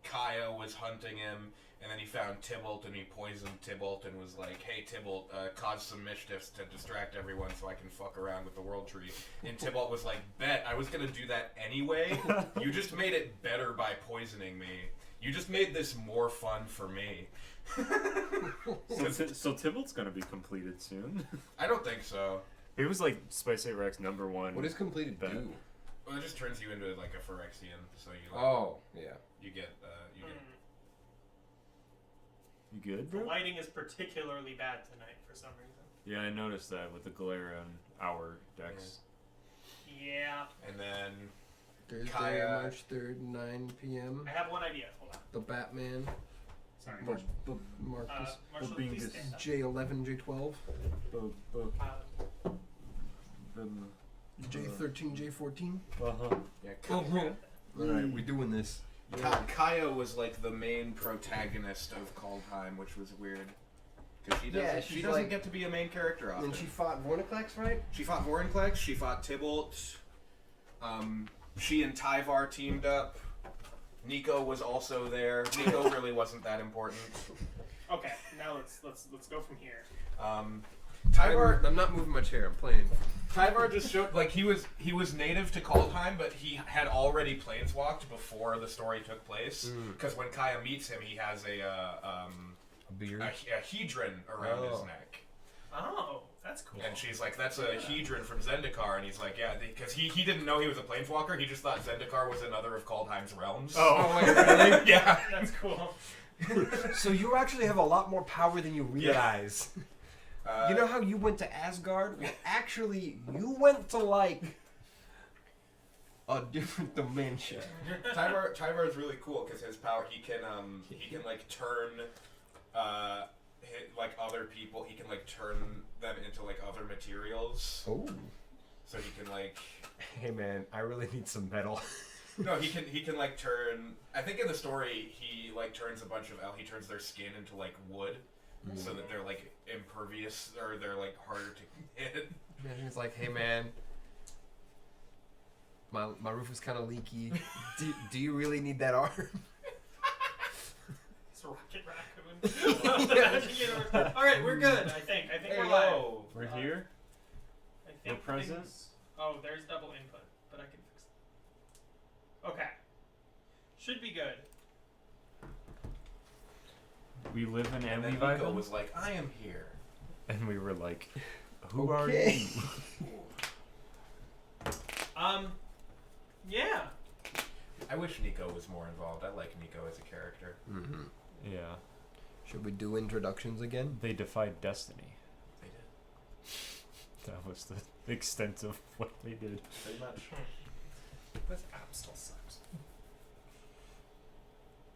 Kaya was hunting him, and then he found Tybalt, and he poisoned Tybalt, and was like, "Hey, Tybalt, cause some mischiefs to distract everyone so I can fuck around with the World Tree." And Tybalt was like, "Bet, I was gonna do that anyway. You just made it better by poisoning me. You just made this more fun for me." So Tybalt's gonna be completed soon. I don't think so. He was like Spice 8 Rex #1. What does completed bet. do? Well, it just turns you into like a Phyrexian, so you Yeah. you get You good, The bro? lighting is particularly bad tonight for some reason. Yeah, I noticed that with the glare on our decks. Yeah. And then Thursday, Kaya. March 3rd, 9 p.m. I have one idea. Hold on. The Batman. Sorry. Marcus. Marshall, being please this stand up. J11, J12. J13, J14. yeah, Alright, we doing this. Kaya was like the main protagonist of Kaldheim, which was weird. Because she doesn't, Yeah, she she's doesn't like- get to be a main character often. And then she fought Vorniclex, right? She fought Vorinclex, she fought Tybalt. She and Tyvar teamed up. Nico was also there. Nico really wasn't that important. Okay, now let's go from here. Tyvar I'm not moving my chair. I'm playing. Tyvar just showed like he was native to Kaldheim, but he had already planeswalked before the story took place. Because when Kaya meets him, he has a beard. a hedron around his Oh. neck. Oh, that's cool. And she's like, "That's a hedron from Zendikar," and he's like, "Yeah," because he didn't know he was a planeswalker. He just thought Zendikar was another of Kaldheim's realms. Oh. wait, really? Yeah. That's cool. So you actually have a lot more power than you realize. You know how you went to Asgard? Well, actually, you went to like a different dimension. Tyvar is really cool because his power he can like turn like other people, he can like turn them into like other materials. Oh. So he can like Hey man, I really need some metal. no, he can like turn. I think in the story he like turns a bunch of he turns their skin into like wood, so that they're like impervious or they're like harder to hit. And he's like, hey man, my roof is kind of leaky. Do you really need that arm? It's a Rocket Raccoon. All right, we're good. I think we're live. We're here? I We're think present? things- Oh, there's double input, but I can fix it. Okay. Should be good. We live in And then Amityville? Nico was like, "I am here." And we were like, who are Okay. you? Yeah. I wish Nico was more involved. I like Nico as a character. Mm-hmm. Yeah. Should we do introductions again? They defied destiny. They did. That was the extent of what they did. Pretty much. This app still sucks.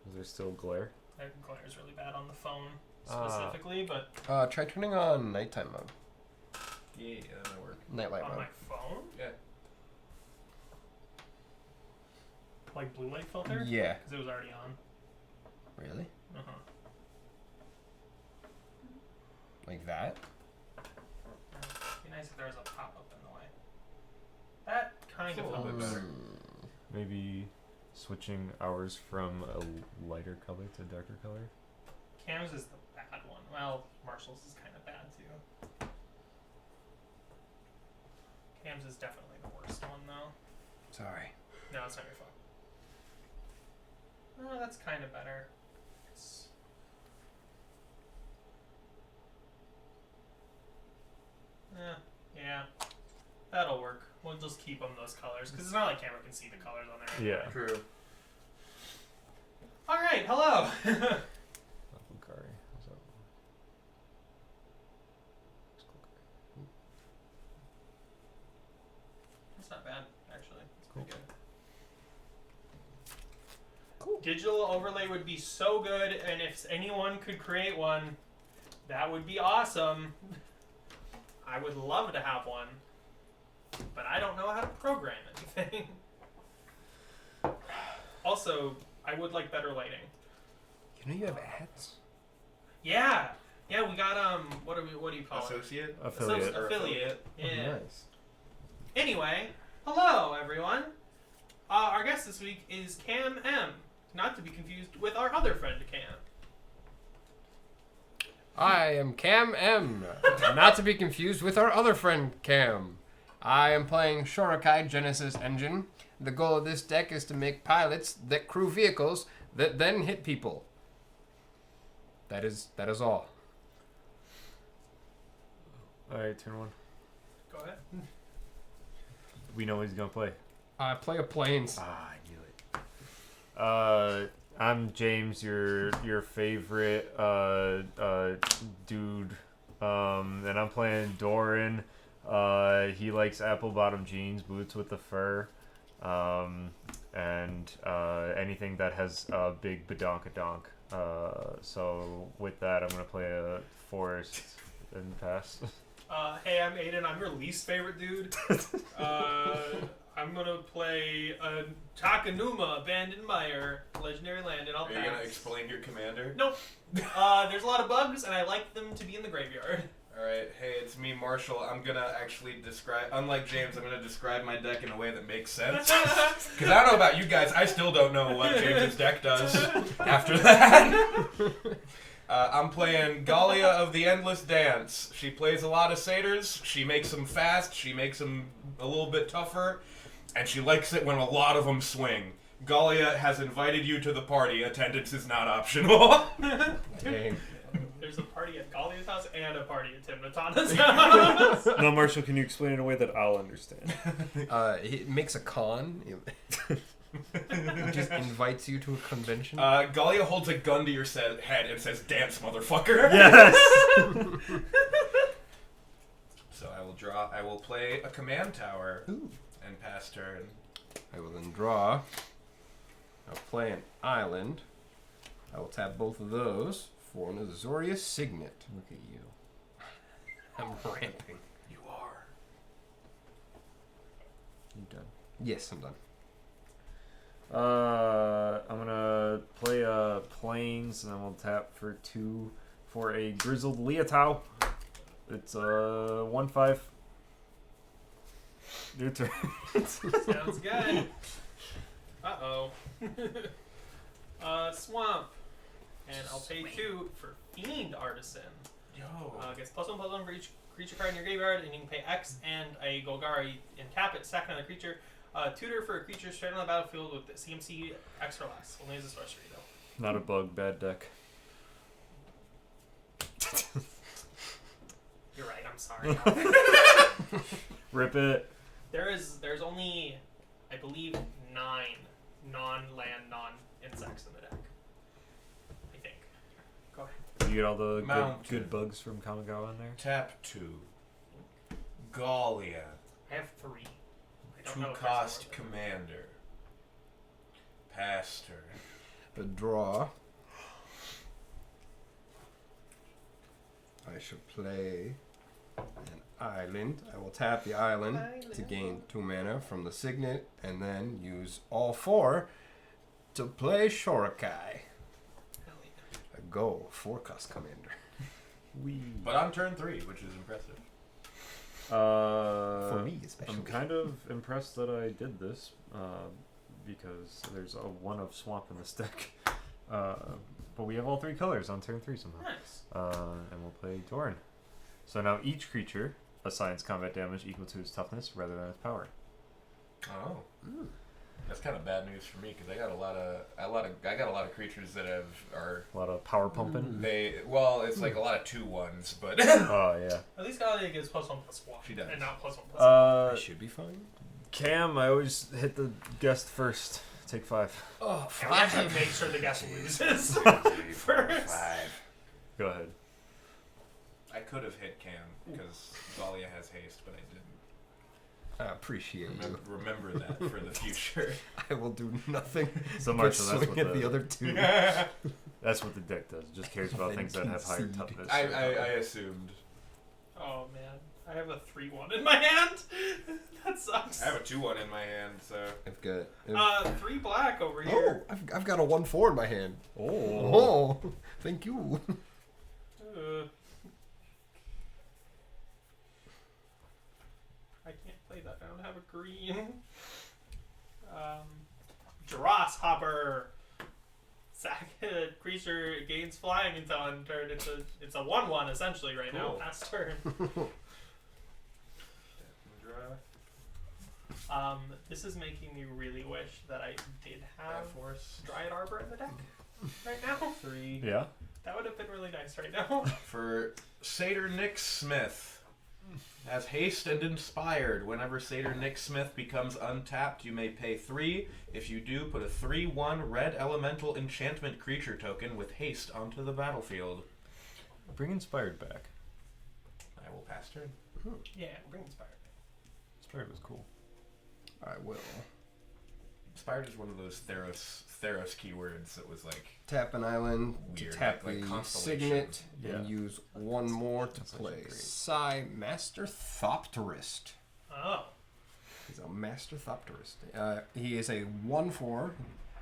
Was there still glare? That glare's really bad on the phone Ah. specifically, but Try turning on nighttime mode. Yeah, that might work. Nightlight on mode. my phone? Yeah. Like blue light filter? Yeah. Because it was already on. Really? Uh-huh. Like that? It'd be nice if there was a pop-up in the way. That kind of It's a little helps. bit better. Maybe switching ours from a lighter color to darker color? Cam's is the bad one. Well, Marshall's is kind of bad too. Cam's is definitely the worst one though. Sorry. No, it's not your fault. Oh, that's kind of better. It's... yeah. That'll work. We'll just keep them those colors because it's not like camera can see the colors on there. Yeah. True. All right. Hello. Akari. What's up? That's not bad, actually. It's Cool. pretty good. Cool. Digital overlay would be so good, and if anyone could create one, that would be awesome. I would love to have one, but I don't know how to program anything. Also, I would like better lighting. You know you have ads? Yeah, we got what do you call Associate? Affiliate. it? Affiliate. Oh, Yeah. nice. Anyway, hello everyone. Our guest this week is Cam M. Not to be confused with our other friend Cam. I am Cam M. Not to be confused with our other friend Cam. I am playing Shorakai Genesis Engine. The goal of this deck is to make pilots that crew vehicles that then hit people. That is all. Alright, turn 1. Go ahead. We know what he's gonna play. I play a planes. I knew it. I'm James, your favorite dude. And I'm playing Doran. He likes apple bottom jeans, boots with the fur, and anything that has a big badonkadonk. So with that, I'm gonna play a forest and pass. Hey, I'm Aiden. I'm your least favorite dude. I'm gonna play Takanuma, Abandoned Mire, Legendary Land, and I'll Are you pass. gonna explain your commander? Nope. There's a lot of bugs, and I like them to be in the graveyard. Alright, hey, it's me, Marshall. I'm gonna actually describe, unlike James, I'm gonna describe my deck in a way that makes sense. Because I don't know about you guys, I still don't know what James's deck does after that. I'm playing Galia of the Endless Dance. She plays a lot of satyrs, she makes them fast, she makes them a little bit tougher, and she likes it when a lot of them swing. Galia has invited you to the party. Attendance is not optional. Dang. There's a party at Galia's house and a party at Tim Natana's house. No, Marshall, can you explain it in a way that I'll understand? He makes a con. He just invites you to a convention. Galia holds a gun to your head and says, "Dance, motherfucker." Yes! So I will draw. I will play a command tower Ooh. and pass turn. I will then draw. I'll play an island. I will tap both of those for an Azoria Signet. Look at you. I'm ramping. You are. You done? Yes, I'm done. I'm gonna play planes, and then we'll tap for 2 for a grizzled Leotau. It's 1/5. Your turn. Sounds good. Uh-oh. Swamp. And I'll pay 2 for Fiend Artisan. Yo. Gets +1/+1 for each creature card in your graveyard, and you can pay X and a Golgari and tap it, sack another creature. Tutor for a creature straight on the battlefield with the CMC X or less. Only as a sorcery, though. Not a bug, bad deck. You're right, I'm sorry. Rip it. There's only, I believe, 9 non-land, non-insects in the deck. I think. Go ahead. You get all the Mountain. good bugs from Kamigawa in there? Tap 2. Galia. I have 3. I don't know 2 if there's cost more than commander. Pass turn. A draw. I should play an island. I will tap the island to gain 2 mana from the Signet, and then use all 4 to play Shorakai. Hell yeah. A go 4-cost commander. But on turn 3, which is impressive. For me, especially. I'm kind of impressed that I did this, because there's a 1 of swamp in this deck. But we have all 3 colors on turn 3 somehow. Nice. And we'll play Doran. So now each creature assigns combat damage equal to its toughness rather than its power. Oh. That's kind of bad news for me because I got a lot of creatures that are A lot of power pumping. it's like a lot of 2/1s, but Oh yeah. At least Galia gets +1/+1. She does. And not +1/+1. I should be fine. Cam, I always hit the guest first. Take 5. Oh, And we actually make sure the guest loses. 3, 4, First. 5. Go ahead. I could have hit Cam because Galia has haste, but I didn't. I appreciate you. Remember that for the future. I will do nothing So but Marshall, swing that's what at the other 2. that's what the deck does. It just cares about Then things that have higher concede. toughness. I assumed. Oh man, I have a 3/1 in my hand. That sucks. I have a 2/1 in my hand, so. I've got. 3 black over Oh, here. I've got a 1/4 in my hand. Oh. Oh, thank you. I can't play that. I don't have a green. Grasshopper. Sack creature gains flying until end turn. It's a 1/1 essentially right now. Cool. Past turn. This is making me really wish that I did have Force. Dryad Arbor in the deck right now. 3. Yeah. That would have been really nice right now. For Satyr Nick Smith. As haste and inspired, whenever Satyr Nick Smith becomes untapped, you may pay 3. If you do, put a 3/1 red elemental enchantment creature token with haste onto the battlefield. Bring Inspired back. I will pass turn. Yeah, bring Inspired. Inspired was cool. I will. Inspired is one of those Theros keywords that was like Tap an island to Weird, tap like the Constellation. signet and Yeah. use one more to That's actually play. great. Psy Master Thopterist. Oh. He's a Master Thopterist. He is a 1/4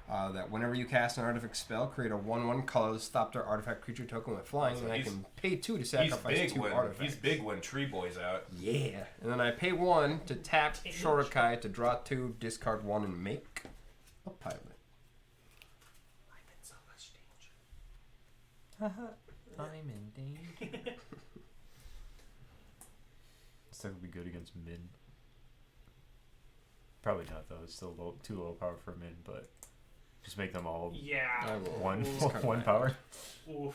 that whenever you cast an artifact spell, create a 1/1 colorless Thopter artifact creature token with flying, So and I he's- can pay 2 to he's sacrifice big 2 when artifacts. he's big when Tree Boy's out. Yeah. And then I pay 1 to tap Damage. Shorokai to draw 2, discard 1, and make a pilot. I'm in so much danger. I'm in danger. This deck would be good against Min. Probably not though. It's still too low power for Min, but just make them all Yeah. will. one It's kinda one bad. power. Oof.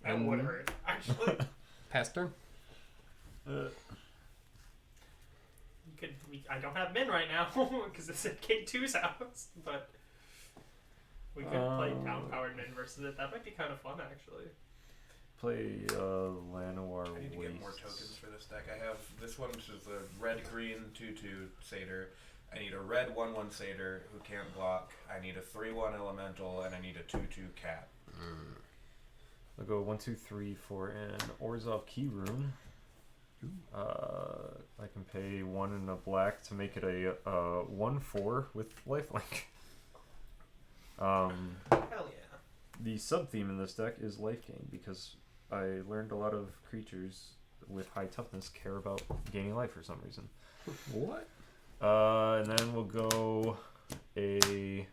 That would hurt, actually. Pass turn. I don't have Min right now because it's at K2's house, but we could play down powered Min versus it. That might be kind of fun, actually. Play Llanowar I need to get more Wastes. tokens for this deck. I have this one, which is the red-green 2/2 Satyr. I need a red 1/1 Satyr who can't block. I need a 3/1 Elemental, and I need a 2/2 Cat. I'll go 1, 2, 3 for an Orzhov Key Rune. I can pay 1 in a black to make it a 1/4 with lifelink. Hell yeah. The sub theme in this deck is life gain because I learned a lot of creatures with high toughness care about gaining life for some reason. What? And then we'll go a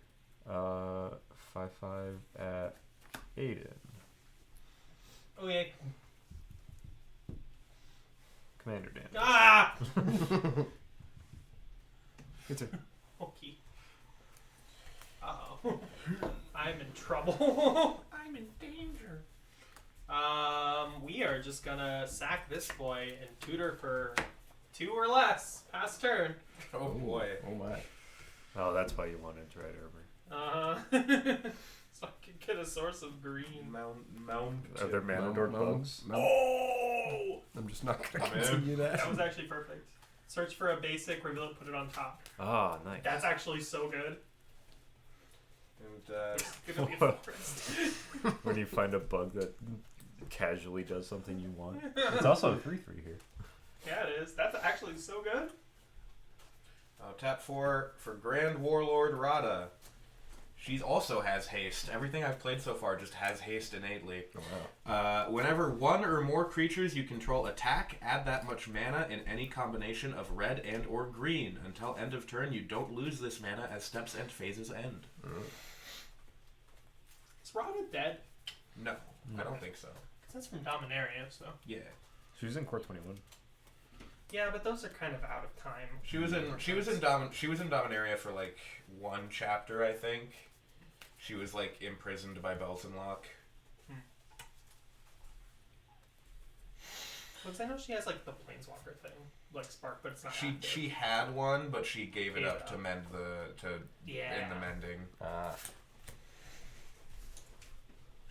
5/5 at Aiden. Okay. Commander damage. Ah! Good turn. Okay. Uh-oh. I'm in trouble. I'm in danger. We are just gonna sack this boy and tutor for 2 or less. Pass turn. Oh boy. Oh my. Oh, that's why you wanted Dryad Arbor. So I can get a source of green. Mound. Are there mana dork bugs? Oh! I'm just not gonna Man. continue that. That was actually perfect. Search for a basic, reveal it, put it on top. Ah, nice. That's actually so good. And It's gonna be a forest. When you find a bug that casually does something you want. It's also a 3/3 here. Yeah, it is. That's actually so good. tap 4 for Grand Warlord Rada. She also has haste. Everything I've played so far just has haste innately. Oh, wow. Whenever 1 or more creatures you control attack, add that much mana in any combination of red and or green. Until end of turn, you don't lose this mana as steps and phases end. Is Rada dead? No, I don't think so. 'Cause that's from Dominaria, so. Yeah, She was in Core 21. Yeah, but those are kind of out of time. she was in Dominaria for like 1 chapter, I think. She was like imprisoned by Belsenlock. Because I know she has like the Planeswalker thing, like Spark, but it's not. She active. she had one, but she gave it Gave up it to up. mend the Yeah. in the mending. Ah.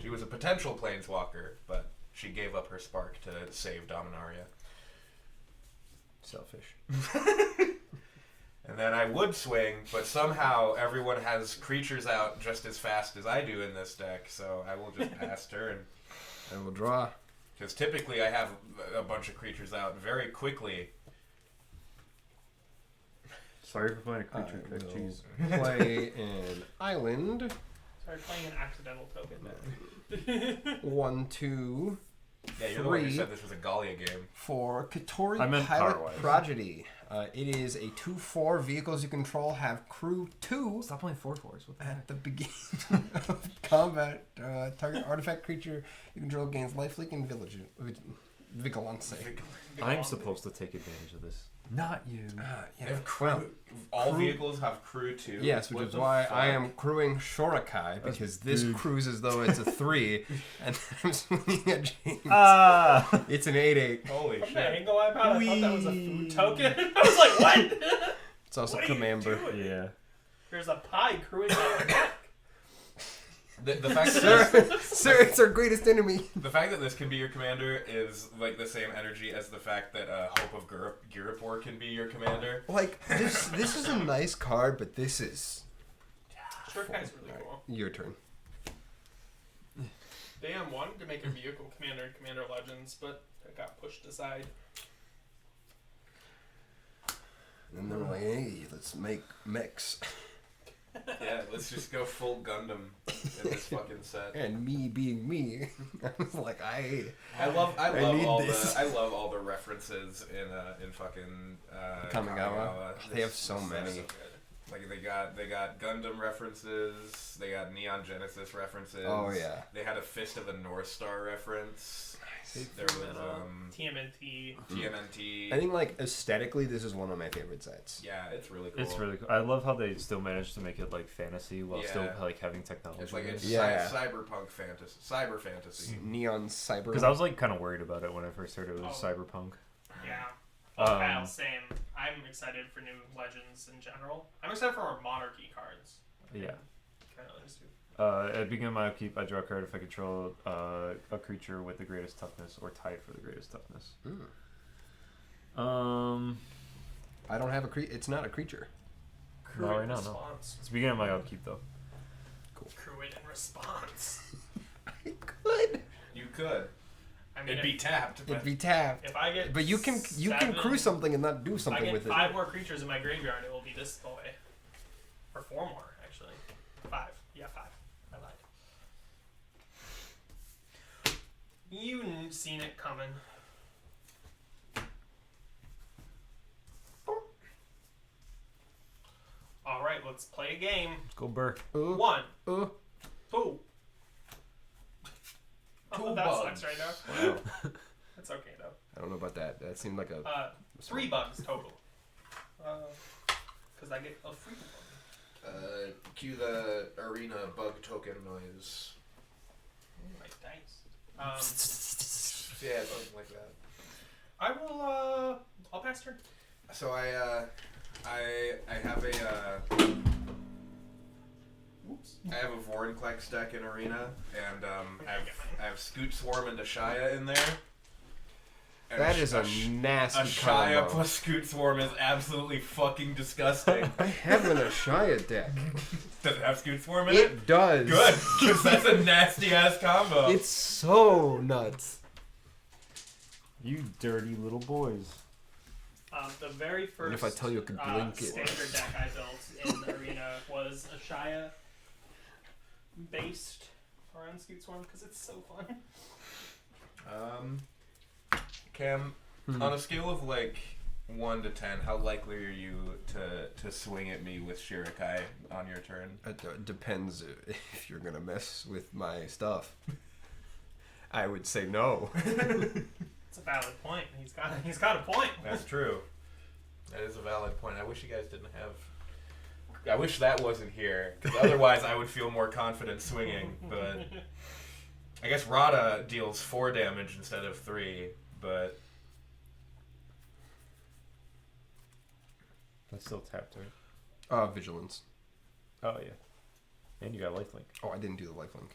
She was a potential planeswalker, but she gave up her spark to save Dominaria. Selfish. And then I would swing, but somehow everyone has creatures out just as fast as I do in this deck, so I will just pass turn. I will draw. Because typically I have a bunch of creatures out very quickly. Sorry for playing a creature I pick. will Jeez. play an island. Sorry, playing an accidental token. 1, 2, Yeah, you're the one who 3 said this was a Galia game. for Katori I meant Pilot power-wise. Prodigy. It is a 2/4. Vehicles you control have crew 2 Stop playing 4/4s. What the heck? at the beginning of combat. Target artifact creature you control gains lifelink and vigilance. I'm supposed to take advantage of this. Not you. Yeah, If crew, well, all crew- vehicles have crew too. yes, which What is the why I fuck? am crewing Shorakai, because this big. cruise as though it's a 3, and I'm swinging at James. Ah! It's an 8/8. Holy From the shit. angle I'm at, I thought that was a Whee! food token. I was like, what? It's also What are you Commander. doing? Yeah. There's a pie crewing on my neck. The fact that Sir, this, sir, it's our greatest enemy. the fact that this can be your commander is like the same energy as the fact that Hope of Girapur can be your commander. Like, this is a nice card, but this is... Shurikai's really cool. Your turn. They wanted to make a vehicle commander in Commander Legends, but it got pushed aside. And they're like, hey, let's make mechs. Yeah, let's just go full Gundam in this fucking set. And me being me, I was like, I I I love need all this. the I love all the references in fucking Kamigawa. They have This- so this many. is so good. Like they got Gundam references, they got Neon Genesis references. Oh, yeah. They had a Fist of the North Star reference. There was TMNT. TMNT. I think, like, aesthetically, this is one of my favorite sets. Yeah, it's really cool. It's really cool. I love how they still managed to make it like fantasy while still Yeah. like having technology. It's like it's Yeah. cyberpunk fantasy, cyber fantasy. Neon Cyber. Because I was like kind of worried about it when I first heard it was Oh. cyberpunk. Yeah. Oh, Um, Kyle, same. I'm excited for new Legends in general. I'm excited for our Monarchy cards. Yeah. Kind of things too. At the beginning of my upkeep, I draw a card if I control a creature with the greatest toughness or tied for the greatest toughness. I don't have a it's not a creature. Crew Not it right now, no. response. It's the beginning of my upkeep though. Crew it in response. I could. You could. I mean, It'd be tapped, but It'd be tapped. if I get But you can seven- crew something and not do If I something get with 5 it. more creatures in my graveyard, it will be this boy. Or 4 more, actually. 5. Yeah, 5. I lied. You seen it coming. Alright, let's play a game. Let's go Burr. 1, Uh, 2. Two Oh, that bugs. sucks right now. wow. That's okay though. I don't know about that. That seemed like a. 3 bugs total. Because I get a free one. Cue the arena bug token noise. My dice. Yeah, something like that. I will. I'll pass turn. So I have a Whoops. I have a Vorinclex deck in arena, and I have Scoot Swarm and Ashaya in there. And That is a Ashaya nasty combo. plus Scoot Swarm is absolutely fucking disgusting. I have an Ashaya deck. Does it have Scoot Swarm in it? It does. Good, because that's a nasty ass combo. It's so nuts. You dirty little boys. The very first And if I tell you I could blink it. standard deck I built in the arena was a Shia based around Scoot Swarm because it's so fun. Cam, on a scale of like 1 to 10, how likely are you to swing at me with Shurikai on your turn? It depends if you're gonna mess with my stuff. I would say no. It's a valid point. He's got a point. That's true. That is a valid point. I wish you guys didn't have. I wish that wasn't here, because otherwise I would feel more confident swinging. But I guess Rada deals 4 damage instead of 3. But That's still tapped, right? Vigilance. Oh yeah. And you got lifelink. Oh, I didn't do the lifelink.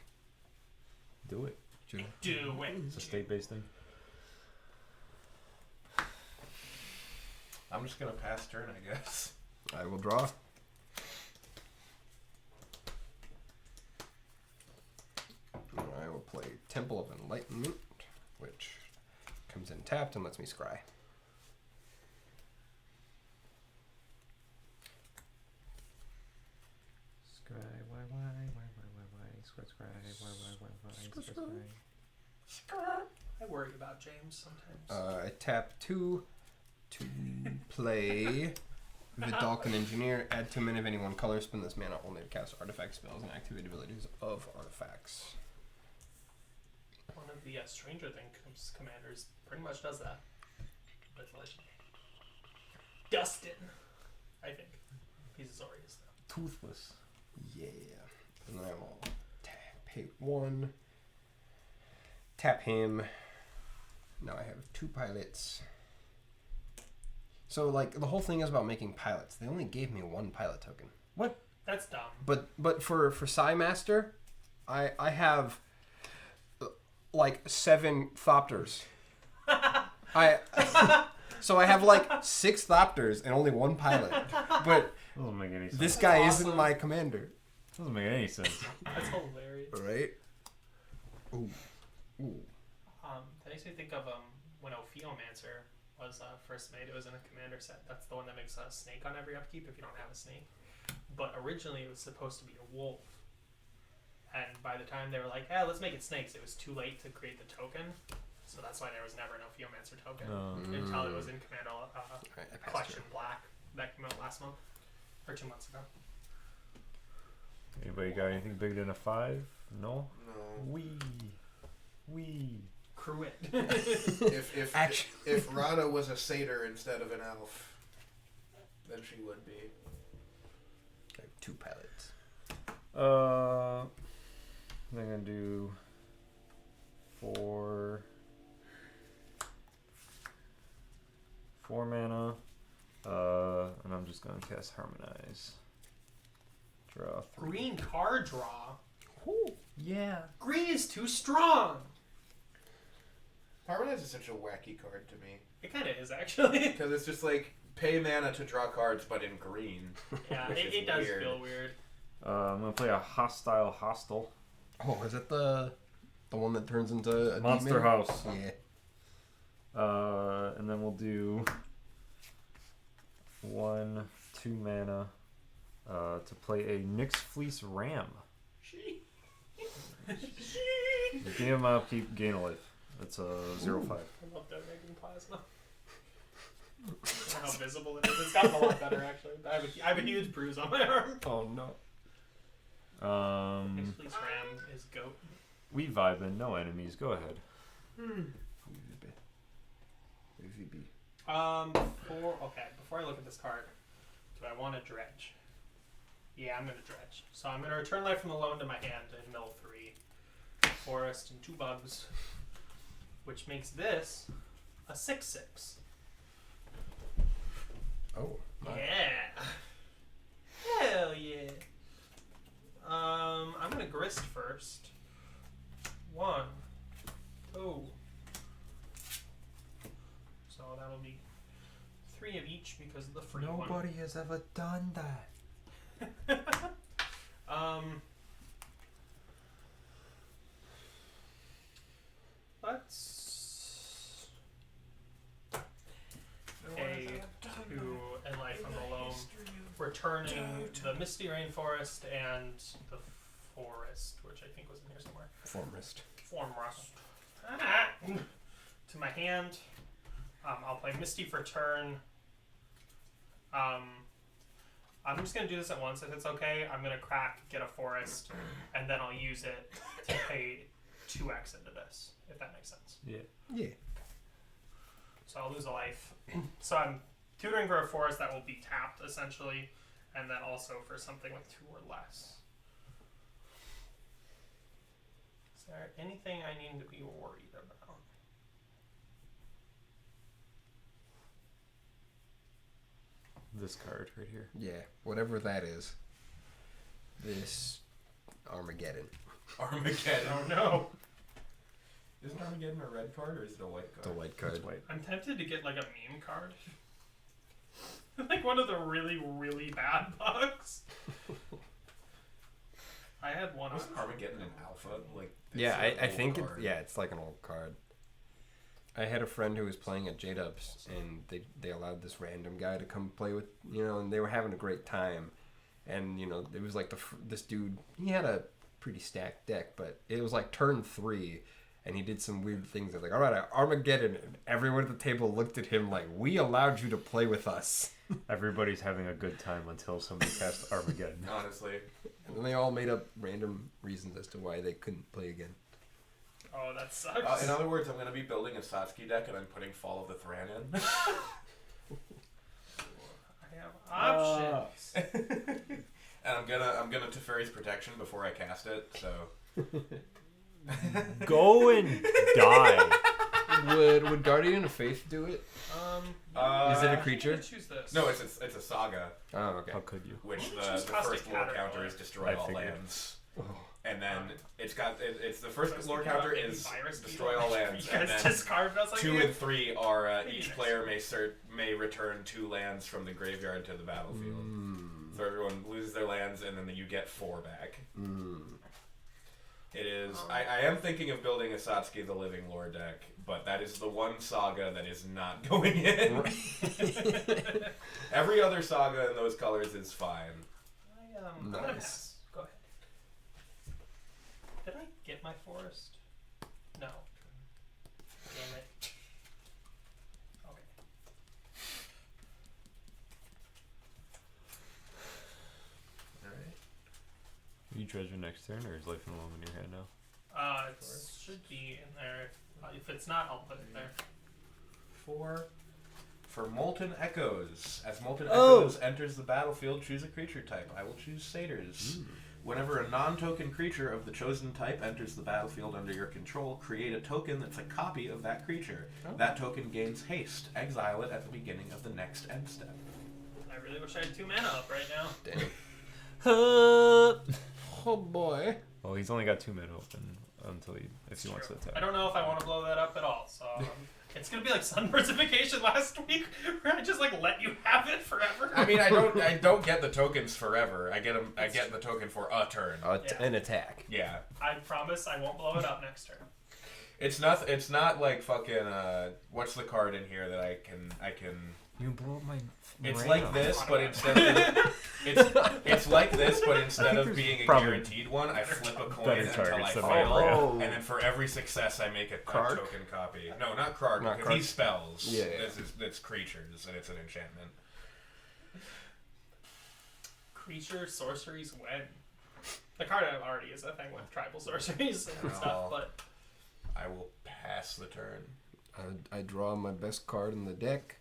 Do it. Should I? Do it. It's a state-based thing. I'm just gonna pass turn, I guess. I will draw. And I will play Temple of Enlightenment, which comes in tapped and lets me scry. Scry, scry, scry, scry. I worry about James sometimes. I tap 2, to play Vidalcan Engineer. Add 2 mana of any one color. Spend this mana only to cast artifact spells and activate abilities of artifacts. One of the Stranger Things commanders pretty much does that. But it's legend. Dustin, I think. He's Azorius though. Toothless. Yeah. And then I will pay 1. Tap him. Now I have 2 pilots. So, like, the whole thing is about making pilots. They only gave me 1 pilot token. That's dumb. But for Psy Master, I have like 7 Thopters. So I have like 6 Thopters and only 1 pilot. But Doesn't make any sense. this guy That's isn't awesome. my commander, Doesn't make any sense. That's hilarious. right? Ooh. That makes me think of when Ophiomancer was first made. It was in a commander set. That's the one that makes a snake on every upkeep if you don't have a snake. But originally it was supposed to be a wolf. And by the time they were like, let's make it snakes, it was too late to create the token. So that's why there was never an Ophiomancer token until it was in Commander Alright, I passed Collection her. Black that came out last month or 2 months ago. Anybody got anything bigger than a 5? No? No. Wee. Crew it. If Actually- if Rana was a satyr instead of an elf, then she would be. I have 2 pilots. I'm gonna do 4 mana. And I'm just gonna cast Harmonize. Draw 3. Green card draw. Yeah. Green is too strong. Harmonize is such a wacky card to me It kind of is actually. because it's just like pay mana to draw cards, but in green. Yeah, Which is it does weird. feel weird. I'm gonna play a Hostile. Oh, is it the one that turns into a Monster demon? House. Yeah. And then we'll do 1, 2 mana to play a Nyx Fleece Ram. Gain of my upkeep, gain a life. That's a 0/5. I love detonating plasma. I don't know how visible it is. It's gotten a lot better actually. I have a huge bruise on my arm. Oh no. Next Fleece Ram is goat. We vibing, no enemies. Go ahead. Before I look at this card, do I want to dredge? Yeah, I'm gonna dredge. So I'm gonna return life from the loan to my hand and mill 3 forest and 2 bugs, which makes this a 6/6. Oh. Yeah. Hell yeah. I'm gonna grist first. 1, 2. So that'll be 3 of each because of the free one. has ever done that. Let's pay 2 and life from the loam, returning the Misty Rainforest and the forest, which I think was in here somewhere. Formist. Form rust. To my hand. I'll play Misty for turn. I'm just gonna do this at once if it's okay. I'm gonna crack, get a forest, and then I'll use it to pay 2x into this, if that makes sense. Yeah. So I'll lose a life. So I'm tutoring for a forest that will be tapped essentially, and then also for something with 2 or less. Is there anything I need to be worried about? This card right here. Yeah. Whatever that is. This Armageddon. Armageddon. Oh no! Isn't Armageddon a red card or is it a white card? The white card. It's white. I'm tempted to get like a meme card. Like one of the really, really bad bugs. I had one Was on Armageddon an alpha? Like Yeah, it's an I old think card. it's like an old card. I had a friend who was playing at J-Dubs, and they allowed this random guy to come play with, and they were having a great time. And, it was like this dude, he had a pretty stacked deck, but it was like turn 3, and he did some weird things. They're like, all right, Armageddon. And everyone at the table looked at him like, we allowed you to play with us. Everybody's having a good time until somebody cast Armageddon. Honestly. And then they all made up random reasons as to why they couldn't play again. Oh, that sucks. In other words, I'm going to be building a Satsuki deck, and I'm putting Fall of the Thran in. I have options. And I'm gonna Teferi's Protection before I cast it, so... Go and die. Would Guardian of Faith do it? Is it a creature? Choose this. No, it's a saga, Oh, okay. How could you? which Why the don't you choose first Caustic lore Caterpillar? counter is Destroy I All figured. Lands. And then it's the first First lore thing counter about is Virus Destroy Beetle. All Lands, You and guys then discarded. I was like, 2 yeah. and 3 are Maybe each next. player may return 2 lands from the graveyard to the battlefield. So everyone loses their lands, and then you get 4 back. It is. I am thinking of building a Satsuki the Living Lore deck, but that is the one saga that is not going in. Every other saga in those colors is fine. I'm gonna Nice. pass. Go ahead. Did I get my forest? No. Damn it. Okay. You treasure next turn, or is Life in the Loam in your hand now? It should be in there. If it's not, I'll put it there. 4 for Molten Echoes. As Molten Oh. Echoes enters the battlefield, choose a creature type. I will choose Satyrs. Whenever a non-token creature of the chosen type enters the battlefield under your control, create a token that's a copy of that creature. Oh. That token gains haste. Exile it at the beginning of the next end step. I really wish I had 2 mana up right now. Damn. Oh boy. Well, he's only got 2 mana open until if he wants to True. attack. I don't know if I want to blow that up at all, so it's gonna be like Sunversification last week, where I just like let you have it forever. I mean, I don't get the tokens forever. I get the token for a turn. An attack. Yeah. I promise I won't blow it up next turn. It's not like fucking what's the card in here that I can You blow up my. It's mana. like this, but instead of it's like this, but instead of being a probably guaranteed one, I flip a coin better until I targets than fail, mine. Oh. and then for every success I make a Kark? token copy. No, not Krark, Not because Kark. he spells. Yeah. It's creatures, and it's an enchantment. Creature sorceries when. The card already is a thing with tribal sorceries and Oh. stuff, but I will pass the turn. I draw my best card in the deck.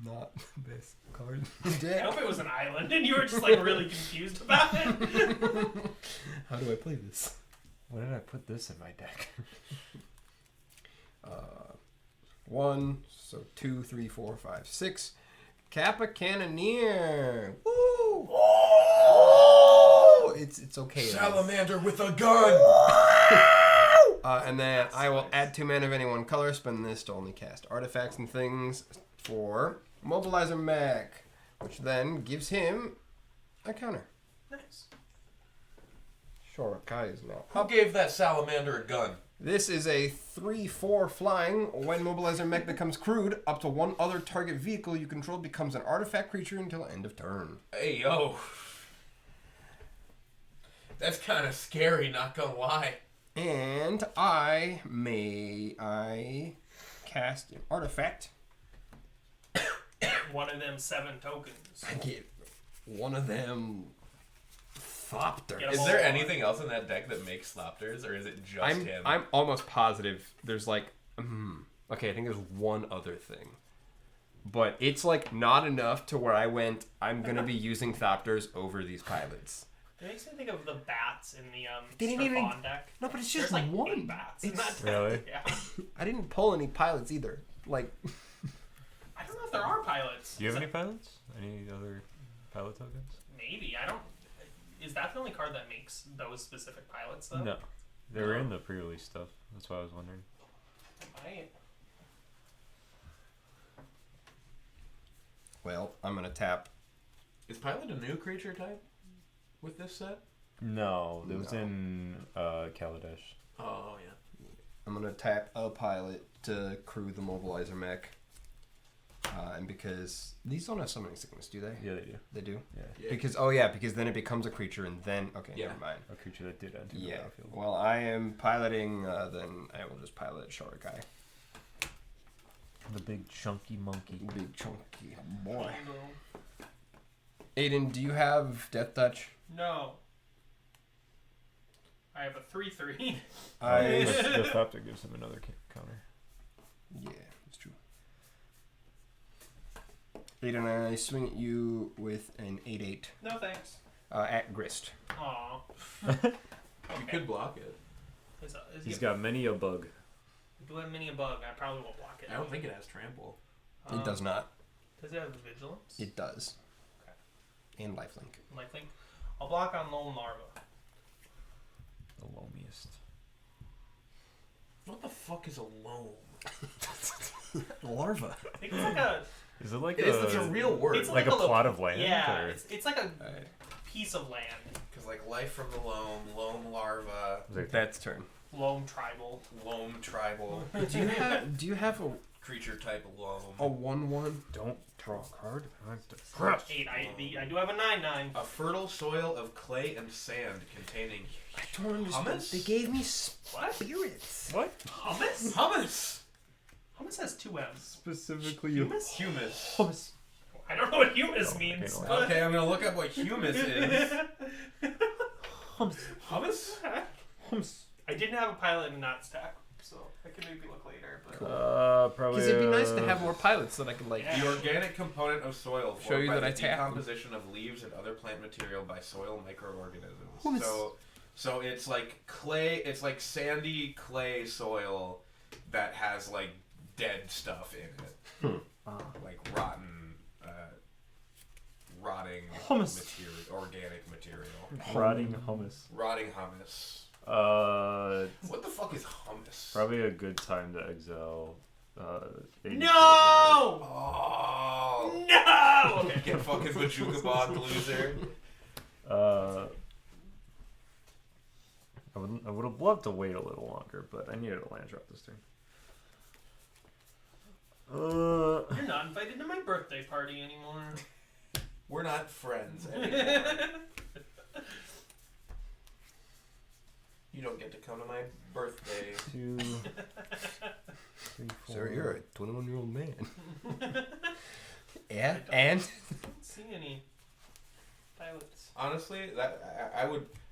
Not best card in the I deck. hope it was an island and you were just like really confused about it. How do I play this? Why did I put this in my deck? 1, so 2, 3, 4, 5, 6. Kappa Cannoneer. Woo! Oh! It's okay. Salamander with a gun. And then I will add 2 mana of any one color. Spend this to only cast artifacts and things for Mobilizer Mech, which then gives him a counter. Nice. Sure, Kai is now. Who gave that salamander a gun? This is a 3/4 flying. When Mobilizer Mech becomes crewed, up to 1 other target vehicle you control becomes an artifact creature until end of turn. Hey yo, that's kind of scary. Not gonna lie. And I cast an artifact. One of them 7 tokens. I get one of them Thopters. Get 'em Is all there on. anything else in that deck that makes Thopters, or is it just him? I'm almost positive there's like okay, I think there's one other thing. But it's like not enough to where I went, I'm gonna be using Thopters over these pilots. It makes me think of the bats in the They didn't even- Strafon deck. No, but it's There's just like one. 8 bats in It's- that deck. Really? Yeah. I didn't pull any pilots either. Like I don't know if there are pilots. Do you have Is any pilots? Any other pilot tokens? that- Maybe. I don't. Is that the only card that makes those specific pilots though? No. They were in the pre-release stuff. That's why I was wondering. Right. well, I'm gonna tap. Is Pilot a new creature type with this set? No, it was No. in Kaladesh. Oh yeah. I'm gonna tap a pilot to crew the Mobilizer Mech. And because these don't have summoning sickness, do they? Yeah, they do. They do. Yeah. Yeah. Because then it becomes a creature, and then Yeah. never mind. A creature that did enter the Yeah. battlefield. Well, I am piloting. Then I will just pilot Shorikai. The big chunky monkey. Big chunky boy. Oh, Aiden, do you have Death Touch? no. I have a 3/3. The Thopter gives him another counter. Yeah, that's true. Aiden, I swing at you with an 8/8 No thanks. at Grist. Aw. You could block it. He's got many a bug. Do have mini a bug. I probably won't block it. I don't think it has trample. It does not. Does it have vigilance? It does. Okay. And lifelink. Lifelink. I'll block on Lone Larva. The loamiest. What the fuck is a loam? Larva. It's like a. Is it like It's a real word. It's like a plot of land? Yeah, Or? it's like a Alright. piece of land. Because like life from the loam larva, Is it- That's turn. Loam tribal. loam tribal, Do you have creature type loam. a 1/1? Don't draw a card. Crap. 8. I do have a 9/9. A fertile soil of clay and sand containing I don't understand. Hummus? They gave me What? spirits. What? Hummus? hummus. Hummus has 2 M's. Specifically, Humus? Humus. Hummus. I don't know what humus Oh, means. okay, but- Okay, I'm gonna look up what humus is. Hummus. Hummus? Hummus. I didn't have a pilot and not stack, so I can maybe look later. But Probably. Because it'd be nice to have more pilots that I could like. Yeah. The organic component of soil Show formed you by that the I tapped them. decomposition of leaves and other plant material by soil microorganisms. Humus. So it's like clay. It's like sandy clay soil that has like dead stuff in it, like rotting Hummus. material, organic material, Rotting hummus. rotting hummus. It's What the fuck is hummus? probably a good time to exile. no, Oh, no. Okay. get fucking Bajuka Bond, loser. I would have loved to wait a little longer, but I needed a land drop this turn. You're not invited to my birthday party anymore. We're not friends anymore. You don't get to come to my birthday. 2, 3, 4. Sir, you're a 21-year-old man. Yeah, and Don't see any pilots. Honestly, that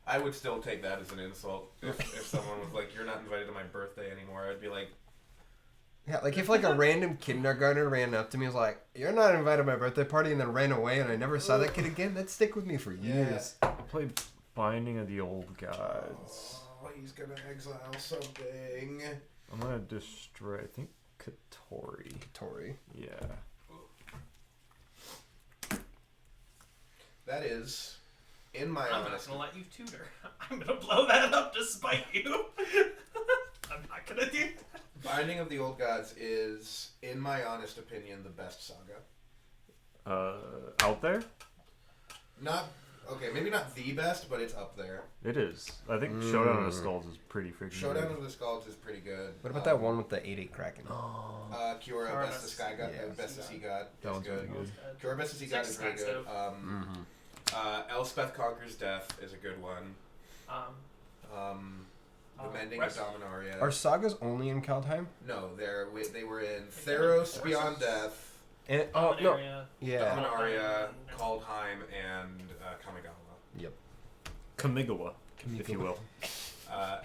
I would still take that as an insult if someone was like, "You're not invited to my birthday anymore." I'd be like, yeah, like if like a random kindergartner ran up to me and was like, "You're not invited to my birthday party," and then ran away, and I never saw that kid again, that'd stick with me for years. I played Binding of the Old Gods. "Oh, he's gonna exile something." I'm gonna destroy, I think, Katori. Tori. Yeah. That is, in my I'm not honest, gonna let you tutor. I'm gonna blow that up to spite you. I'm not gonna do that. Binding of the Old Gods is, in my honest opinion, the best saga. Out there? Not okay, maybe not the best, but it's up there. It is. I think Showdown of the Skulls is pretty freaking Showdown good. of the Skulls is pretty good. What about that one with the 8/8 Kraken? Kiora, Kiora, Best of Sky God, yeah. Best of Sea God That is one's good. really good. Kiora, Best of Sea God is really good. Expensive. Elspeth Conquers Death is a good one. The Mending of Rest- Dominaria. Are sagas only in Kaldheim? No, they were in Theros Beyond Death, And, oh no, Dominaria. yeah. Dominaria, Kaldheim, and Kamigawa. Yep. Kamigawa, if you will. I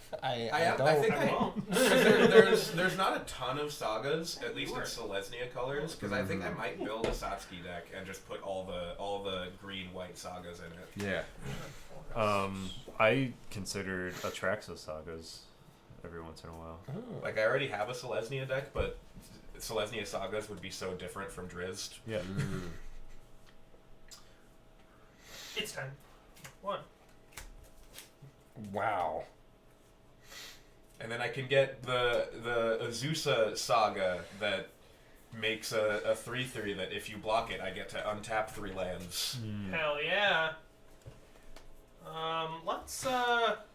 think I won't. there's not a ton of sagas, at least in Selesnya colors, because I think I might build a Satsuki deck and just put all the green-white sagas in it. Yeah. I considered Atraxa sagas every once in a while. Like I already have a Selesnya deck, but Selesnya sagas would be so different from Drizzt. Yeah. It's time. 1. Wow. And then I can get the Azusa saga that makes a 3/3 that if you block it, I get to untap 3 lands. Hell yeah. Let's But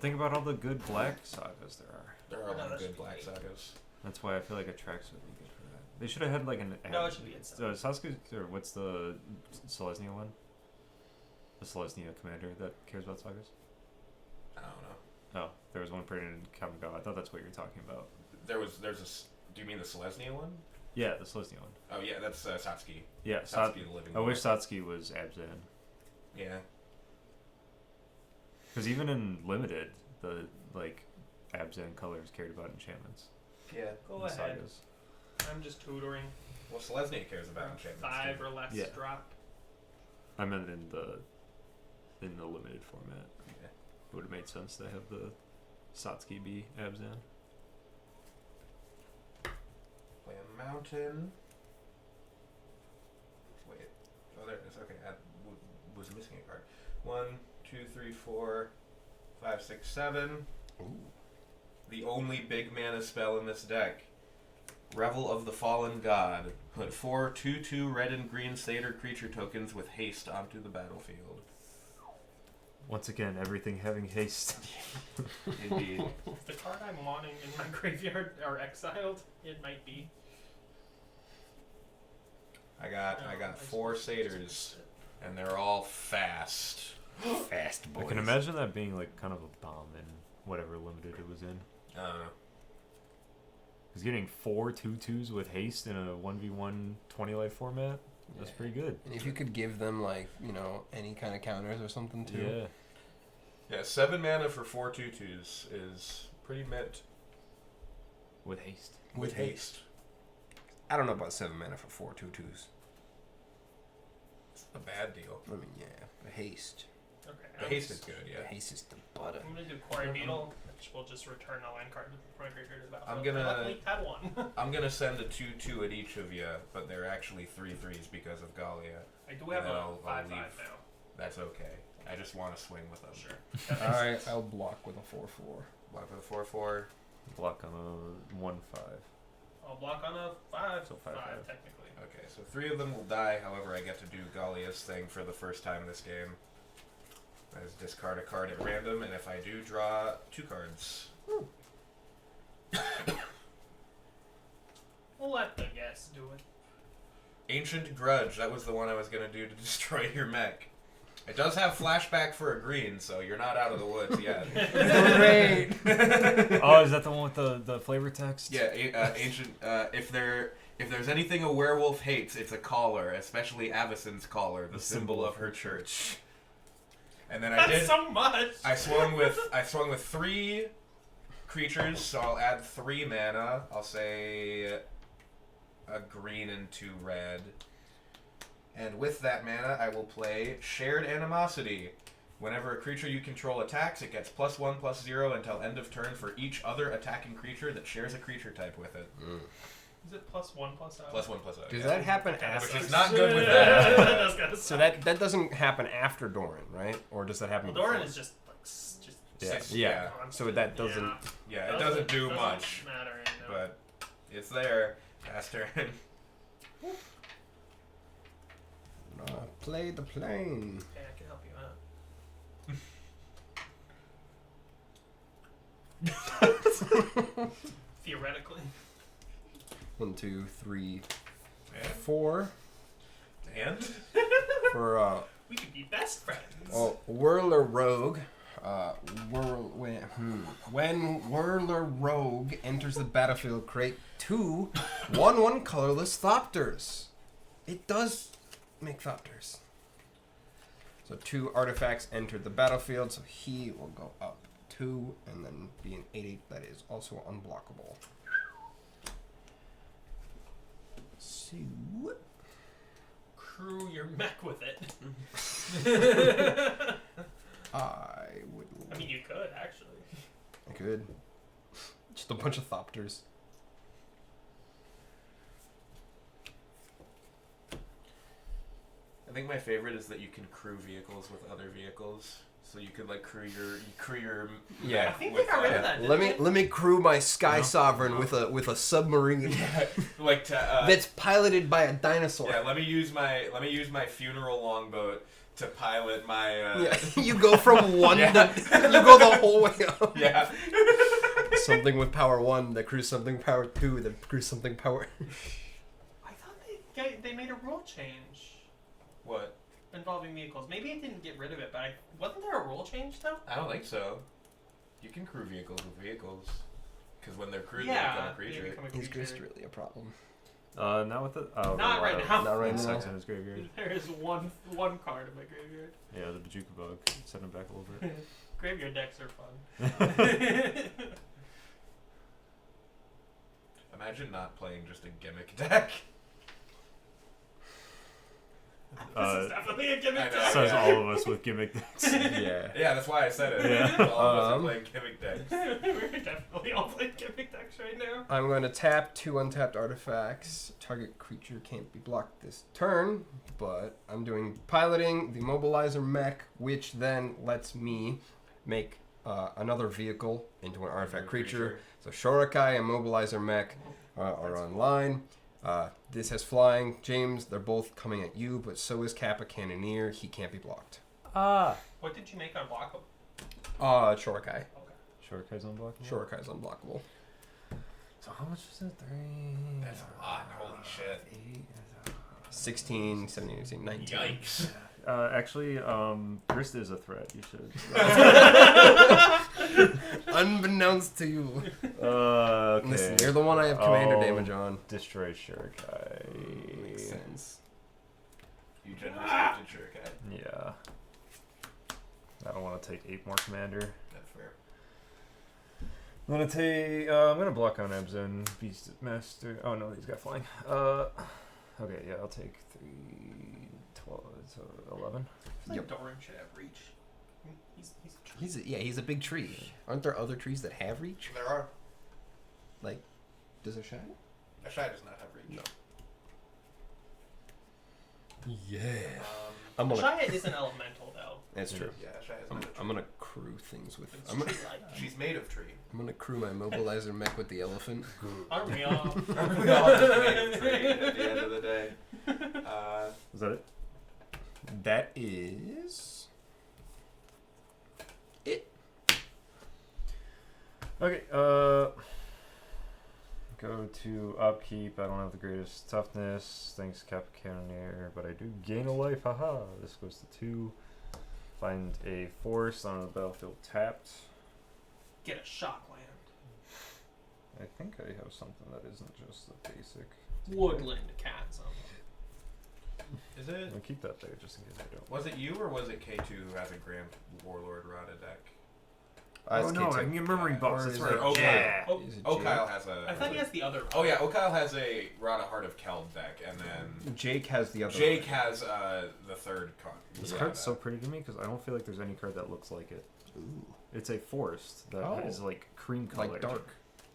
think about all the good black sagas there are. There are a lot of that's good black great. sagas. That's why I feel like Atraxa would be good for They should have had like an. No, it should be instant. Sasuke, or what's the Selesnya one? The Selesnya commander that cares about sagas? I don't know. Oh, there was one printed in Kamigawa. I thought that's what you were talking about. There's do you mean the Selesnya one? Yeah, the Selesnya one. Oh yeah, that's Satsuki. Yeah, Satsuki the living. I wish Satsuki was Abzan. Yeah. Because even in Limited, the like Abzan colors cared about enchantments. Yeah. Go and ahead. sagas. I'm just tutoring. Well, Selesnya cares about enchantments. 5 too. or less Yeah. drop. I meant in the limited format. Yeah. It would have made sense to have the Satsuki be Abzan. Play a mountain. Wait. Oh, there it is. Okay, I was missing a card. 1, 2, 3, 4, 5, 6, 7. Ooh. The only big mana spell in this deck. Revel of the Fallen God. Put 4 2/2 red and green satyr creature tokens with haste onto the battlefield. Once again, everything having haste. Indeed. If the card I'm wanting in my graveyard are exiled, it might be. I got 4 satyrs, and they're all fast. Fast boys. I can imagine that being like kind of a bomb in whatever limited it was in. I don't know. Because getting 4 2/2s with haste in a 1v1 20 life format, that's Yeah. pretty good. And if you could give them like, you know, any kind of counters or something too. Yeah. Yeah, 7 mana for 4 2/2s is pretty mint. With haste. With haste. I don't know about 7 mana for 4 2/2s. It's a bad deal. I mean, yeah, the haste. Okay. The haste is good, The yeah. haste is the butter. I'm gonna do Quarry Beetle, which will just return a land card from my graveyard to the battlefield. I'm gonna- Luckily, had one. I'm gonna send a 2/2 at each of you, but they're actually 3/3s because of Galia. I do have And a I'll 5/5 leave. now. That's okay. I just want to swing with them. Sure. Alright, I'll block with a 4/4. Block with a 4/4. Block on a 1/5. I'll block on a 5/5 So 5/5. technically. Okay, so 3 of them will die. However, I get to do Galia's thing for the first time this game. I just discard a card at random, and if I do, draw 2 cards. We'll let the guests do it. Ancient Grudge. That was the one I was gonna do to destroy your mech. It does have flashback for a green, so you're not out of the woods yet. Great! Oh, is that the one with the flavor text? Yeah, ancient. If there's anything a werewolf hates, it's a collar, especially Avacyn's collar, the symbol of her church. And then I That's did. so much! I swung with 3 creatures, so I'll add 3 mana. I'll say a green and 2 red. And with that mana, I will play Shared Animosity. Whenever a creature you control attacks, it gets +1/+0 until end of turn for each other attacking creature that shares a creature type with it. Is it +1/+0? +1/+0. Does yeah. that happen Kinda after? Which is sucks. not good with that. That does kinda So suck. that doesn't happen after Doran, right? Or does that happen Well, Doran before? is just like just Yeah. constant. So that doesn't... Yeah, it doesn't do much, matter. No. but it's there. Past turn. Play the plane. Okay, I can help you out. Theoretically. 1, 2, 3, And? 4. And? For We could be best friends. Whirler Rogue. When Whirler Rogue enters the battlefield, create 2 1/1 colorless Thopters. It does make Thopters. So 2 artifacts enter the battlefield, so he will go up 2 and then be an 8/8 that is also unblockable. So Crew your mech with it. I would. I mean, you could actually. I could. Just a bunch of Thopters. I think my favorite is that you can crew vehicles with other vehicles. So you could like crew your Yeah. I think with, we got rid of that. Let didn't me we? crew my Sky No. Sovereign with a submarine like to that's piloted by a dinosaur. yeah. Let me use my funeral longboat to pilot my Yeah, you go from 1 Yeah. to you go the whole way up. yeah. Something with power 1 that crews something power 2 that crews something power. they made a rule change What? involving vehicles. Maybe it didn't get rid of it, but wasn't there a rule change though? I don't think so. You can crew vehicles with vehicles. Because when they're crewed, Yeah, they become a creature. Is Grist really a problem? Not with the. Oh, Not right now. Not right now. Insects in his graveyard. There is one card in my graveyard. Yeah, the Bajuka bug. Send him back a little bit. Graveyard decks are fun. Imagine not playing just a gimmick deck. This is definitely a gimmick I know. deck. Says Yeah. all of us with gimmick decks. Yeah. Yeah, that's why I said it. Yeah. All of us are playing gimmick decks. We're definitely all playing gimmick decks right now. I'm going to tap 2 untapped artifacts. Target creature can't be blocked this turn, but I'm doing piloting the mobilizer mech, which then lets me make another vehicle into an artifact creature. So Shorakai and mobilizer mech are online. This has flying. James, they're both coming at you, but so is Kappa Cannoneer. He can't be blocked. Ah. What did you make unblockable? Shorakai. Shorakai's unblockable. Shorakai's unblockable. So how much is it? 3. That's a lot. Holy shit. 8. 16, 17, 18, 19. Yikes. Actually, Grist is a threat. You should. Unbeknownst to you. Okay. Listen, you're the one I have commander damage on. Destroy Shorakai. Makes sense. You generally skip to jerk at. Yeah. I don't want to take 8 more commander. That's fair. I'm gonna take. I'm gonna block on Ebzen. Beast Master. Oh no, he's got flying. Okay, yeah, I'll take 3, 12, so 11. Yep. Doran should have reach. He's a tree. He's a big tree. Aren't there other trees that have reach? There are. Like, does a shine? Ashai does not have reach. No. Yeah. Um, I'm gonna. Shia is an elemental though. That's true. yeah, Ashai is I'm, not a tree. I'm gonna crew things with. It's I'm gonna, tree-like. She's made of tree. I'm gonna crew my mobilizer mech with the elephant. Aren't we all? We all just made of tree at the end of the day. Is that it? That is it. Okay, go to upkeep. I don't have the greatest toughness. Thanks, Kappa Cannoneer, but I do gain a life. Haha. This goes to 2. Find a forest on the battlefield tapped. Get a shock land. I think I have something that isn't just the basic. Woodland chasm. Is it? I'll keep that there just in case I don't. Was it you or was it K2 who has a Grand Warlord Rada deck? Oh no, I can get Memory Box. Or That's is right. it Oh, Yeah. Oh, Is it Okyle has a. I thought he has the other one. Oh yeah, Okyle has a Rada Heart of Keld deck, and then Jake has the other. Jake one. has the third con. This Rada. card's so pretty to me because I don't feel like there's any card that looks like it. Ooh, It's a forest that Oh. is like cream color. like dark.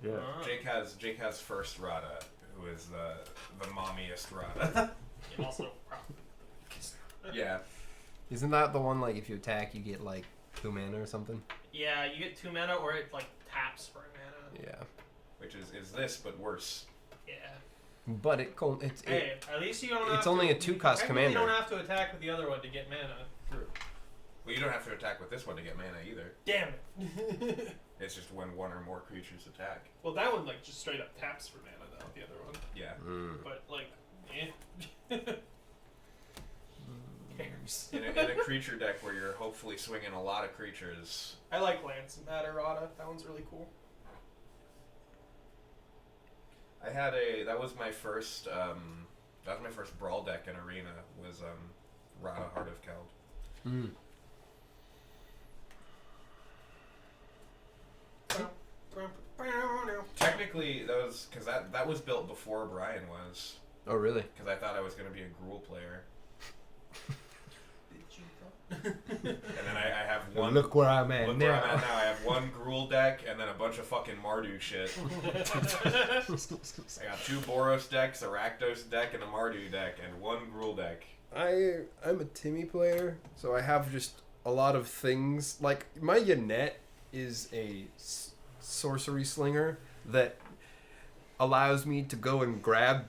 Yeah. Ah. Jake has first Rada, who is the mommiest Rada. And also, Yeah. Isn't that the one like if you attack you get like 2 mana or something? yeah, you get 2 mana, or it like taps for a mana. Yeah. Which is this but worse. Yeah. But it's Hey, at least you don't. it's have only to, a 2-cost technically commander. You don't have to attack with the other one to get mana. True. Well, you don't have to attack with this one to get mana either. Damn it. It's just when one or more creatures attack. Well, that one like just straight up taps for mana though. The other one, Yeah. but like, cares. In a creature deck where you're hopefully swinging a lot of creatures. I like Lance Matter Rada. That one's really cool. I had that was my first brawl deck in Arena was Rada Heart of Keld. Mm. Technically, that was built before Brian was, Oh really? because I thought I was going to be a Gruul player, Did you? and then I have one. Look where I'm at Look now. where I'm at now. I have one Gruul deck and then a bunch of fucking Mardu shit. I got 2 Boros decks, a Rakdos deck, and a Mardu deck, and 1 Gruul deck. I'm a Timmy player, so I have just a lot of things. Like my Yannette is a sorcery slinger that allows me to go and grab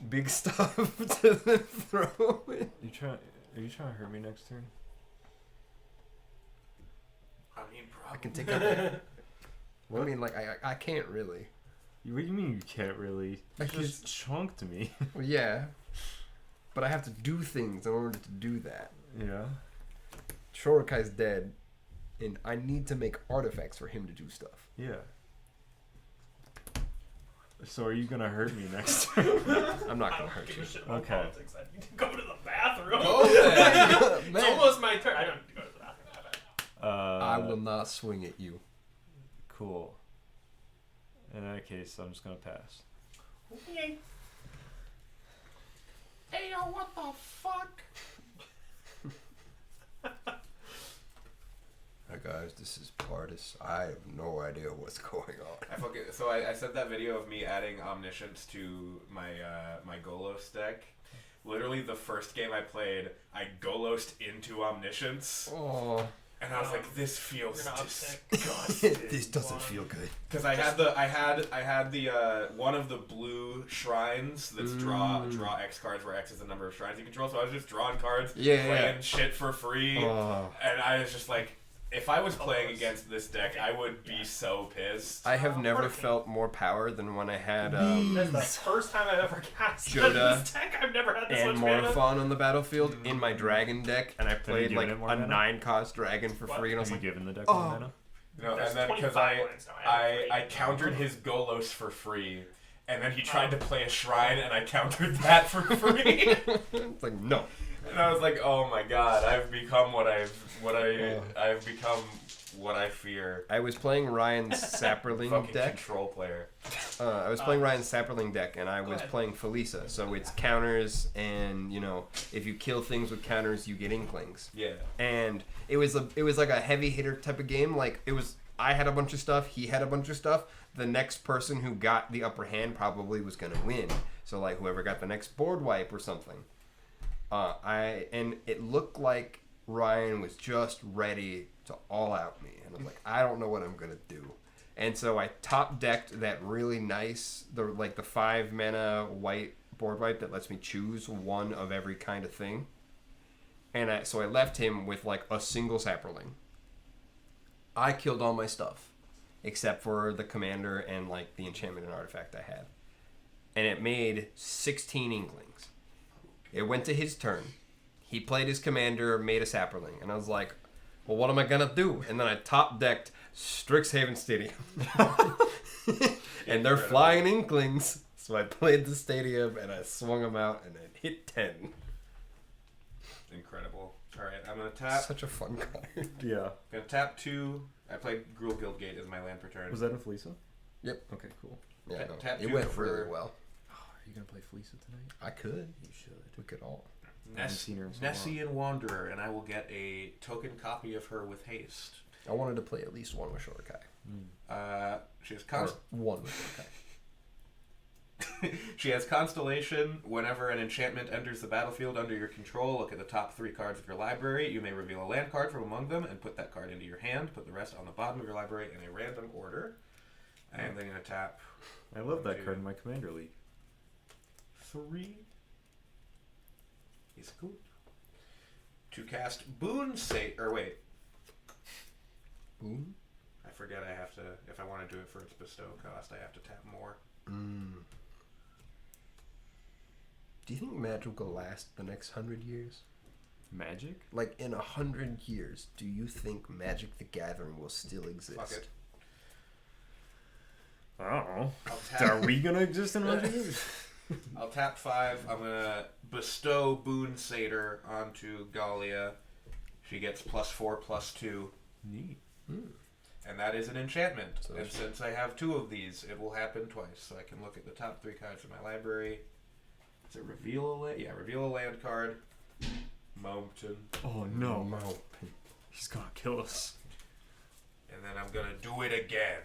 big stuff to then throw it. Are you trying to hurt me next turn? I mean, I probably. can take out. Well, I mean, like I can't really. What do you mean you can't really? You I just chunked me. Well, yeah. but I have to do things in order to do that. Yeah. Shorikai's dead, and I need to make artifacts for him to do stuff. Yeah. So are you gonna hurt me next time? I'm not I gonna don't hurt give you. a shit about Okay. politics. I need to go to the bathroom. Go then. It's Man, almost my turn. I don't need to go to the bathroom. I will not swing at you. Cool. In that case, I'm just gonna pass. Yay. Hey, yo, what the fuck? Hi guys, this is Pardis. I have no idea what's going on. I sent that video of me adding Omniscience to my my Golos deck. Literally, the first game I played, I Golosed into Omniscience, Oh, and I was like, "This feels You're not sick. disgusting." this doesn't feel good. Because I had the one of the blue shrines that's draw X cards, where X is the number of shrines you control. So I was just drawing cards, playing shit for free, Oh. and I was just like, if I was playing against this deck, I would be so pissed. I have never felt more power than when I had That's the first time I've ever cast Joda this deck. I've never had this and much mana. Morphon on the battlefield in my dragon deck, and I played given like it more a mana? 9-cost dragon for What? free, and I was Have you like, given the deck oh. more mana? No, There's and then because 25 lands now. I countered his Golos for free, and then he tried to play a shrine, and I countered that for free. it's like no. And I was like, oh my god, I've become I've become what I fear. I was playing Ryan's Sapperling Fucking deck. control player. I was playing Ryan's Sapperling deck, and I was ahead. playing Felisa. So it's counters, and if you kill things with counters, you get Inklings. Yeah. And it was like a heavy hitter type of game. Like I had a bunch of stuff, he had a bunch of stuff. The next person who got the upper hand probably was gonna win. So like whoever got the next board wipe or something. And it looked like Ryan was just ready to all out me, and I was like, I don't know what I'm gonna do. And so I top decked that really nice, the 5 mana white board wipe that lets me choose one of every kind of thing. And so I left him with like a single Sapperling. I killed all my stuff, except for the commander and like the enchantment and artifact I had. And it made 16 Inklings. It went to his turn. He played his commander, made a Sapperling, and I was like, well, what am I gonna do? And then I top decked Strixhaven Stadium. And they're flying Inklings. So I played the stadium and I swung them out and it hit 10. Incredible. Alright, I'm gonna tap. Such a fun card. Yeah. Gonna tap 2. I played Gruul Guildgate as my land per turn. Was that in Felisa? Yep. Okay, cool. Yeah, Tap- no, tap it two went for- really well. Are you gonna play Felisa tonight? I could. You should. We could all. I haven't seen her in so Nessie and Wanderer, and I will get a token copy of her with haste. I wanted to play at least one with Shorkai. She has Or one with Shorkai. She has Constellation. Whenever an enchantment enters the battlefield under your control, look at the top 3 cards of your library. You may reveal a land card from among them and put that card into your hand. Put the rest on the bottom of your library in a random order. I am then going to tap I love that Two. card in my Commander League. 3. Is good. To cast Boon Say. Or wait, Boon? I forget I have to. If I want to do it for its bestow cost, I have to tap more. Do you think Magic will last the next 100 years? Magic? Like, in 100 years, do you think Magic the Gathering will still exist? Fuck it. I don't know. I'll Are tap, we gonna exist in 100 years? I'll tap 5. I'm gonna bestow Boon Satyr onto Galia. She gets +4/+2, Neat. and that is an enchantment. So And she- since I have 2 of these, it will happen twice. So I can look at the top 3 cards of my library. Is it reveal a land? Yeah, reveal a land card. Mountain. Oh no. He's gonna kill us. And then I'm gonna do it again.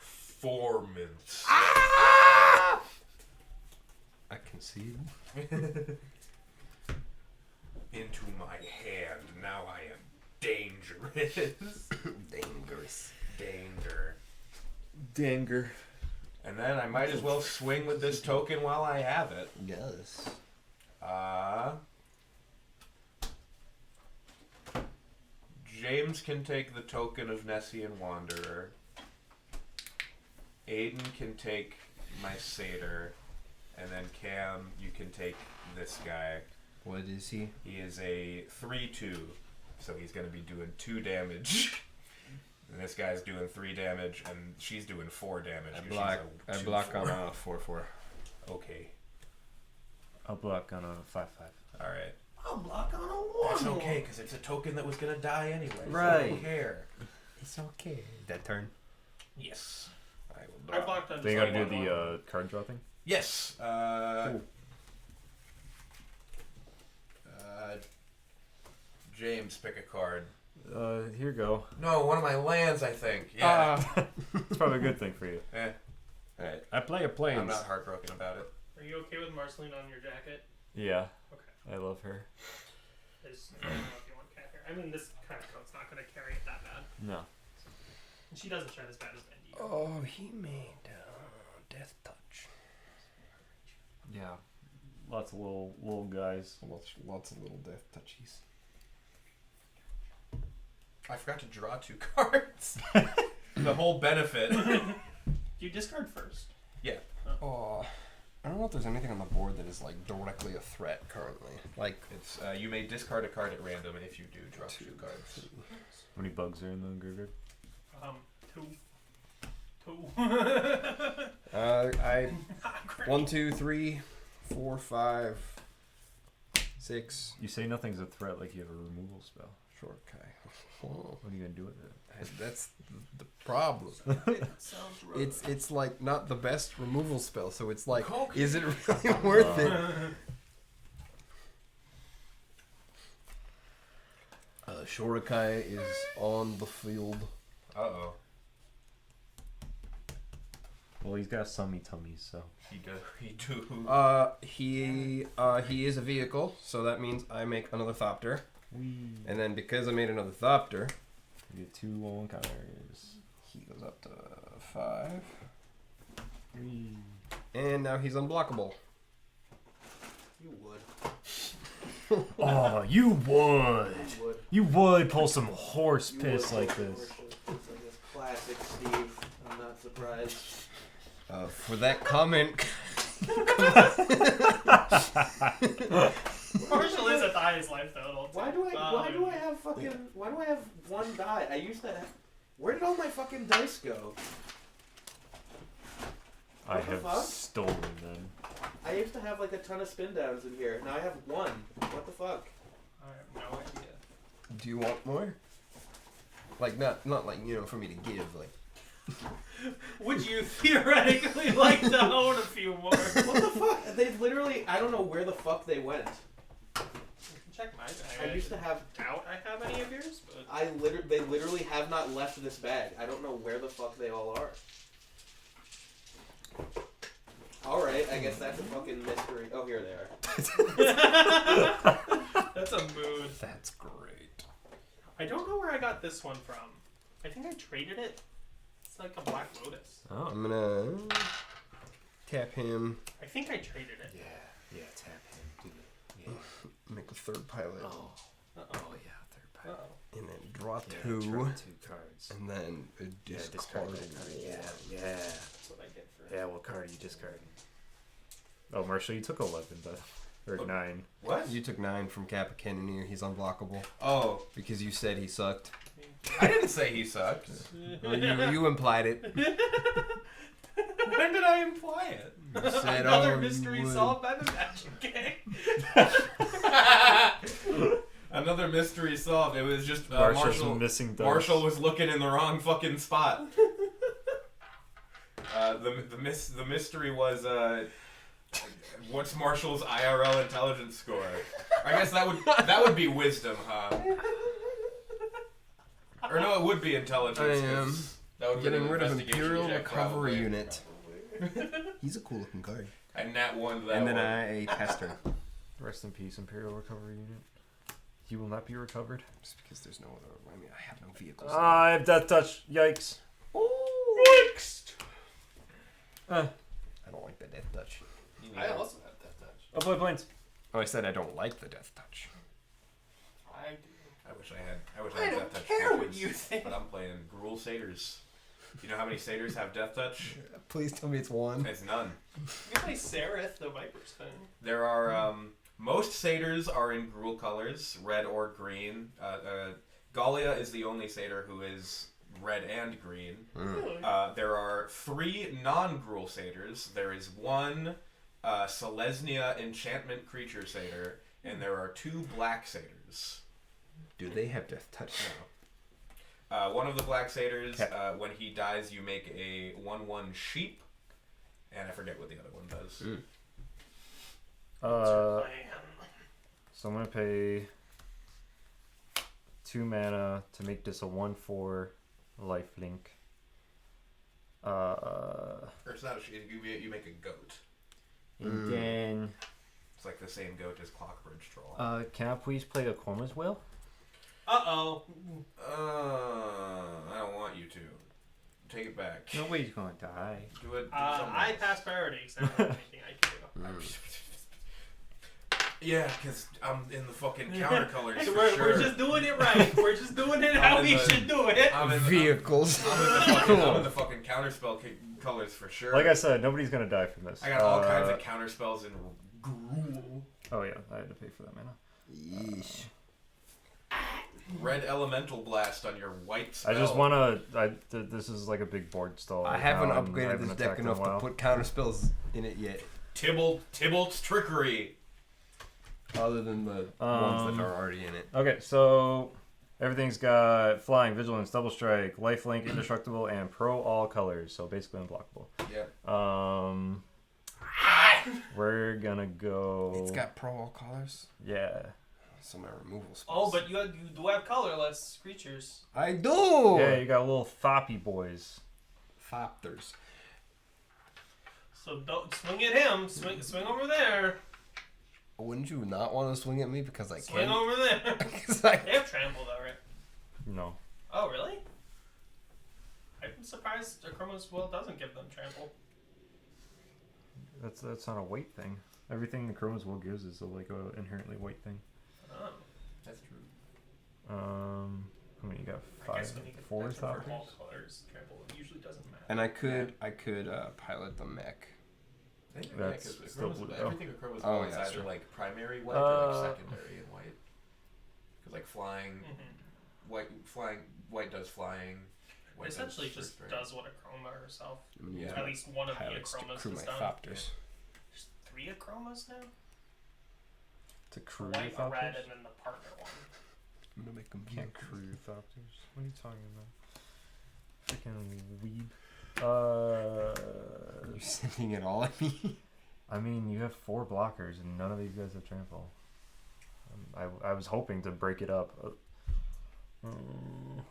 Formants. I concede. Into my hand. Now I am dangerous. Dangerous. Danger. Danger. And then I might as well swing with this token while I have it. Yes. James can take the token of Nessie and Wanderer. Aiden can take my satyr, and then Cam, you can take this guy. What is he? He is a 3/2, so he's going to be doing 2 damage. And this guy's doing 3 damage, and she's doing 4 damage. I block on a 4/4. Okay. I'll block on a 5/5. All right. I'll block on a 1. That's okay, because it's a token that was going to die anyway. So I Right. don't care. It's okay. That turn. Yes. I will I blocked on Then you just gotta do one. the card draw thing? Yes. Cool. James, pick a card. Here you go. No, one of my lands, I think. Yeah. It's probably a good thing for you. Alright. I play a plains. I'm not heartbroken about it. Are you okay with Marceline on your jacket? Yeah. Okay. I love her. I just don't know if you want cat hair. I mean, this kind of coat's not going to carry it that bad. No. And she doesn't shine as bad as Bendy. Oh, he made Death Touch. Yeah. Lots of little guys. Lots of little Death Touchies. I forgot to draw 2 cards. The whole benefit. You discard first. Oh, I don't know if there's anything on the board that is like directly a threat currently. Like It's you may discard a card at random, and if you do, draw 2 cards. How many bugs are in the graveyard? 2. I Not great. 1, 2, 3, 4, 5, 6. You say nothing's a threat like you have a removal spell. Sure, Kai. Oh, What are you gonna do with it? that's the problem. Sounds rough. It's like not the best removal spell, so it's like, Okay. is it really worth it? Shorakai is on the field. Uh-oh. Well, he's got summy tummies, so. He do. He is a vehicle, so that means I make another Thopter. Wee. And then because I made another Thopter, You get 2 encounters. he goes up to 5. Wee. And now he's unblockable. You would. Oh, you would. You would. You would pull some horse You piss would, like Your this. Worship. It's like this classic Steve. I'm not surprised. For that comment, Marshall is at the highest life total. Why do I have 1 die? I used to have. Where did all my fucking dice go? I What the have fuck? stolen them. I used to have like a ton of spin downs in here. Now I have 1. What the fuck? I have no idea. do you want more? Like not like for me to give. Like Would you theoretically like to own a few more? What the fuck? They literally. I don't know where the fuck they went. You can check my bag. I used to have. doubt I have any of yours, but They literally have not left this bag. I don't know where the fuck they all are. Alright, I guess that's a fucking mystery. Oh, here they are. that's a mood. that's great. I don't know where I got this one from. I think I traded it. It's like a Black Lotus. Oh. I'm gonna tap him, I think I traded it. Yeah, tap him. Do it. Yeah. make a third pilot, Oh. Uh-oh. Oh, yeah, third pilot. Uh-oh. and then draw Yeah, 2, draw 2 cards. and then discard that card. one. Yeah. That's what I get for Yeah, what card are you discarding? Oh, Marshall, you took 11, but. Or 9. What? You took 9 from Kappa Cannoneer. He's unblockable Oh, because you said he sucked. I didn't say he sucked. Well, you implied it. When did I imply it? You said, Another "Oh, you mystery would." solved by the Magic Gang. Another mystery solved. It was just Marshall's missing dice. Marshall was looking in the wrong fucking spot. The mystery was what's Marshall's IRL intelligence score? I guess that would be wisdom, huh? Or no, it would be intelligence. I am 'cause that would Getting be an rid of investigation Imperial check, Recovery probably. Unit. He's a cool looking card. And that one. That And then one. I tester. Rest in peace, Imperial Recovery Unit. He will not be recovered. Just because there's no other. I mean, I have no vehicles. I have Death Touch. Yikes. Next. I don't like the Death Touch. I also have that touch. Oh, boy, planes. Oh, I said I don't like the Death Touch. I do. I wish I had. I wish I had don't that touch care what tokens, you think. But I'm playing Gruul Satyrs. You know how many satyrs have death touch? Please tell me it's one. It's none. You can play Seraph, the Viper's thing. There are most satyrs are in Gruul colors, red or green. Gallia is the only satyr who is red and green. Really? There are 3 non-Gruul satyrs. There is 1 Selesnya enchantment creature satyr, and there are 2 black satyrs. Do they have death touch now? One of the black satyrs, when he dies, you make a 1/1 sheep, and I forget what the other one does. So I'm gonna pay 2 mana to make this a 1/4 lifelink. Or it's not a sheep. You make a goat. And then It's like the same goat as Clockbridge Troll. can I please play a Korma's Will? Uh-oh. I don't want you to. Take it back. Nobody's gonna die. Do it. I pass priority, because I don't have anything I can do. Yeah, because I'm in the fucking counter colors So for we're, sure. we're just doing it right. We're just doing it how I'm we in the- should do it. I'm in the, Vehicles. I'm in the fucking counterspell colors for sure. Like I said, nobody's gonna die from this. I got all kinds of counterspells in Gruul. Oh yeah, I had to pay for that mana. Yeesh. Red Elemental Blast on your white spell. I just wanna. This is like a big board stall. I right haven't now, and I upgraded haven't this deck attacked in a enough to while. put counter spells in it yet. Tybalt's Trickery. Other than the ones that are already in it. Okay, so everything's got flying, vigilance, double strike, lifelink, indestructible, and pro all colors. So basically unblockable. Yeah. We're gonna go. It's got pro all colors. Yeah. So my removal spells. Oh, but you do have colorless creatures. I do. Yeah, you got little thoppy boys. Thopters. So don't swing at him. Swing over there. Wouldn't you not want to swing at me because I Swing can? over there. 'Cause I- They have trample though, right? No. Oh, really? I'm surprised Chroma's Will doesn't give them trample. That's not a weight thing. Everything the Chroma's Will gives is like a inherently weight thing. Oh. That's true. How many you got? I guess 5, when you get 4 that for thoppers? all colors, trample usually doesn't matter. And I could pilot the mech. I think That's yeah, 'cause still Chroma's- blue, though. everything with Chroma's Oh, Will is yeah, that's either true. like primary white or like Uh, secondary in white. Because like flying, Mm-hmm. white does flying. White Essentially does just first rank. does what Achroma herself. I'm gonna use At my least one of the pilots to Achromas crew my is done. Thopters. There's 3 Achromas now? To A crew white, a red, Thopters? and then the partner one. I'm gonna make them Can't crew Thopters. What are you talking about? Freaking weeb. Are you sending it all at me? I mean, you have 4 blockers and none of these guys have trample. I was hoping to break it up. And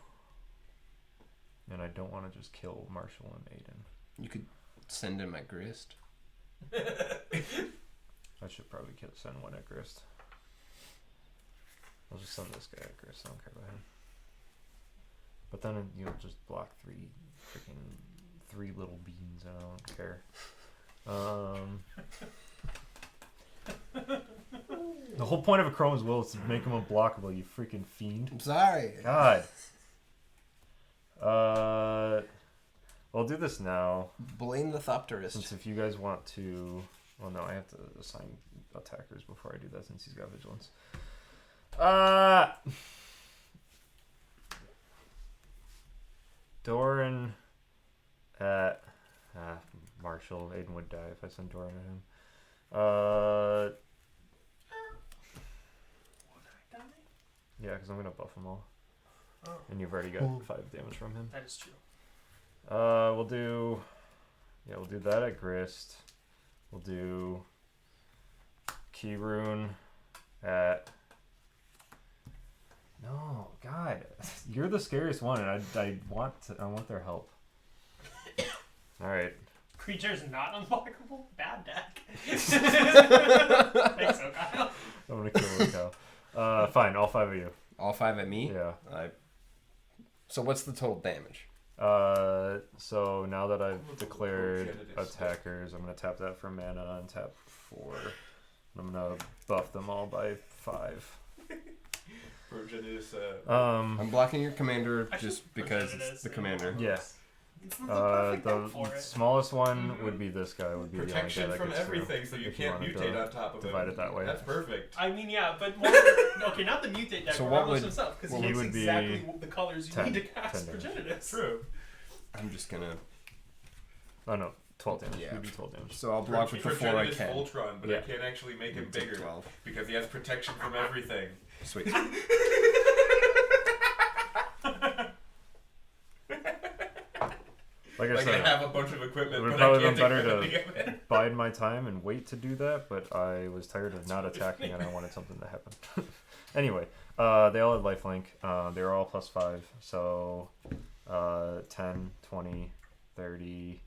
I don't want to just kill Marshall and Aiden. You could send in my grist. I should probably send one at Grist. I'll just send this guy at Grist. I don't care about him. But then you'll just block 3 little beans, and I don't care. The whole point of a Chroma's Will is to make him unblockable, you freaking fiend. I'm sorry. God. I'll do this now. Blame the Since Thopterist. if you guys want to... Well, no, I have to assign attackers before I do that since he's got vigilance. Doran at... Marshall. Aiden would die if I send Doran at him. Yeah, because I'm going to buff them all. Oh. And you've already got 5 damage from him. That is true. We'll do that at Grist. We'll do Key Rune at... No, God. You're the scariest one, and I want their help. Alright. Creature's not unblockable? Bad deck. Thanks, so, Kyle. I'm gonna kill this cow. Fine, all 5 of you. All 5 at me? Yeah. So what's the total damage? So now that I've declared Candidates. attackers, I'm gonna tap that for mana and tap 4. And I'm gonna buff them all by 5. Progenitus, I'm blocking your commander I just should because present it it's as the in commander. all Yeah. those. It's the perfect deck for The it. smallest one would be this guy. Would be Protection the only guy from that gets through, everything, so you if you can't wanted mutate to on top of divide it. it that way. That's perfect. I mean, yeah, but more. Okay, not the mutate deck, So but what Ramos would- himself, because what he would knows be exactly the colors you 10 need to cast 10 damage. Progenitus. True. I'm just gonna. Oh no, 12 damage. Yeah. Would be 12 damage. So I'll block with the 4 I Progenitus can. Voltron, but Yeah. I can't actually make him Take bigger 12. because he has protection from everything. Sweet. Like I Like I said, have a bunch of equipment, It would but probably I can't been better take to- anything of it. bide my time and wait to do that, but I was tired of not attacking and I wanted something to happen. Anyway, they all had lifelink. They were all +5, so 10, 20, 30.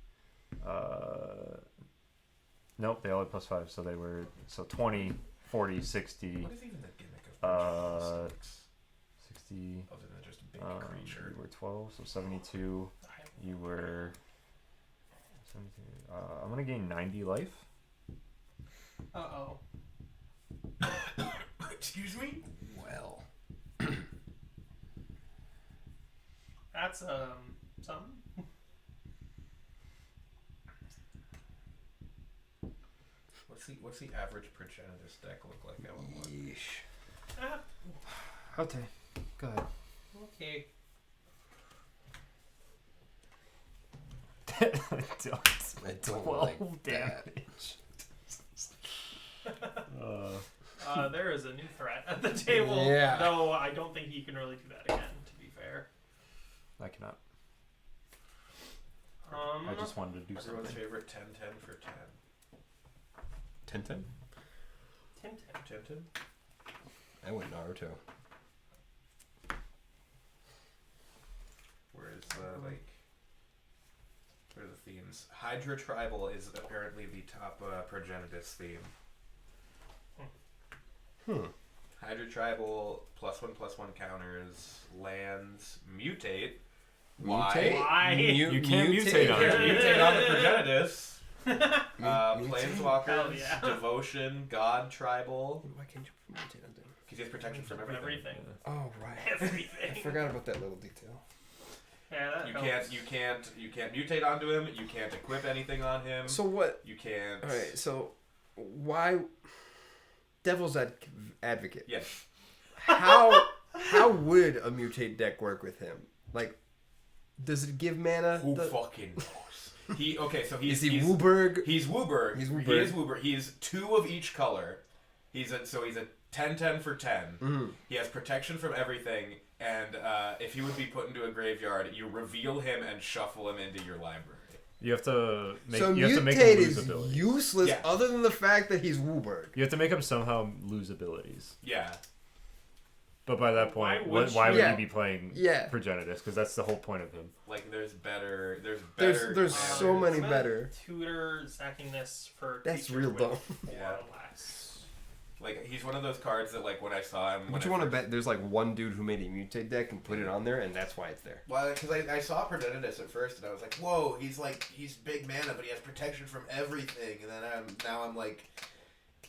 Nope, they all had +5, so they were 20, 40, 60, What is even the gimmick of Progenitus? 60. Other than just a big You creature. were 12, so 72. You were 72. I'm gonna gain 90 life. Uh-oh. Excuse me? Well. That's, something. What's the average Progenitus deck look like? I want one. Yeesh. Ah, Okay, go ahead. okay. I don't. I don't 12 like that. damage. There is a new threat at the table. Yeah. Though I don't think he can really do that again, to be fair. I cannot. Um, I just wanted to do Everyone's something. favorite 10-10 for 10. 10-10? Tintin. 10-10? I went Naruto. Whereas, what are the themes? Hydra Tribal is apparently the top Progenitus theme. Hydra Tribal, +1/+1 counters, lands, mutate. Mutate? Why? You can't mutate on You it. can't mutate on the Progenitus. Mutate? Planeswalkers, Hell yeah. Devotion, God Tribal. Why can't you mutate on them? Because he has protection from everything. Everything. Oh, right. I Everything. forgot about that little detail. Yeah, that You helps. can't mutate onto him. You can't equip anything on him. So what? You can't. Alright, so why... Devil's advocate. Yes. How would a mutate deck work with him? Like, does it give mana? Who fucking knows? So Is he's he Wooburg? He's Wooburg. He's He Wooburg. is Wooburg. He's 2 of each color. He's a 10-10 for 10. Mm-hmm. He has protection from everything, and if he would be put into a graveyard, you reveal him and shuffle him into your library. You have to make. So you have to make mutate him lose is abilities. useless Yeah. other than the fact that he's Wooburg. You have to make him somehow lose abilities. Yeah. But by that Why point, would why would you- he be playing Yeah. Progenitus? Because that's the whole point of him. Like there's better. There's so counters. many better. Tutor sacking this for That's creature real with dumb. 4 Yeah. or less. Like he's one of those cards that like when I saw him. But you want to bet there's like one dude who made a mutate deck and put it on there, and that's why it's there. Well, because I saw Progenitus at first, and I was like, "Whoa, he's big mana, but he has protection from everything." And then I'm like,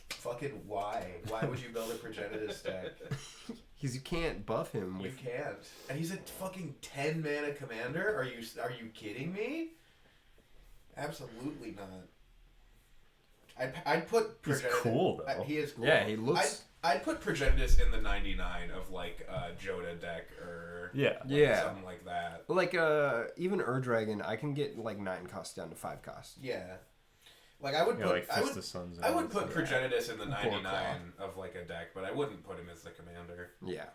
"Fucking why? Why would you build a Progenitus deck? Because you can't buff him You with. can't." And he's a fucking 10 mana commander. Are you kidding me? Absolutely not. I'd put He's Progenitus. cool though. He is cool. Yeah, he looks. I'd put Progenitus in the 99 of like Joda deck or Yeah. like Yeah. something like that. Like even Ur-Dragon, I can get like 9 costs down to 5 costs. Yeah. Like I would Yeah, put like Fist of Suns. and I all would that put stuff. Progenitus in the Poor 99 of like a deck, but I wouldn't put him as the commander. Yeah.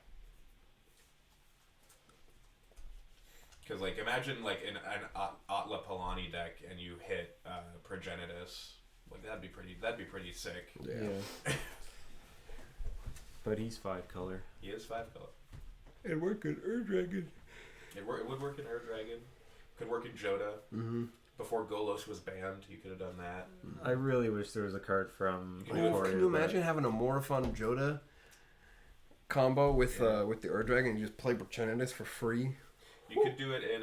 Because like imagine like an Atla Palani deck and you hit Progenitus, like that'd be pretty sick. Yeah. But he's 5 color. He is 5 color. It worked in Ur-Dragon. It would work in Ur-Dragon. Could work in Joda. Mm-hmm. Before Golos was banned, you could have done that. I really wish there was a card from. Can Ikoria Can you that- imagine having a Morophon Joda combo with the Ur-Dragon and you just play Progenitus for free? You could do it in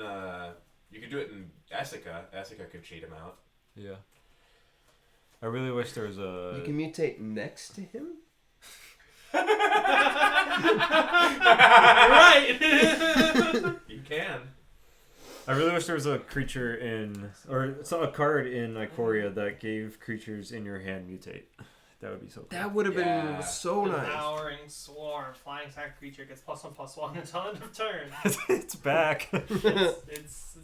Essica. Essica could cheat him out. Yeah. I really wish there was a. You can mutate next to him? You're right. You can. I really wish there was a creature a card in Ikoria that gave creatures in your hand mutate. That would be so cool. That would have Yeah. been so nice. Devouring Swarm. Flying attack creature gets +1/+1 until end of turn. It's back. It's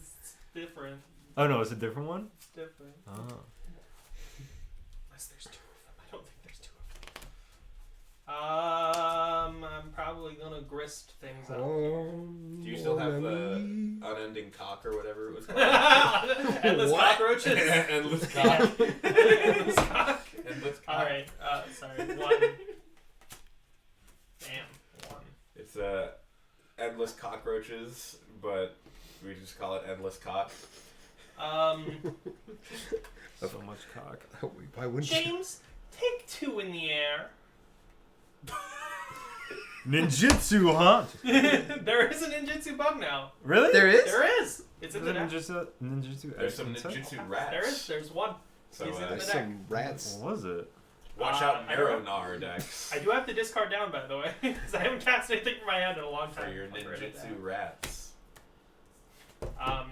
different. Oh no, it's a different one? It's different. Oh. Unless there's 2 of them. I don't think there's 2 of them. I'm probably gonna grist things up. Do you still have the unending cock or whatever it was called? Endless What? cockroaches. Endless cock. Endless cock. Endless cock. Alright, sorry. 1. Damn. 1. It's endless cockroaches, but we just call it endless cock. So much cock. Why wouldn't you? James, take 2 in the air. Ninjutsu, huh? There is a ninjutsu bug now. Really? There is? There is. It's Is in it the deck. ninjutsu? There's some insect? ninjutsu rats. There is. There's 1. So He's in the There's deck. some rats. What was it? watch out, I don't- Maronar decks I do have to discard down, by the way, because I haven't cast anything from my hand in a long for time. your I'll write it ninjutsu rats. down.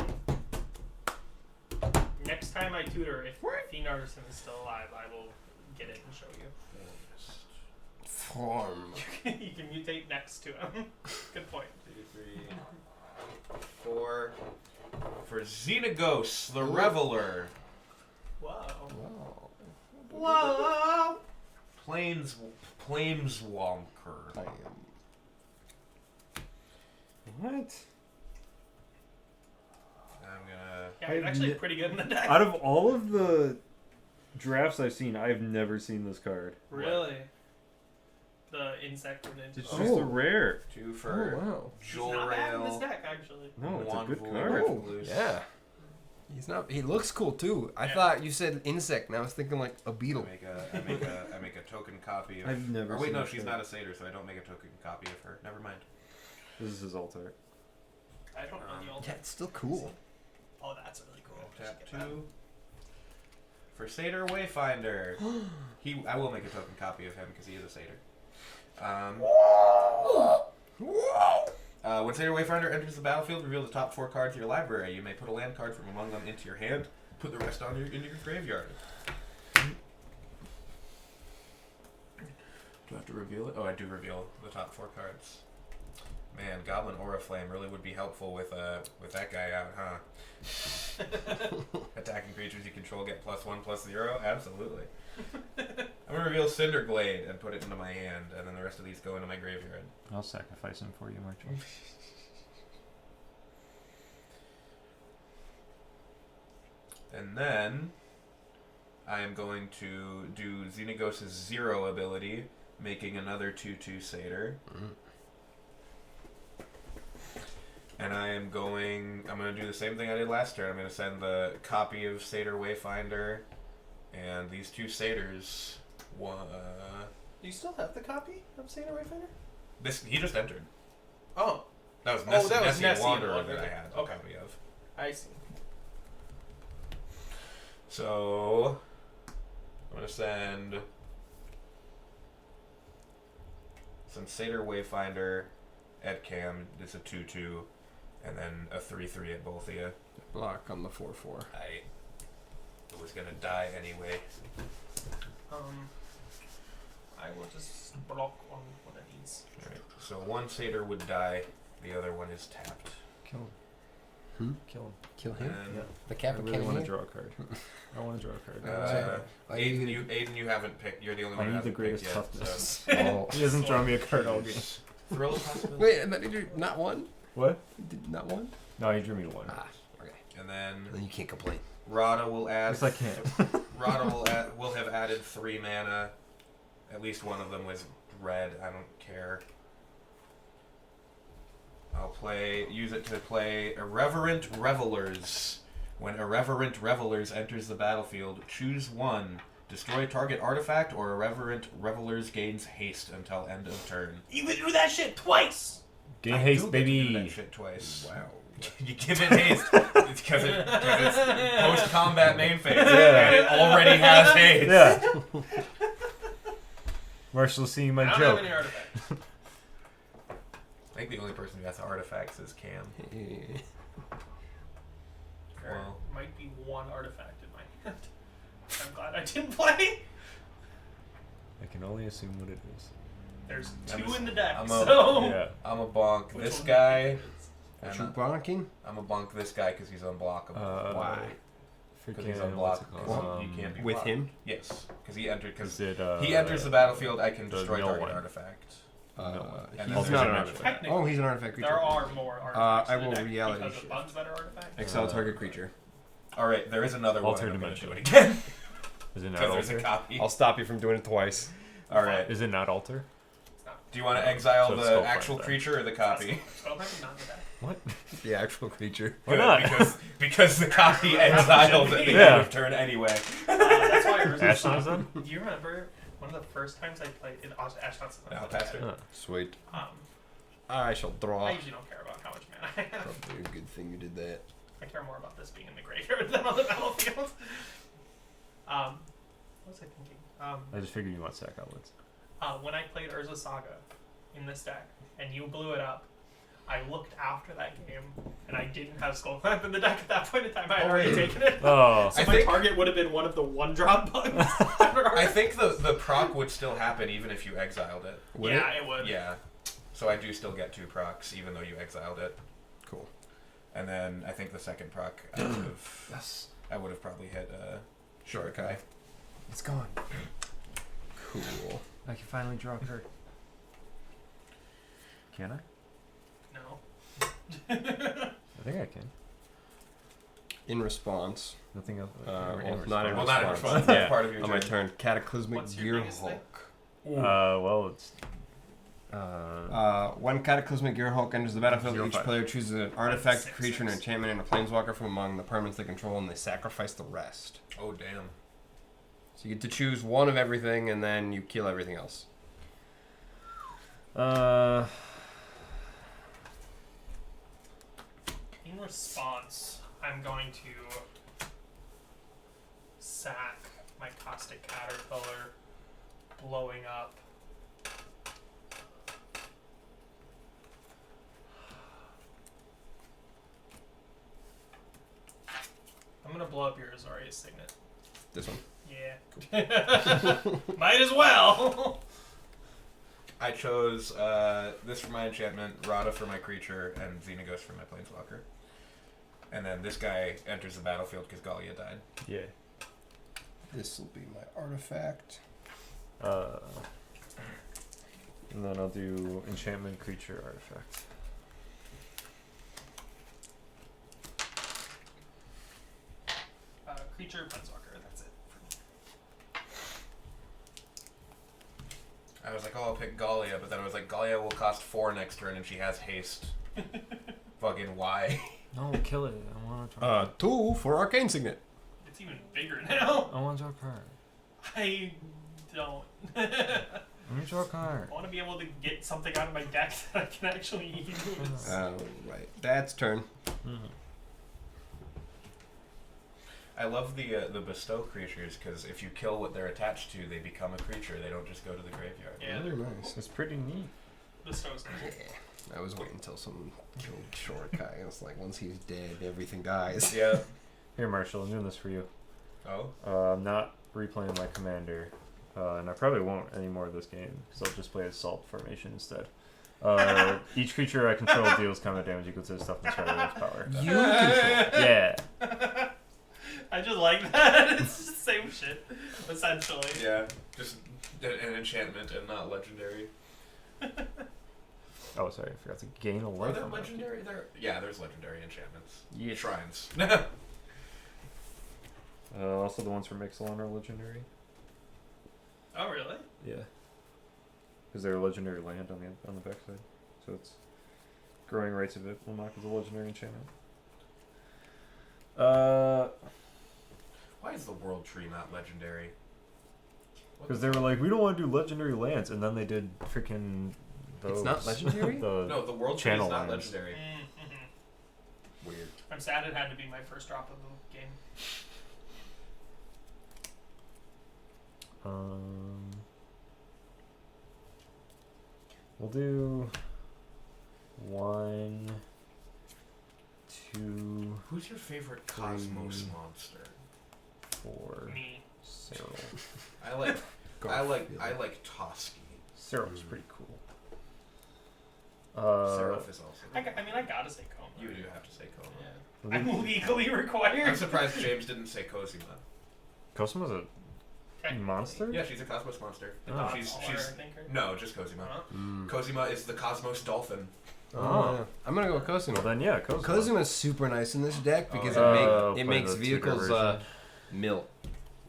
Next time I tutor, if Fiend Artisan is still alive, I will get it and show you. Form. You can mutate next to him. Good point. 2, 3, 4. For Xenagos, the Reveler. Whoa. Wow. Whoa. Planeswalker. I am. What? I'm gonna. Yeah, it's actually pretty good in the deck. Out of all of the drafts I've seen, I've never seen this card. Really? The insect or ninja. It's Oh. just a rare. 2 Oh, for wow. He's not bad in this Jor-El. deck, actually. No, it's a good Wanvul. card. Oh, yeah. He's not. He looks cool too. I Yeah. thought you said insect, and I was thinking like a beetle. I make a token copy of. I've never Or wait, seen no, this she's card. not a satyr, so I don't make a token copy of her. Never mind. This is his altar. I don't know the old Yeah, it's still cool. Oh, that's really cool. I Tap should get that. 2. For Satyr Wayfinder. I will make a token copy of him because he is a satyr. When Satyr Wayfinder enters the battlefield, reveal the top 4 cards of your library. You may put a land card from among them into your hand. Put the rest into your graveyard. Do I have to reveal it? Oh, I do reveal the top 4 cards. Man, Goblin Aura Flame really would be helpful with that guy out, huh? Attacking creatures you control get +1/+0? Absolutely. I'm gonna reveal Cinderglade and put it into my hand, and then the rest of these go into my graveyard. I'll sacrifice him for you, Martin. And then I am going to do Xenagos' 0 ability, making another 2/2 satyr. And I'm gonna do the same thing I did last turn. I'm gonna send the copy of Satyr Wayfinder and these 2 satyrs. Do you still have the copy of Satyr Wayfinder? He just entered. Oh, That was Oh, that was Nessie Nessie Wanderer Wanderer. that I had a Okay. copy of. I see. So I'm gonna send some Satyr Wayfinder at Cam. It's a 2/2, and then a 3/3 at both of you. Block on the 4/4. I was gonna die anyway. I will just block on one of these. Alright, so one satyr would die, the other one is tapped. Kill him. Hmm? Kill him. Kill him. And Yeah. The I Captain really want to Cannon. draw a card. I want to draw a card. Aiden, you haven't picked. You're the only I one who need the hasn't greatest picked yet. toughness. Oh. He hasn't drawn me a card all game. So. Thrill of possibility. Wait, and then did you not one? What? Did not one? No, he drew me to one. Ah, okay. And then Then you can't complain. Rada will add. Yes, I can. Rada will have added 3 mana. At least one of them was red. I don't care. I'll use it to play Irreverent Revelers. When Irreverent Revelers enters the battlefield, choose one. Destroy target artifact, or Irreverent Revelers gains haste until end of turn. You can do that shit twice! Gain I haste, do get to do baby. that shit twice. Wow. You give it haste. It's because it's post-combat main phase, Yeah. and it already has haste. Yeah. Marshall seeing my I don't joke. have any artifacts. I think the only person who has artifacts is Cam. There Well. might be one artifact in my hand. I'm glad I didn't play. I can only assume what it is. There's I'm two a- in the deck, I'm a- so Yeah. I'm a bonk which this one guy. do you think it is? And True bonking? I'm a bonk this guy because he's unblockable. Why? Because he's Freaking what's it unblockable. called? He can't be With blocked. him? Yes, because he entered. Because Is it, he enters the battlefield, I can the destroy mill target one. artifact. Uh, No. And he's then not there's an a artifact. Technically. Oh, he's an artifact creature. There are more artifacts. I in the will deck reality because shift. of bugs that are artifacts. Exile target creature. All right, there is another one. Alter and I'm gonna do dimension. it again Is it not because there's a alter? copy. I'll stop you from doing it twice. All right. Is it not alter? Do you want to exile So it's the still actual fine, then. creature or the copy? So I'm not in the deck. What? The actual creature. Why Good, not? because the copy exiled at the Yeah. end of turn anyway. That's why Urza's Ashnod's then? Do you remember one of the first times I played in Ashnod's? Now, Pastor. Huh. Sweet. Um, I shall draw. I usually don't care about how much mana I have. Probably a good thing you did that. I care more about this being in the graveyard than on the battlefield. What was I thinking? I just figured you want sack outlets. When I played Urza Saga in this deck, and you blew it up, I looked after that game, and I didn't have Skull Clamp in the deck at that point in time. I had already taken it. Oh. So I my think- target would have been one of the one-drop bugs. I think the proc would still happen even if you exiled it. Would yeah, it? it would. Yeah. So I do still get 2 procs even though you exiled it. Cool. And then I think the second proc Yes. I would have probably hit Sure, Kai. It's gone. Cool. I can finally draw a card. Can I? No. I think I can. In response, Nothing else. well, in not in Well, not in response. response. That's Yeah. part of your on my turn. turn, Cataclysmic What's your biggest thing? Gearhulk. Well, it's. When Cataclysmic Gearhulk enters the battlefield, each 0-5. player chooses an artifact, 6/6. creature, an enchantment, and a planeswalker from among the permanents they control, and they sacrifice the rest. Oh damn. So you get to choose one of everything, and then you kill everything else. In response, I'm going to sack my Caustic Caterpillar, blowing up. I'm gonna blow up your Azorius Signet. This one. Yeah. Might as well. I chose this for my enchantment, Rada for my creature, and Xenagos for my planeswalker. And then this guy enters the battlefield because Galia died. Yeah. This will be my artifact. And then I'll do enchantment, creature, artifact. Creature, Planeswalker, that's it for me. I was like, oh, I'll pick Galia, but then I was like, Galia will cost 4 next turn, and she has haste. Fucking why? No, kill it. I want to draw. 2 for Arcane Signet. It's even bigger now. I want to draw a card. I don't. Let me draw a card. I want to be able to get something out of my deck that I can actually use. Right. That's turn. I love the bestow creatures because if you kill what they're attached to, they become a creature. They don't just go to the graveyard. Yeah, Very they're nice. It's pretty neat. Bestow's Yeah. I was waiting until someone killed Shortkai. I was like, once he's dead, everything dies. Yeah. Here, Marshall, I'm doing this for you. Oh. I'm not replaying my commander, and I probably won't anymore this game, because I'll just play Assault Formation instead. Each creature I control deals combat damage equal to the stuff in its power. You control. Yeah. I just like that. It's just the same shit, essentially. Yeah. Just an enchantment and not legendary. Oh, sorry, I forgot to gain a Are life. there on that. legendary? Yeah, there's legendary enchantments. Yes. Shrines. Also, the ones from Ixalan are legendary. Oh, really? Yeah. Because they're a legendary land on the backside. So it's Growing Rites of Iplimoc is a legendary enchantment. Why is the world tree not legendary? What Because the they were like, we don't want to do legendary lands, and then they did freaking. It's not legendary? No, the world tree Channel is not lands. legendary. Mm-hmm. Weird. I'm sad it had to be my first drop of the game. We'll do 1, 2, Who's your favorite Cosmos monster? 4. Me. Cyril. I like Garfield. I like Toski. Cyril's pretty cool. Seraph is also. I gotta say Coma. You do have to say Coma. Yeah. I'm legally required. I'm surprised James didn't say Cosima. Cosima's a Technically. monster? Yeah, she's a Cosmos monster. The Oh. dog She's collar, I think, or- no, just Cosima. Huh? Cosima is the Cosmos dolphin. Oh, yeah. I'm gonna go with Well Cosima. then, yeah, Cosima. Cozima's super nice in this deck because Oh, it play makes the vehicles Tigger mill.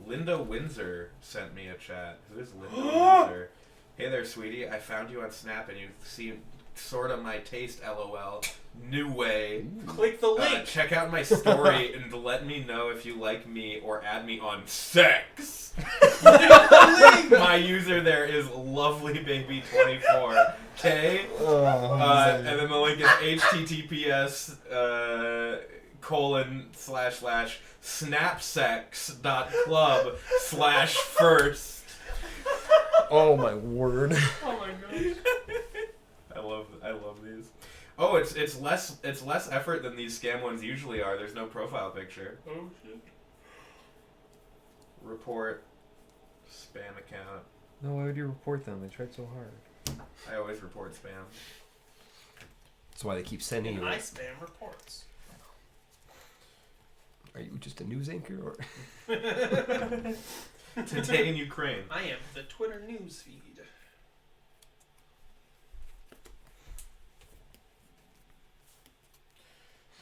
Linda Windsor sent me a chat. Who is Linda Windsor? Hey there, sweetie. I found you on Snap and you seem sort of my taste. LOL. New way. Click the link. Check out my story and let me know if you like me or add me on sex. My user there is lovelybaby24. Okay? And then the link is https://snapsex.club/first. Oh my word. Oh my gosh. I love these. Oh, it's less effort than these scam ones usually are. There's no profile picture. Oh shit. Report spam account. No, why would you report them? They tried so hard. I always report spam. That's why they keep sending And you I it. spam reports. Are you just a news anchor or? Today in Ukraine. I am the Twitter news feed.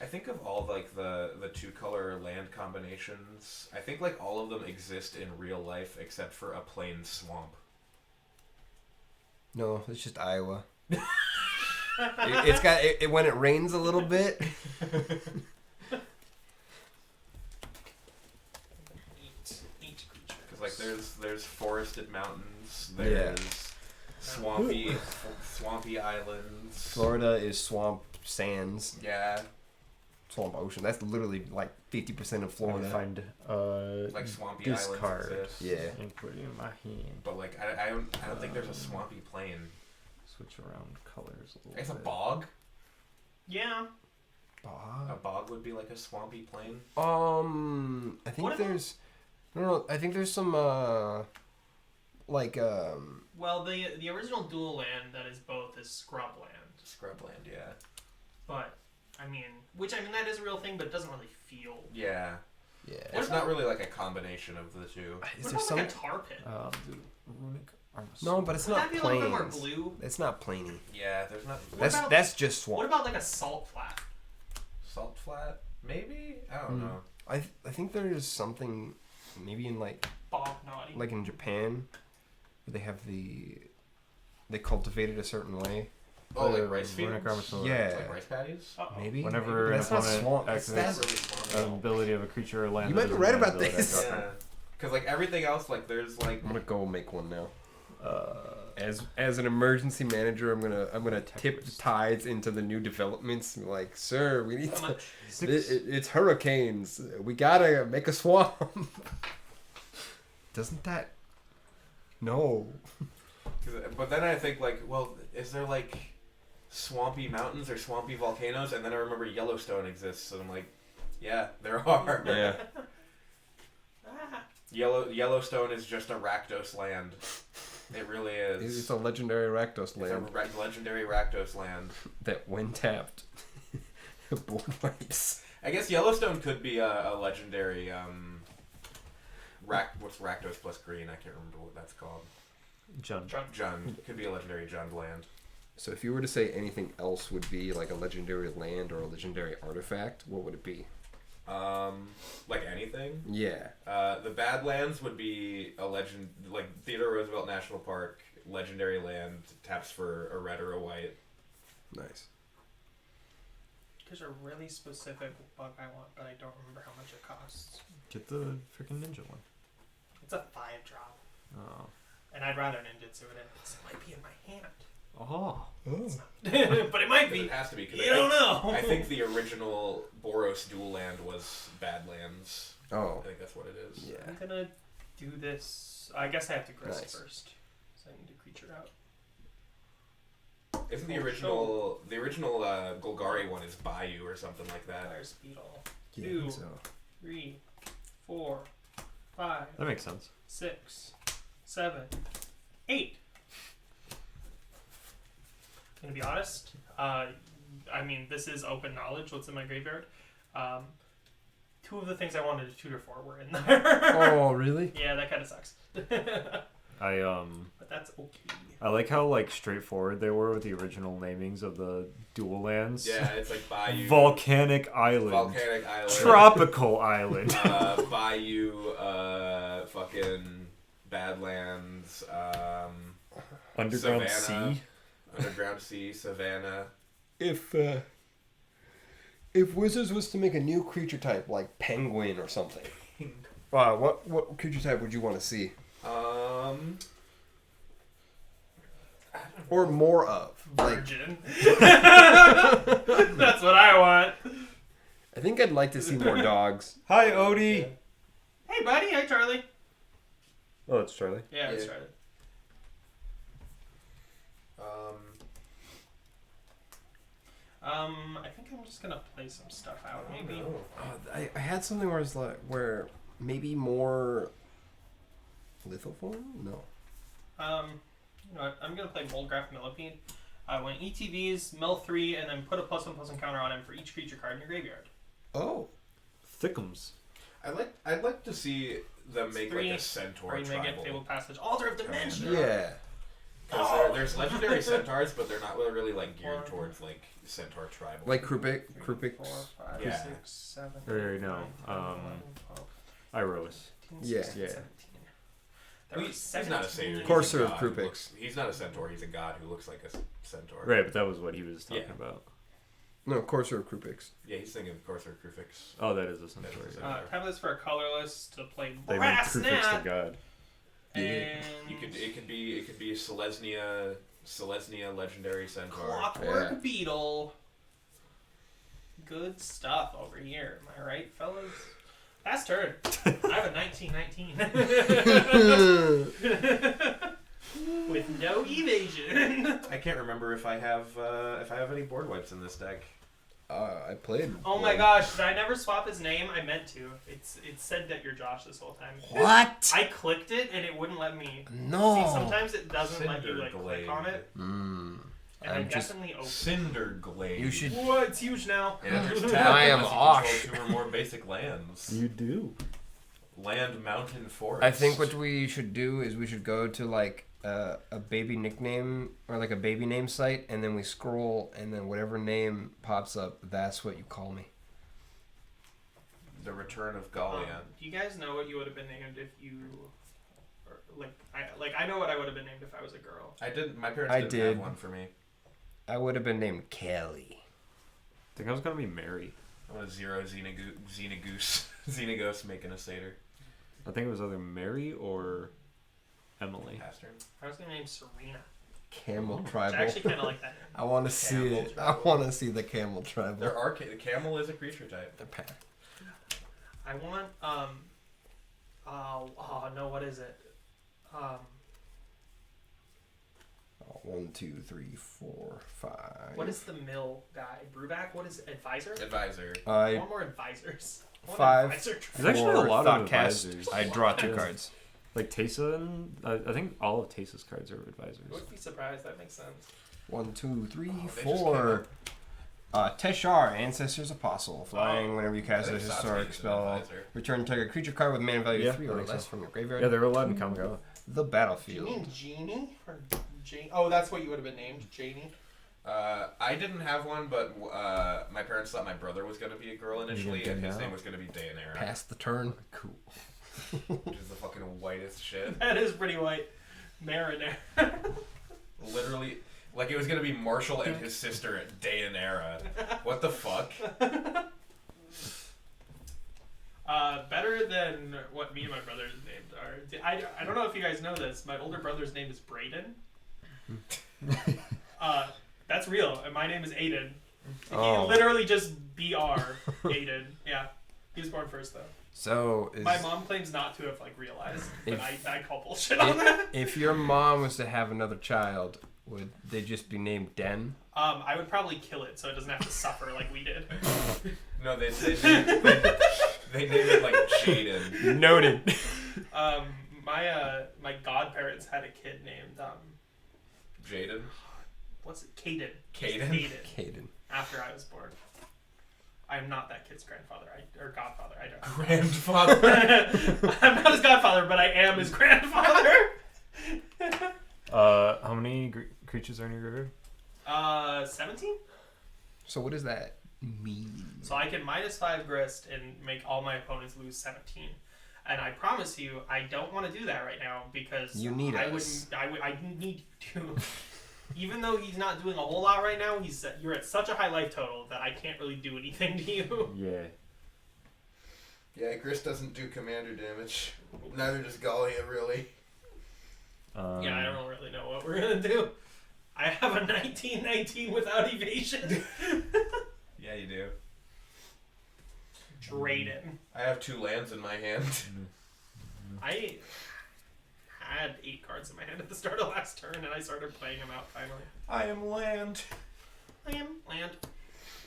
I think of all like the two color land combinations. I think like all of them exist in real life except for a plain swamp. No, it's just Iowa. It's got it when it rains a little bit. Eat creatures. Because like there's forested mountains. There's swampy islands. Florida is swamp sands, Yeah, swamp ocean. That's literally like 50% of Florida. Find like swampy discard. islands exist. Yeah. And put it in my hand. But like I don't think there's a swampy plain. Switch around colors a I little guess a bit. bog. Yeah. A bog would be like a swampy plain. I think What about- there's no. I think there's some like Well, the original dual land that is both is scrubland. Scrubland, yeah. But I mean that is a real thing, but it doesn't really feel. Yeah. yeah. What It's not really like a combination of the two. Is What there about some? like a tar pit? Dude, runic armor. No, but it's Would not that be a little bit more plains. blue? It's not plainy. Yeah, there's not What about- That's just What swamp. about like a salt flat? salt flat. Maybe I don't know. I think there's something maybe in like Bob Naughty. in Japan where they have they cultivate it a certain way. Oh, like rice runic fields. armor. Yeah. Like rice patties. Uh-oh. Maybe. Whenever But an that's not opponent swamp. That's activates really an swampy. ability of a creature or land. You that might be doesn't right have about ability, this. I got Yeah. Because like everything else, like there's like I'm gonna go make one now. them. As an emergency manager, I'm gonna tip the tides into the new developments. I'm like, sir, we need How to. much? It's hurricanes. We gotta make a swamp. Doesn't that? No. But then I think like, well, is there like swampy mountains or swampy volcanoes? And then I remember Yellowstone exists, and I'm like, yeah, there are. Yeah. Ah. Yellowstone is just a Rakdos land. It really is. It's a legendary Rakdos It's a land legendary Rakdos land. that, when tapped, board wipes. I guess Yellowstone could be a legendary what's Rakdos plus green? I can't remember what that's called. Jun. Jund could be a legendary Jund land. So if you were to say anything else would be like a legendary land or a legendary artifact, what would it be? Like anything. Yeah. The Badlands would be a legend, like Theodore Roosevelt National Park, legendary land, taps for a red or a white. Nice. There's a really specific bug I want, but I don't remember how much it costs. Get the freaking ninja one. It's a 5-drop, Oh. and I'd rather ninjutsu it. It might be in my hand, Oh. but it might But be. it has to be. 'Cause You don't know. I think the original Boros dual land was Badlands. Oh. I think that's what it is. Yeah. I'm gonna do this. I guess I have to grist Nice. first, so I need a creature out. Isn't the original Golgari one is Bayou or something like that? Fire Speedle. Yeah, I 2, think so. 3, 4, 5, That makes sense. 6, 7, 8. Gonna be honest. I mean, this is open knowledge. What's in my graveyard? 2 of the things I wanted to tutor for were in there. Oh, really? Yeah, that kind of sucks. But that's okay. I like how like straightforward they were with the original namings of the dual lands. Yeah, it's like Bayou. Volcanic Island. Volcanic Island. Tropical Island. Bayou. Fucking Badlands. Underground Savannah. Sea. Underground Sea. Savannah. If Wizards was to make a new creature type like penguin or something, what creature type would you want to see? I don't know. Or more of? Like, Virgin. That's what I want. I think I'd like to see more dogs. Hi, Odie. Hey, buddy. Hi, Charlie. Oh, it's Charlie. Yeah, it's Yeah. Charlie. I think I'm just gonna play some stuff out, maybe. I had something where it's like maybe more lithoform? No. You know what? I'm gonna play Moldgraph Millipede. When ETVs, mill 3, and then put a +1/+1 counter on him for each creature card in your graveyard. Oh. Thickums. I'd like to see them make like 3, a centaur Brain Maggot, tribal. Fabled Passage, Altar of Dimension. Yeah. Because there's legendary centaurs, but they're not really like geared towards like centaur tribal. Like Krupix. 4, 5, Yeah. 6, 7, Or, 8, no, 9, 10, 11, 12, Iroas. 15, Yeah. 16, Yeah. 17. There were He's not a satyr. Of He's course, a sir, god who Krupix. looks- He's not a centaur. He's a god who looks like a centaur. Right, but that was what he was talking Yeah. about. No, Courser of Krupix. Yeah, he's thinking of Corsair Krufix. Oh, that is a That centaur. is a Yeah. Tablets for a colorless to play They made Brass Krufix the Gnat. god. And It could be a Selesnya legendary centaur. Clockwork Yeah. Beetle. Good stuff over here. Am I right, fellas? Last turn. I have a 1919. With no evasion. I can't remember if I have any board wipes in this deck. I played. Oh my gosh, did I never swap his name? I meant to. It said that you're Josh this whole time. What? I clicked it and it wouldn't let me. No. See, sometimes it doesn't let you like Cinderglade. click on it. Mm. And I I'm just- definitely opened Cinderglade. You should. Whoa, it's huge now. Yeah, there's I tab am unless you Osh. control 2 or more basic lands. You do. Land, mountain, forest. I think what we should do is we should go to like a baby nickname or like a baby name site, and then we scroll, and then whatever name pops up, that's what you call me. The Return of Gallia. Do you guys know what you would have been named if you, or, I know what I would have been named if I was a girl. I didn't. My parents I didn't did. have one for me. I would have been named Kelly. I think I was gonna be Mary. I want a zero Xenagos making a satyr. I think it was either Mary or Emily. Pass turn. I was gonna name Serena. Camel I tribal. actually kind of like that name. I want to see Camel it. I tribal. want to see the camel tribal. There are the camel is a creature type. The pack. I want oh no, what is it? 1, 2, 3, 4, 5. What is the mill guy? Brewback? What is it? Advisor? Advisor. I want more advisors. I want 5. advisor There's actually a lot of Thoughtcast. advisors. I draw 2 Yeah. cards. Like Teysa, and I think all of Teysa's cards are I advisors. would be surprised. That makes sense. 1, 2, 3, Oh, they just 4. Teshar, Ancestor's Apostle. Flying whenever you cast a There's historic Satsuki's an spell. advisor. Return target creature card with mana value Yeah, 3 I or think less so. from your graveyard. Yeah, there were a lot in Kamigawa. The Do you battlefield. mean Jeannie or Jane? Oh, that's what you would have been named, Janie. I didn't have one, but my parents thought my brother was going to be a girl initially, didn't and his get name out. was going to be Daenerys, Pass the turn. Cool. which is the fucking whitest shit. That is pretty white. Marinara. Literally, like it was going to be Marshall and his sister Daenerys. What the fuck? Better than what me and my brother's names are. I don't know if you guys know this. My older brother's name is Brayden. That's real, and my name is Aiden. Oh. He literally just BR Aiden. Yeah, he was born first though. So, is, My mom claims not to have like realized, but If- I call bullshit on that. if your mom was to have another child, Would they just be named Den? I would probably kill it so it doesn't have to suffer like we did. No, they name it like Jaden. Noted. My godparents had a kid named Jaden? what's it? Caden. Caden? Caden. After I was born. I am not that kid's grandfather or godfather. I don't. Grandfather. I'm not his godfather, but I am his grandfather. How many creatures are in your graveyard? 17. So what does that mean? So I can -5 grist and make all my opponents lose 17. And I promise you, I don't want to do that right now because You need us. I need to. Even though he's not doing a whole lot right now, you're at such a high life total that I can't really do anything to you. Yeah. Yeah, Gris doesn't do commander damage. Neither does Galia, really. Yeah, I don't really know what we're gonna do. I have a 19/19 without evasion. Yeah, you do. Drayden. I have 2 lands in my hand. I had 8 cards in my hand at the start of last turn, and I started playing them out finally. I am land. I am land.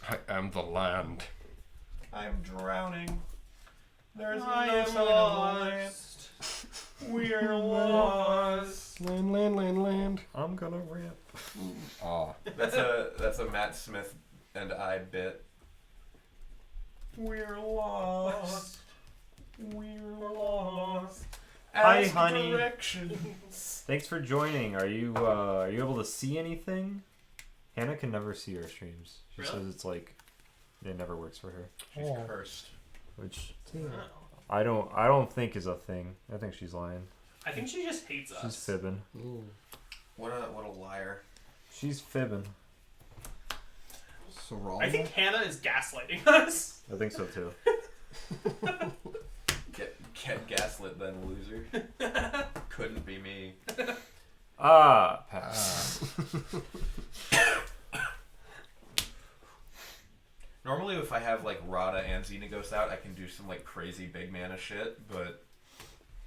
I am the land. I am drowning. There's I no am sign of land. We're lost. Land. I'm gonna ramp. Aw. That's a Matt Smith and I bit. We're lost. We're lost. Hi, Ask honey. directions. Thanks for joining. Are you able to see anything? Hannah can never see our streams. She Really? says it's like it never works for her, She's cursed. which Oh. I don't think is a thing. I think she's lying. I think she just hates us. She's fibbing. What a liar. She's fibbing. So wrong. I think Hannah is gaslighting us. I think so too. Get gaslit then, loser. Couldn't be me. Pass. Normally, if I have like Rada and Xenaghost out, I can do some like crazy big mana shit, but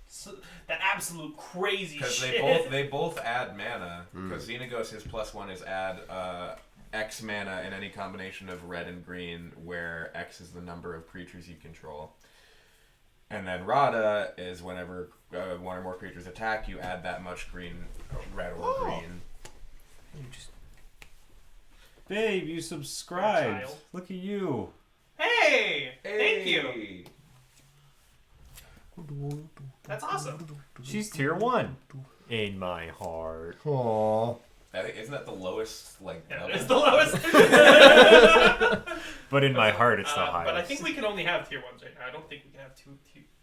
So, that absolute crazy because shit. they both add mana. Because Xenaghost, his +1 is add X mana in any combination of red and green, where X is the number of creatures you control. And then Rada is whenever one or more creatures attack, you add that much green, red or green. Babe, you subscribed. Child. Look at you. Hey! Thank you. That's awesome. She's tier 1 in my heart. Aww. I think, isn't that the lowest like Yeah, level? it's the lowest. But in my heart, it's the highest. But I think we can only have tier 1s right now. I don't think we can have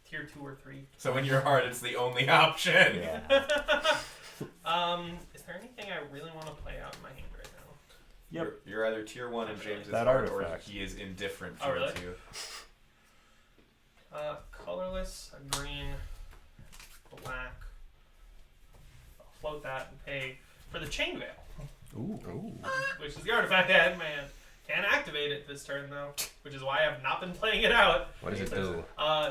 tier 2 or 3. So in your heart, it's the only option. Yeah. Is there anything I really want to play out in my hand right now? Yep. You're either tier 1 in James's That heart, or artifact. he is indifferent Oh, towards really? you. Colorless, a green, black. I'll float that and pay for the Chain Veil, Ooh. which is the artifact I had in my hand. Can't activate it this turn though, which is why I have not been playing it out. What does it do?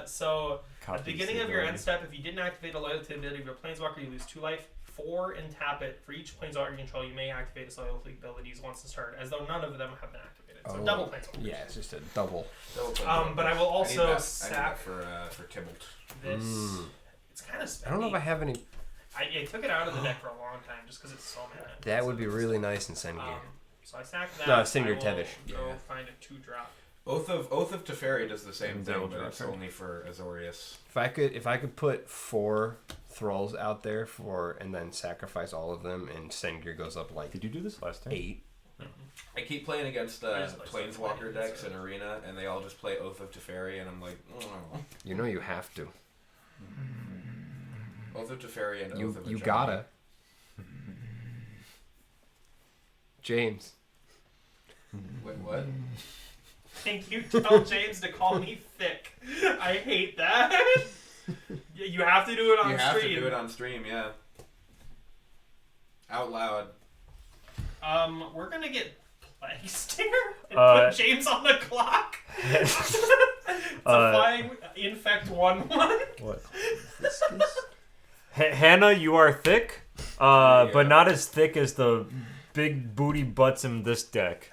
So at the Copies beginning the of your ability. end step, if you didn't activate a loyalty ability of your planeswalker, you lose 2 life. 4 and tap it. For each planeswalker you control, you may activate its loyalty abilities once this turn, as though none of them have been activated. So double planeswalker. Yeah, it's just a double. But I will also I need that sack for Tybalt. this. It's kind of spendy. I don't know if I have any. I took it out of the deck for a long time just because it's so mana. That would be really nice in Sengir. So I sacked that. No, Sengir I will Tevish. Go Yeah. find a 2-drop. Oath of Teferi does the same Double thing, but it's Draco. only for Azorius. If I could put 4 thralls out there and then sacrifice all of them, and Sengir goes up like Did you do this last time? 8. I keep playing against I just play Planeswalker Planeswalker, decks so- in Arena, and they all just play Oath of Teferi, and I'm like, You know you have to. Oath of Teferi and Oath of You Ajani. gotta. James. Wait, what? Thank you. Tell James to call me thick. I hate that. You have to do it on You have stream. to do it on stream, yeah. Out loud. We're gonna get Plague Stinger and Uh, put James on the clock. It's a flying infect 1/1. What? Hannah, you are thick. but not as thick as the big booty butts in this deck.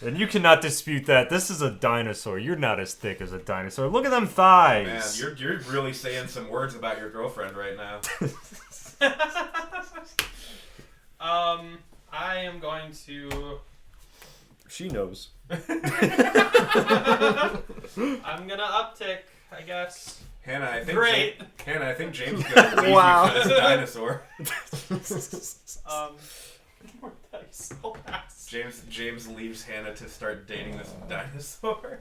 And you cannot dispute that. This is a dinosaur. You're not as thick as a dinosaur. Look at them thighs. Man, you're really saying some words about your girlfriend right now. I am going to. She knows. I'm gonna uptick, I guess. Hannah, I think Great. Hannah, I think James is gonna leave Wow. you as a dinosaur. More dice. I'll pass. James leaves Hannah to start dating this dinosaur.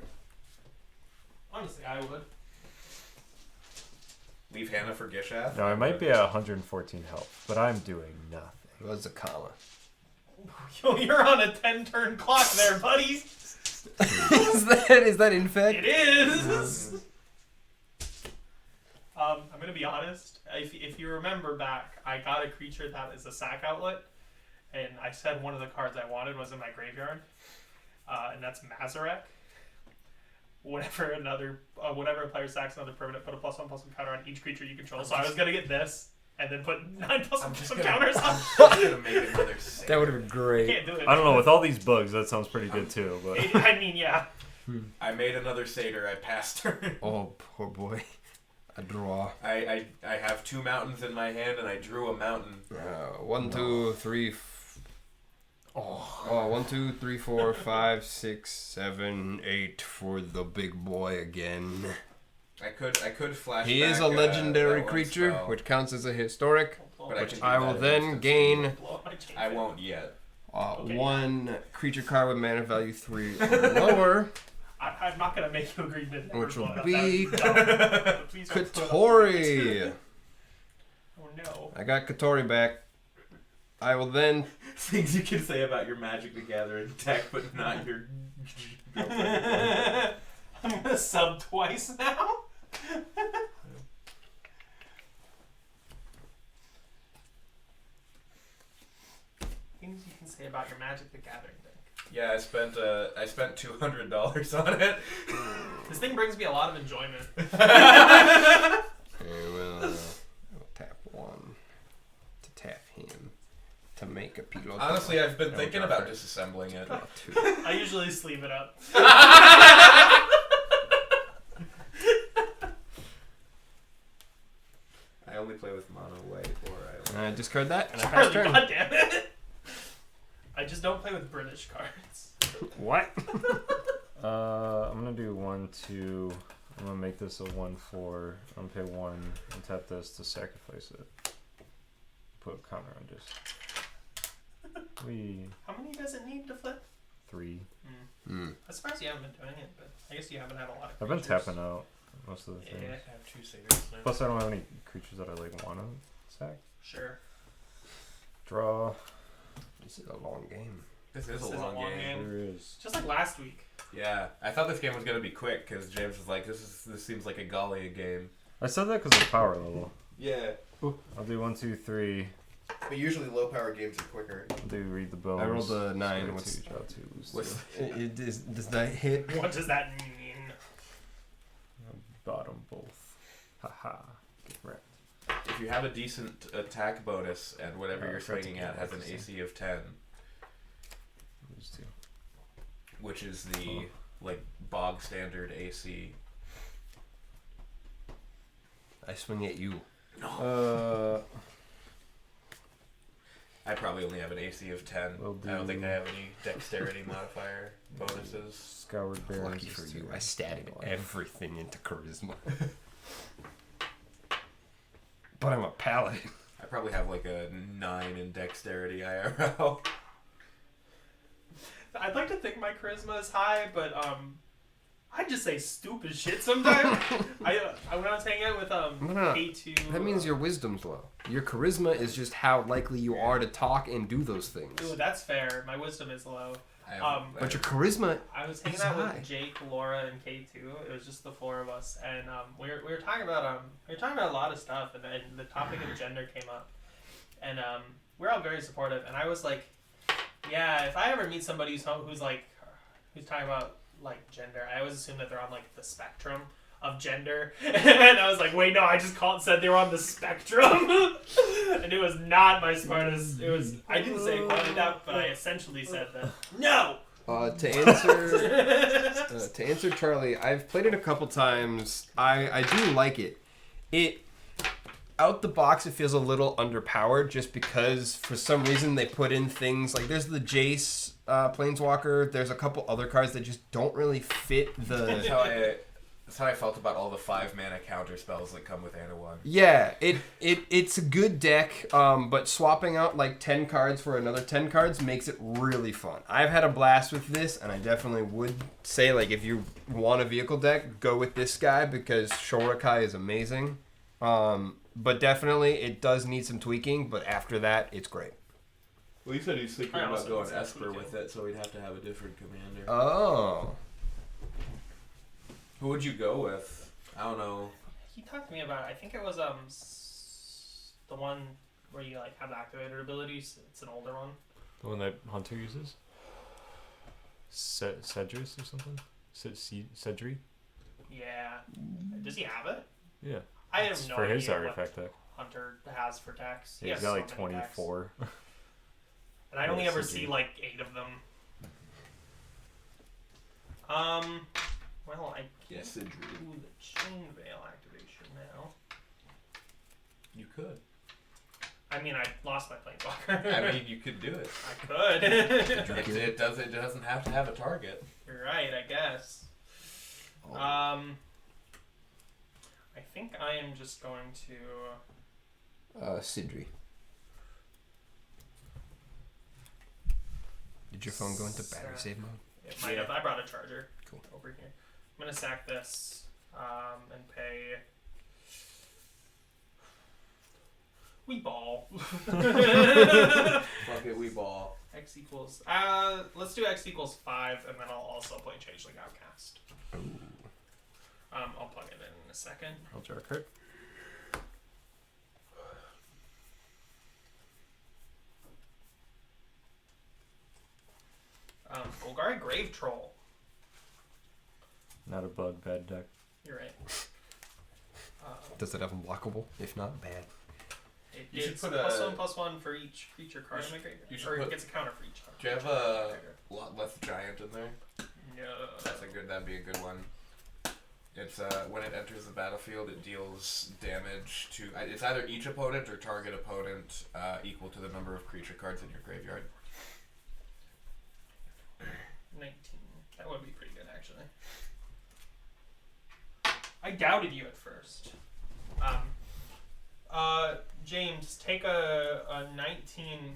Honestly, I would. Leave Hannah for Gishath? No, I might be at 114 health, but I'm doing nothing. What's a comma? Yo, you're on a 10-turn clock there, buddy. is that infect? It is. I'm gonna be honest. If you remember back, I got a creature that is a sack outlet, and I said one of the cards I wanted was in my graveyard, and that's Mazarek. Whenever a player sacks another permanent, put a +1/+1 counter on each creature you control. So I was gonna get this, and then put 9+1/+1 counters on. I'm gonna make another save. That would have been great. Can't do it. I don't know, with all these bugs, that sounds pretty good too. But I mean, yeah. I made another satyr. I passed her. Oh, poor boy. A draw. I have 2 mountains in my hand, and I drew a mountain. 1, 2, 3. Oh, 1, 2, 3, 4, 5, 6, 7, 8 for the big boy again. I could flash. He back, is a legendary that one creature, spell, which counts as a historic. but I, can do I that will in then instant gain speed. Blow up my chain. I won't yet. Okay. 1 creature card with mana value 3 or lower. I'm not gonna make you agree to never Which will blow it up. be That would dumb. Please don't blow it up. Katori. Oh no. I got Katori back. I will then. Things you can say about your Magic the Gathering deck, but not your. I'm gonna sub twice now. Things you can say about your Magic the Gathering deck. Yeah, I spent $200 on it. This thing brings me a lot of enjoyment. I will tap 1 to tap him to make a pilot. Honestly, I've been No, thinking draw about first. disassembling it. Draw 2. I usually sleeve it up. I only play with mono white, or I. I discard that and I pass Charlie, turn. God damn it. I just don't play with British cards. What? I'm gonna do 1, 2. I'm gonna make this a 1/4. I'm gonna pay 1 and tap this to sacrifice it. Put a counter on this. How many does it need to flip? 3. I'm surprised you haven't been doing it, but I guess you haven't had a lot of I've been creatures. tapping out most of the things. Yeah. I have 2 satyrs now. Plus, I don't have any creatures that I like want to sack. Sure. Draw. This is a long game. This is This a is a long long game. game. There is. Just like last week. Yeah, I thought this game was gonna be quick because James was like, "This seems like a Gallia game." I said that because of power level. Yeah, I'll do 1, 2, 3. but usually low power games are quicker. I'll do read the bones. I rolled a 9. Strike What's, 2, draw 2, lose What's 2. does that hit? What does that mean? Bottom both. Haha. Get wrecked. if you have a decent attack bonus and whatever Oh, you're I forgot to swinging get at has an that, AC of 10, Lose 2. which is the like bog standard AC. I swing at you. I probably only have an AC of 10. Will I don't think do. I have any dexterity modifier bonuses. Scoured Bears. Lucky for you, I statted everything into charisma. But I'm a paladin. I probably have like a 9 in dexterity IRL. I'd like to think my charisma is high, but I just say stupid shit sometimes. When I was hanging out with No. K2. That means your wisdom's low. Your charisma is just how likely you are to talk and do those things. Ooh, that's fair. My wisdom is low. But your charisma, I was hanging It's out high. with Jake, Laura, and K2. It was just the 4 of us, and we were talking about a lot of stuff, and the topic of gender came up, and we're all very supportive. And I was like, yeah, if I ever meet somebody who's talking about like gender, I always assume that they're on like the spectrum of gender, and I was like, wait, no, I just said they were on the spectrum, and it was not my smartest. It was I didn't say it quite like that, but I essentially said that no. To answer Charlie, I've played it a couple times. I do like it. It out the box, it feels a little underpowered just because for some reason they put in things like there's the Jace Planeswalker. There's a couple other cards that just don't really fit That's the. how I felt about all the 5-mana counter spells that come with Anawan. Yeah, it's a good deck, but swapping out like 10 cards for another 10 cards makes it really fun. I've had a blast with this, and I definitely would say like if you want a vehicle deck, go with this guy because Shorakai is amazing. But definitely it does need some tweaking, but after that, it's great. Well, he said he's thinking I about also going think so, Esper too. with it, so we'd have to have a different commander. Oh. Who would you go with? I don't know. He talked to me about it. I think it was the one where you like have activator abilities. It's an older one. The one that Hunter uses? Cedrus or something? Cedri? Yeah. Does he have it? Yeah. I have It's no for idea his artifact what deck. Hunter has for decks. He Yeah, he's has got like so many decks. 24. And I only Yeah, ever Cedri. see like 8 of them. Well, I Yes, can't Cedri. do the Chain Veil activation now. You could. I mean, I lost my Planeswalker. I mean, you could do it. I could. It doesn't have to have a target. You're right, I guess. Oh. I think I am just going to. Sidri. Did your phone go into battery save mode? It might have. I brought a charger. Cool. Over here. I'm gonna sack this and pay. We ball. Fuck it, we ball. X equals. Let's do X equals 5, and then I'll also play Changeling Outcast. I'll plug it in a second. I'll draw a card. Golgari Grave Troll. Not a bug, bad deck. You're right. Does it have unblockable? If not, bad. It You should gets put +1/+1 for each creature card in my graveyard. you should Or it put- gets a counter for each card. Do you have a lot less giant in there? No. That'd be a good one. It's when it enters the battlefield, it deals damage to it's either each opponent or target opponent equal to the number of creature cards in your graveyard. 19. That would be pretty good, actually. I doubted you at first. James, take a 19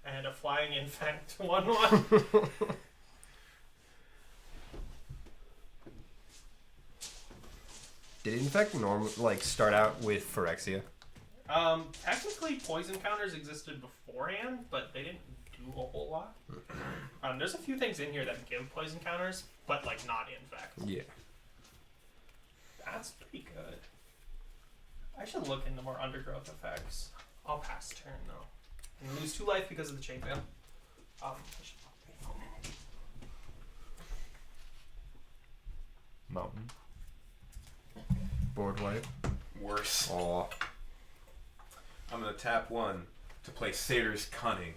and a flying infect 1/1. Did it in fact start out with Phyrexia? Technically, poison counters existed beforehand, but they didn't do a whole lot. There's a few things in here that give poison counters, but like not infect. Yeah. That's pretty good. I should look into more undergrowth effects. I'll pass turn though. And lose 2 life because of the chain veil. I should Mountain. Board wipe. Worse. Aw. I'm gonna tap 1 to play Satyr's Cunning.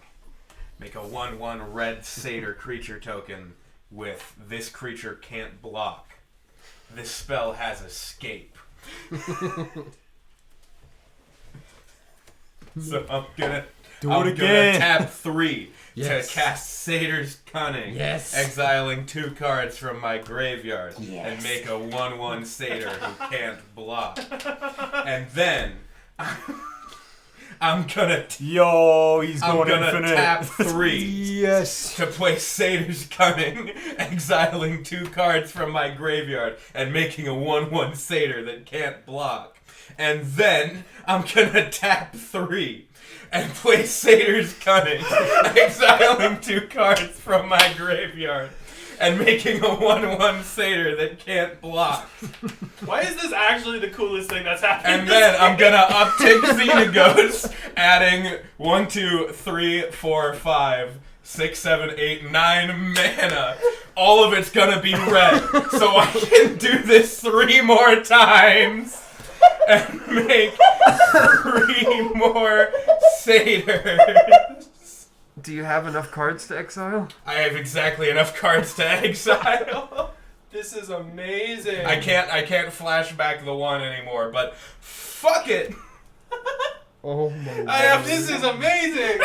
Make a 1/1 red Satyr creature token with this creature can't block. This spell has escape. So I'm gonna gonna tap 3 Yes. to cast Satyr's Cunning. Yes. Exiling 2 cards from my graveyard and make a 1/1 Satyr who can't block. And then I'm gonna Yo, he's I'm going gonna infinite. tap 3 Yes. to play Satyr's Cunning, exiling 2 cards from my graveyard and making a 1/1 Satyr that can't block. And then I'm gonna tap 3 and play Satyr's Cunning, exiling 2 cards from my graveyard and making a 1/1 Satyr that can't block. Why is this actually the coolest thing that's happened? And then I'm gonna uptick Xenagos, adding 1, 2, 3, 4, 5, 6, 7, 8, 9 mana. All of it's gonna be red. So I can do this 3 more times and make 3 more satyrs. Do you have enough cards to exile? I have exactly enough cards to exile. This is amazing. I can't flash back the 1 anymore, but fuck it. Oh my god. I have This is amazing.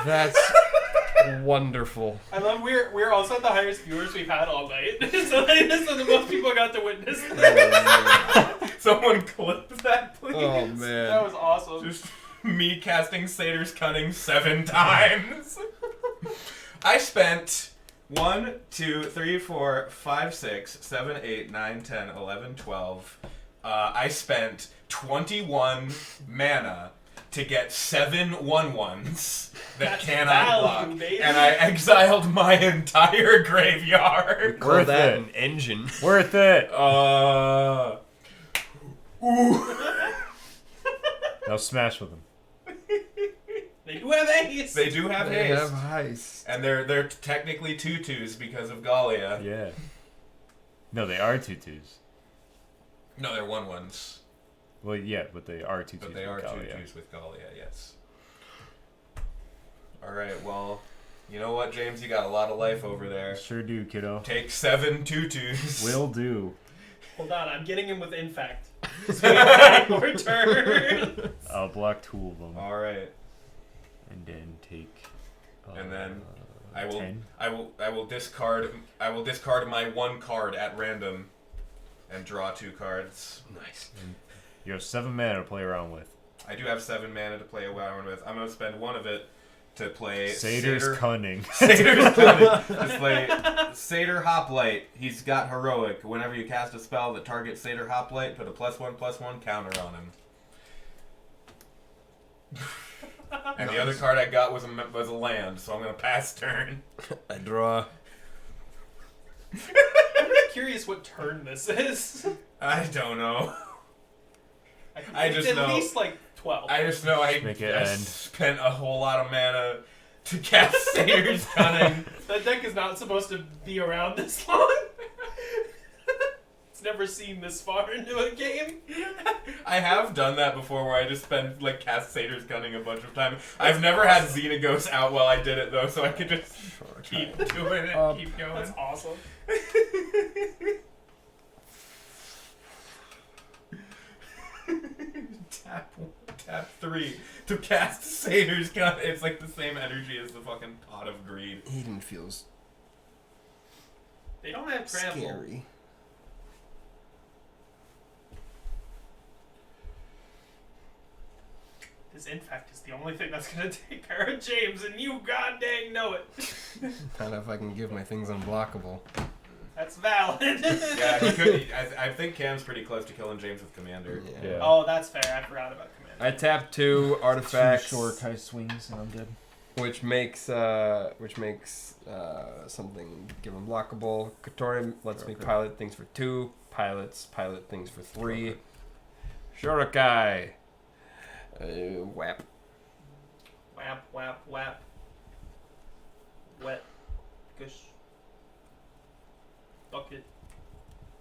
That's wonderful. I love we're also the highest viewers we've had all night. So the most people got to witness this. Someone clip that, please. Oh man. That was awesome. Just me casting Satyr's Cunning 7 times. I spent 1, 2, 3, 4, 5, 6, 7, 8, 9, 10, 11, 12. I spent 21 mana to get 7 1/1s that That's cannot value, block, baby. and I exiled my entire graveyard. Call Worth that it. an engine. Worth it. Ooh. Now smash with them. They do have ace. They do have They haste, have heist. and they're technically 2/2s because of Galia. Yeah. No, they are 2/2s. No, they're 1/1s. Well, yeah, but they are 2/2s. But they are with Galia. 2/2s with Galia, yes. Alright, well, you know what, James? You got a lot of life over there. Sure do, kiddo. Take 7 2/2s. Will do. Hold on, I'm getting him with infect. So we have more turn. I'll block 2 of them. Alright. And then take. And then I will 10. I will discard my 1 card at random and draw 2 cards. Nice. You have 7 mana to play around with. I do have 7 mana to play around with. I'm gonna spend 1 of it to play Satyr's Cunning. Satyr's Cunning. Just play Satyr Hoplite. He's got heroic. Whenever you cast a spell that targets Satyr Hoplite, put a +1/+1 counter on him. And the other card I got was a land, so I'm gonna pass turn. I draw. I'm really curious what turn this is. I don't know. I It's just at know. least like 12. I just know I Make it end. spent a whole lot of mana to cast Satyr's Cunning. That deck is not supposed to be around this long. It's never seen this far into a game. I have done that before where I just spent cast Satyr's Cunning a bunch of time. I've never had Xenagos out while I did it though, so I could just keep doing it, keep going. That's awesome. Tap 3 to cast Satyr's Cunning. It's like the same energy as the fucking Pot of Greed. Eden feels They don't have trample. scary. This infect is the only thing that's gonna take care of James, and you god dang know it. Not if I can give my things unblockable. That's valid. Yeah, he could. I think Cam's pretty close to killing James with Commander. Yeah. Oh, that's fair. I forgot about Commander. I tap 2 artifacts, high swings, and I'm dead. which makes something give unblockable. Katori lets me pilot things for 2. Pilot things for 3. Shurikai. Whap. Whap, whap, whap. Wet. Gush. Bucket.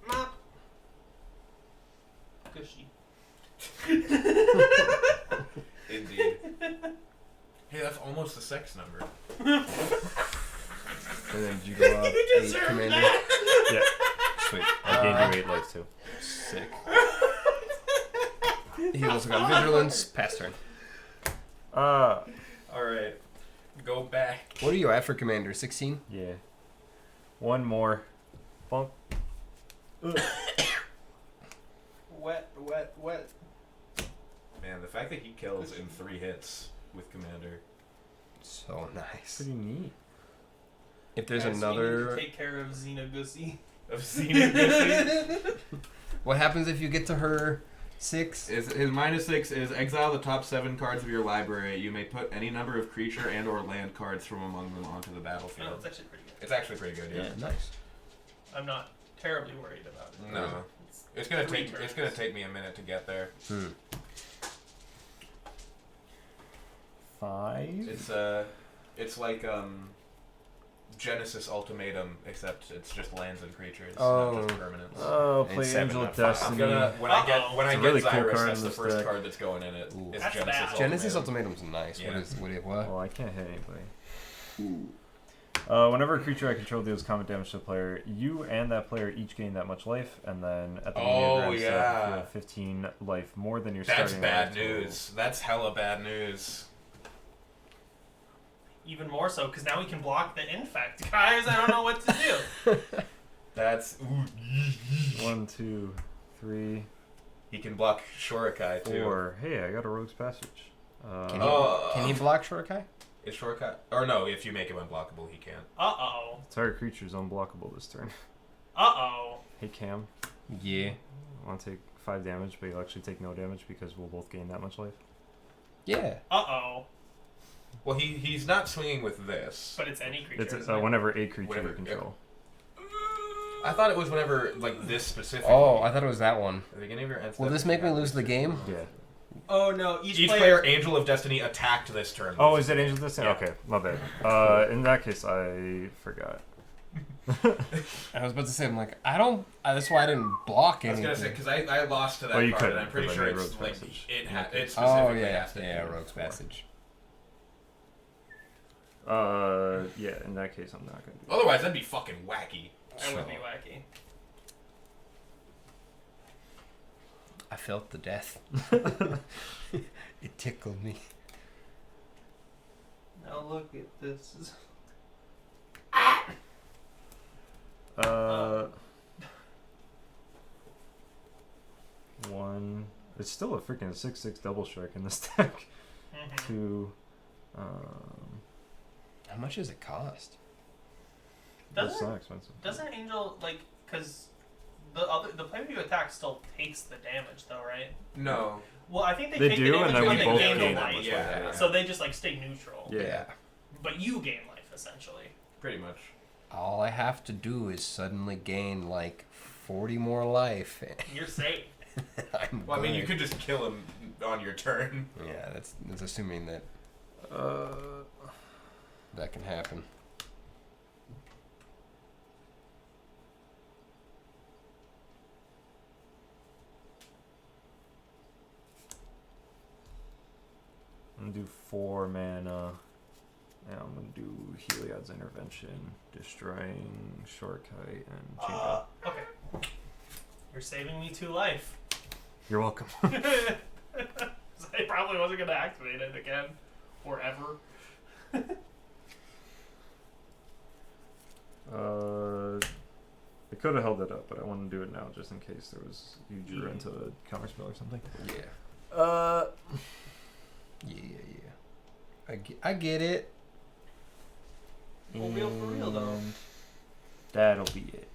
Mop. Gushy. Indeed. Hey, that's almost the sex number. And then did you go up You 8 deserve commander? that. Yeah. Sweet. I gained you 8 life too. Sick. He also got vigilance. Pass turn. Alright. Go back. What are you at for commander? 16? Yeah. 1 more. Bonk. Wet, wet, wet. Man, the fact that he kills in 3 hits with Commander. So nice. Pretty neat. If there's Guys, we need another... to take care of Xena Gussie. Of Xenagos. What happens if you get to her 6? His -6 is exile the top 7 cards of your library. You may put any number of creature and or land cards from among them onto the No, battlefield. it's actually pretty good. It's actually pretty good, yeah. Nice. I'm not terribly worried about it. No. It's gonna 3 take turns. me a minute to get there. 5. It's It's like Genesis Ultimatum, except it's just lands and creatures, Oh. not just permanents. Oh, And play 7 Angel of not 5. I'm Destiny. gonna when I get It's a Xyrus, really cool card that's in the this first deck. card that's going in it. Ooh. Is That's Genesis bad. Genesis Ultimatum. Ultimatum's nice. Yeah. What it what? Well, I can't hit anybody. Whenever a creature I control deals combat damage to a player, you and that player each gain that much life, and then at the beginning of the round, if you have 15 life more than your That's starting bad life total. news. That's hella bad news. Even more so, because now we can block the infect. Guys, I don't know what to do. That's 1, 2, 3, he can block Shurikai too. 4. Hey, I got a Rogue's Passage. Can he block Shurikai? Is Shurikai? Or no, if you make him unblockable, he can. Uh-oh. Target creature is unblockable this turn. Uh-oh. Hey, Cam. Yeah. I want to take 5 damage, but you'll actually take no damage because we'll both gain that much life. Yeah. Uh-oh. Well, he's not swinging with this. But it's any creature, It's isn't it? whenever a creature Whenever- you control. I thought it was whenever like this specific. Oh, I thought it was that one. At the beginning of your end Will step, this make me yeah. lose the game? Yeah. Oh, no. Each, Each player, Angel of Destiny, attacked this turn. Oh, is it Angel of Destiny? Yeah. Okay, my bad. In that case, I forgot. I was about to say, I'm like, I don't. That's why I didn't block I was anything. gonna say because I lost to that Well, you card, couldn't, and I'm pretty because I sure made it's Rogue's like Passage. it Oh specifically yeah, has to yeah, be Rogue's before. Passage. Yeah, in that case, I'm not gonna do that. Otherwise, that'd be fucking wacky. That would be wacky. I felt the death. It tickled me. Now look at this. One. It's still a freaking 6/6 double strike in this deck. Mhm. 2. How much does it cost? It's not expensive. Doesn't Angel, like, because the player you attack still takes the damage, though, right? No. Well, I think they They take do, the damage and then when we they both gain the gain that life. much Yeah. life. So they just, like, stay neutral. Yeah. But you gain life, essentially. Pretty much. All I have to do is suddenly gain like 40 more life. You're safe. I'm Well, I mean, you good. could just kill him on your turn. Yeah, that's assuming that that can happen. I'm gonna do 4 mana. And I'm gonna do Heliod's Intervention, destroying Shortkite and Chinka. Okay. You're saving me 2 life. You're welcome. I probably wasn't going to activate it again. Or ever. I could have held it up, but I want to do it now just in case there was you drew into a counterspell or something. Yeah. Yeah. I get it. For real, though. And that'll be it.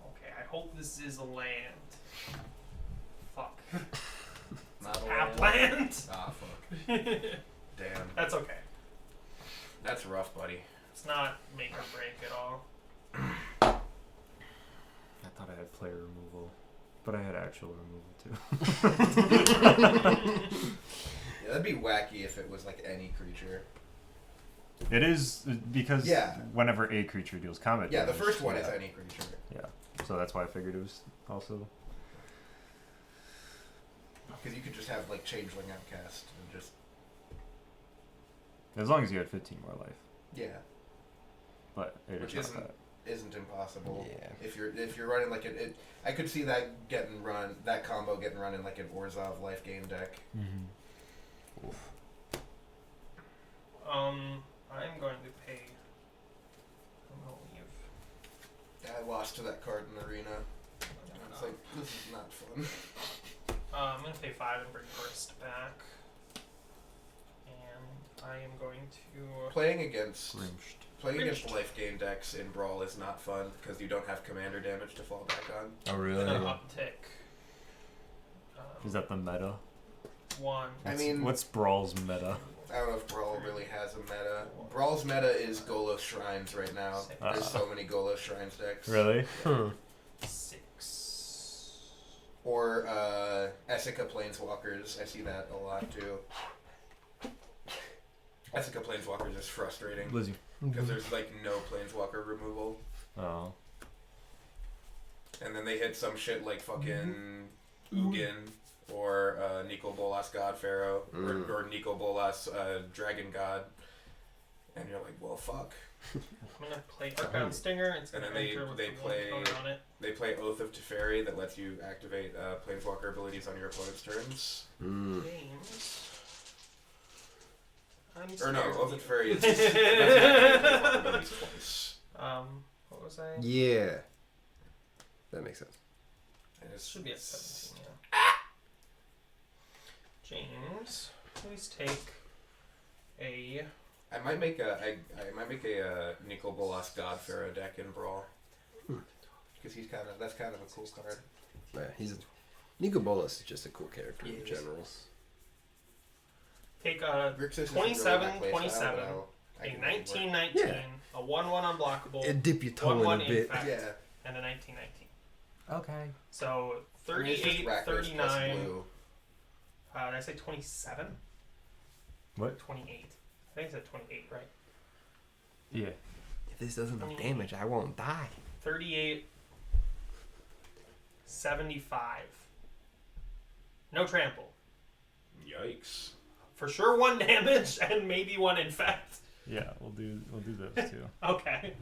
Okay, I hope this is a land. Fuck. Not a Tap land. land? Ah, fuck. Damn. That's okay. That's rough, buddy. It's not make or break at all. I thought I had player removal, but I had actual removal too. Yeah, that'd be wacky if it was like any creature. It is because Yeah. whenever a creature deals combat Yeah, the damage, first one is yeah. any creature. Yeah, so that's why I figured it was also. Because you could just have like Changeling Outcast and just As long as you had 15 more life, yeah, but it Which is not isn't- that. isn't impossible. Yeah. If you're running like it, I could see that getting run, that combo getting run in like an Orzhov life gain deck. Oof. I'm going to pay. I'm going to leave. I lost to that card in Arena. And I was like, this is not fun. I'm going to pay 5 and bring Burst back. And I am going to... Playing against Grimshed. life gain decks in Brawl is not fun because you don't have commander damage to fall back on. Oh really? An uptick. Is that the meta? 1. I mean- what's Brawl's meta? I don't know if Brawl really has a meta. Brawl's meta is Golos Shrines right now. There's so many Golos Shrines decks. Really? Hmm. 6. Or Essica Planeswalkers. I see that a lot too. Ethica Planeswalker is just frustrating. Lizzie. Because there's like no Planeswalker removal. Oh. And then they hit some shit like fucking Ugin or Nico Bolas God Pharaoh or Nico Bolas Dragon God. And you're like, well, fuck. I'm gonna play Earthbound Stinger and it's And gonna then enter with they the play- one code on it. They play Oath of Teferi that lets you activate Planeswalker abilities on your opponent's turns. Games. I'm Or no, scared. Oath of Teferi is that's activate Planeswalker abilities twice. What was I? Yeah. That makes sense. And it's Should be at 17, yeah. James, please take a. I might make a Nico Bolas God Pharaoh deck in Brawl. Because that's kind of a cool card. Yeah, Nico Bolas is just a cool character in general. Take a Grixis isn't 27, really my playstyle, 27, but a I can 1919, Yeah. a 1/1 unblockable, It dip your toe 1/1 in a bit. infect, Yeah. and a 1919. Okay. So I mean, it's just 38, Rakdos plus 39. blue. Did I say 27? What? 28. I think I said 28, right? Yeah. If this doesn't do damage, I won't die. 38, 75. No trample. Yikes. For sure 1 damage and maybe 1 infect. Yeah, we'll do those too. Okay.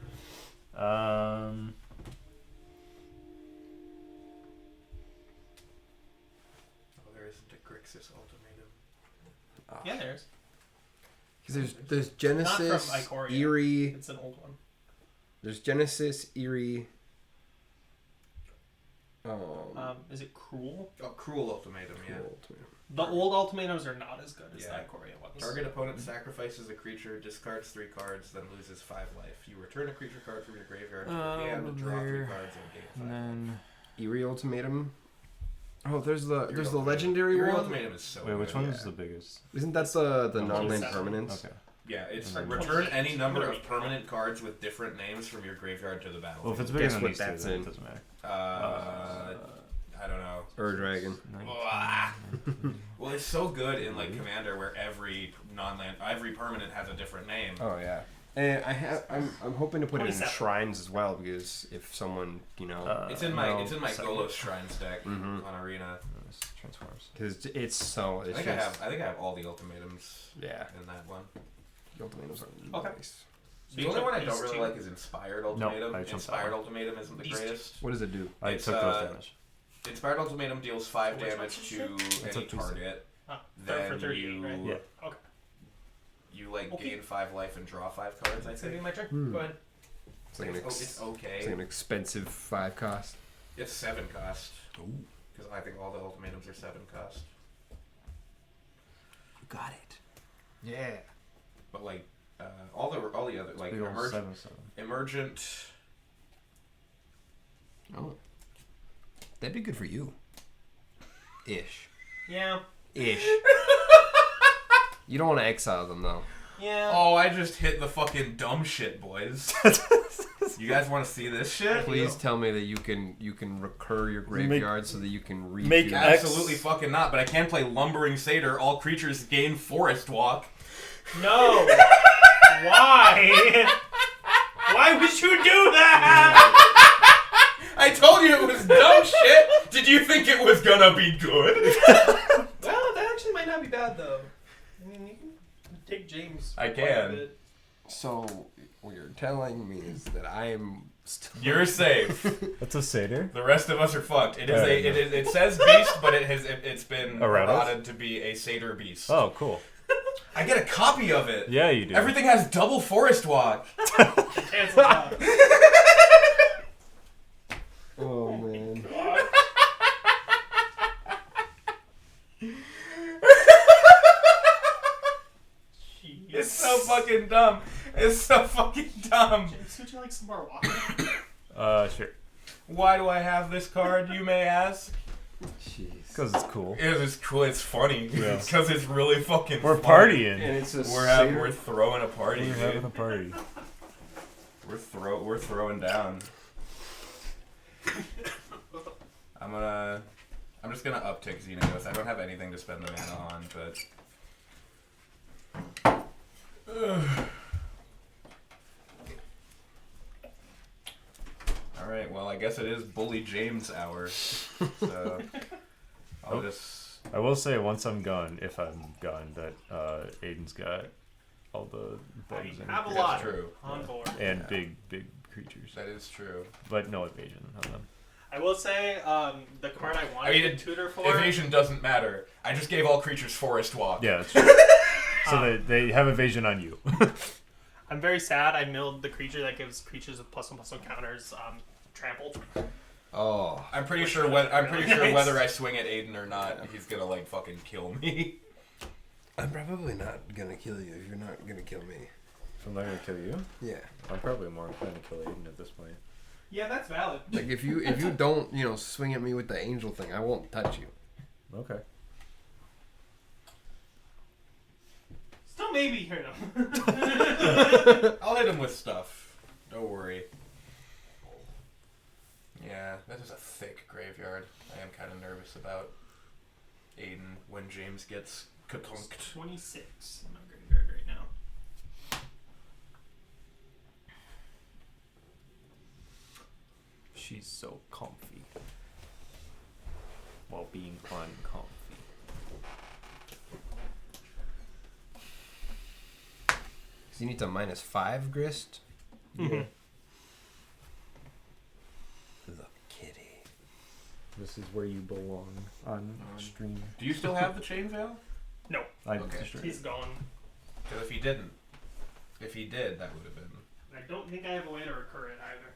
Oh, there isn't a Grixis ultimatum. Yeah, there's. Because there's Not Genesis, from Ikoria. Eerie. It's an old one. There's Genesis, Eerie. Is it Cruel? Oh, Cruel Ultimatum, yeah. The old ultimatums are not as good as Yeah. the Ikoria ones. Target opponent sacrifices a creature, discards 3 cards, then loses 5 life. You return a creature card from your graveyard to your hand, draw 3 there. cards, and gain 5 And life. then Eerie Ultimatum. Oh, there's the Ultimatum. legendary Eerie one. Ultimatum is so wait, which good. one's the biggest? Isn't that the Oh, non-land 27. permanents? Okay. Yeah, it's And then return 28. any number of 28. permanent cards with different names from your graveyard to the Well, if battlefield. it's bigger Guess than what these two, that's then in. it doesn't matter. I don't know. Dragon. 19. Well, it's so good in like Commander, where every permanent has a different name. Oh yeah. And I'm hoping to put it in 27. shrines as well, because if someone It's in my no, second. Golos Shrines deck Mhm. on Arena. This transforms. because it's so I think I have all the ultimatums yeah. in that one. The ultimatums are Okay. nice. So The you only took one I these don't really two. like is Inspired No, Ultimatum. I jumped that Inspired one. Ultimatum isn't the These two. greatest. What does it do? I It's, took those damage. Inspired Ultimatum deals 5 So which damage one's to this It's any up to target. Ah, Then for 38, you right? Yeah. Okay. you like Okay. gain 5 life and draw 5 cards. I It's gonna be think my turn. Hmm. Go ahead. It's like an it's okay. it's like an expensive 5 cost. It's 7 cost. Ooh. Because I think all the ultimatums are 7 cost. You got it. Yeah. But like all the other like Big old emergent, 7/7. emergent. Oh. That'd be good for you. Ish. Yeah. Ish. You don't want to exile them though. Yeah. Oh, I just hit the fucking dumb shit, boys. You guys want to see this shit? Please tell me that you can recur your graveyard so that you can redo make it. Absolutely fucking not. But I can play Lumbering Satyr. All creatures gain Forest Walk. No. Why? Why would you do that? I told you it was dumb shit. Did you think it was gonna be good? Well, that actually might not be bad though. I mean, you can take James. I quite a can. bit. So what you're telling me is that I'm still You're safe. That's a satyr. The rest of us are fucked. It is Oh, a. yeah. It says beast, but it's been A rabbit? allotted to be a satyr beast. Oh, cool. I get a copy of it. Yeah, you do. Everything has double Forest Walk. Cancel that. Oh man. It's so fucking dumb. It's so fucking dumb. James, would you like some more water? Sure. Why do I have this card, you may ask? Jeez. Because it's cool. It's cool. It's funny. Yeah. It's because it's really fucking We're funny. partying. And it's a We're throwing a party, We're having a dude. party. We're throwing down. I'm just gonna uptick Xenagos. I don't have anything to spend the mana on, but guess it is Bully James hour. So I'll just. I will say once I'm gone, if I'm gone, that Aiden's got all the bugs I have a and, lot true. on board. and big creatures, That is true. but no evasion on them. I will say, the card I wanted I mean, to tutor for. Evasion doesn't matter. I just gave all creatures Forest Walk. Yeah, it's true. So they have evasion on you. I'm very sad. I milled the creature that gives creatures with +1/+1 counters trampled. Oh. I'm pretty Which sure. was I'm pretty really sure nice. whether I swing at Aiden or not, he's gonna like fucking kill me. I'm probably not gonna kill you if you're not gonna kill me. I'm not gonna kill you. Yeah. I'm probably more inclined to kill Aiden at this point. Yeah, that's valid. Like if you don't, swing at me with the angel thing, I won't touch you. Okay. Still maybe hit him. I'll hit him with stuff. Don't worry. Yeah, that is a thick graveyard. I am kind of nervous about Aiden when James gets katonked. 26 in my graveyard right now. She's so comfy. While being uncomfy. So you need to -5 grist. Mm-hmm. The kitty. This is where you belong on stream. Do you still have the chain veil? I Okay. destroyed He's it. gone. Because if he didn't, if he did, that would have been. I don't think I have a way to recur it either.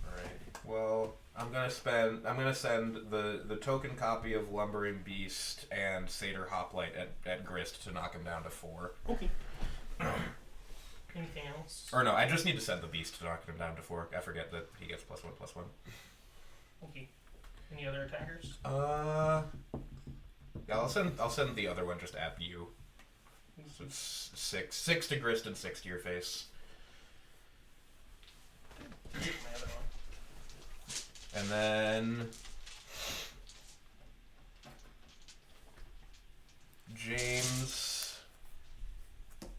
Alright. Well, I'm gonna send the token copy of Lumbering Beast and Satyr Hoplite at Grist to knock him down to 4. Okay. Anything else? Or no, I just need to send the Beast to knock him down to 4. I forget that he gets +1/+1. Okay. Any other attackers? Yeah, I'll send the other one just at you. So it's 6 to Grist and 6 to your face. Here's my other one. And then James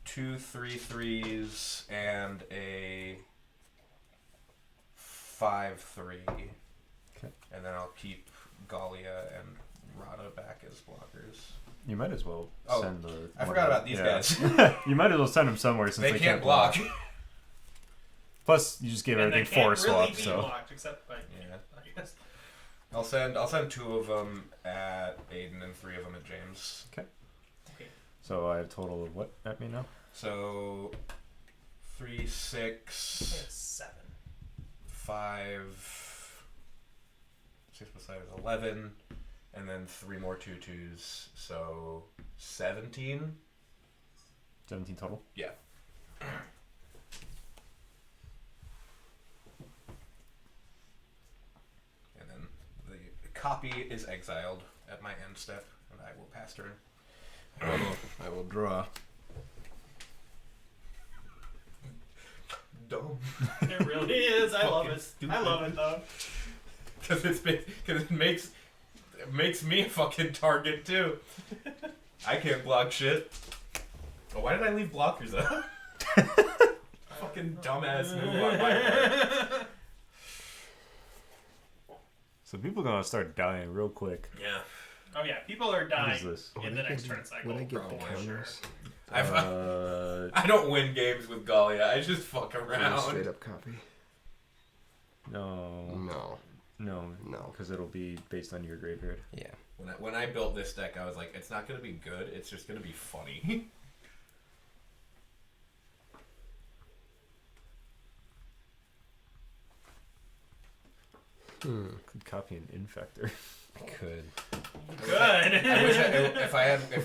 2 3/3s and a 5/3. Okay. And then I'll keep Galia and Rada back as blockers. You might as well Oh, send the. I forgot about these guys. You might as well send them somewhere since They can't block. Plus, you just gave And they everything can't 4 really swap, be so. blocked except by Yeah. I guess. I'll send 2 of them at Aiden and 3 of them at James. So I have a total of what at me now? So 3, I 6, think it's 7. 5, 6 plus 5 is 11, and then 3 more 2/2s, so 17. 17 total. Yeah. And then the copy is exiled at my end step, and I will pass turn. I will draw. Dumb. It really is. I love Fucking it. stupid. I love it though. Because it makes me a fucking target too. I can't block shit. Oh, why did I leave blockers up? Fucking dumbass move on my part. So people gonna start dying real quick. Yeah. Oh yeah, people are What dying is this? in the next turn cycle. Would I get the Probably. counters? I don't win games with Galia. I just fuck around. Straight up copy. No. No. No. No. Because it'll be based on your graveyard. Yeah. When I built this deck, I was like, it's not gonna be good. It's just gonna be funny. Could copy an infector. I could. Good. I wish if I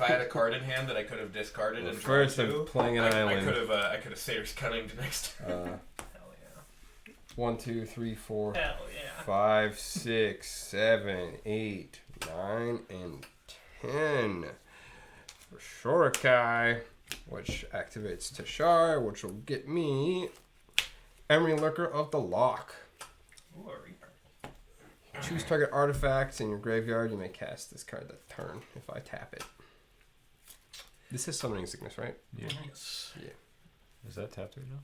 had a card in hand that I could have discarded and drawn First, I'm two, playing an I island. could have Satyr's Cunning to next. Hell yeah. 1, 2, 3, 4, Hell yeah. 5, 6, 7, 8, 9, and 10. For Shorikai, which activates Tashar, which will get me Emery Lurker of the Lock. Ooh, a Reaper. Choose target artifacts in your graveyard. You may cast this card that turn if I tap it. This is Summoning Sickness, right? Yeah. Yes. Yeah. Is that tapped right now?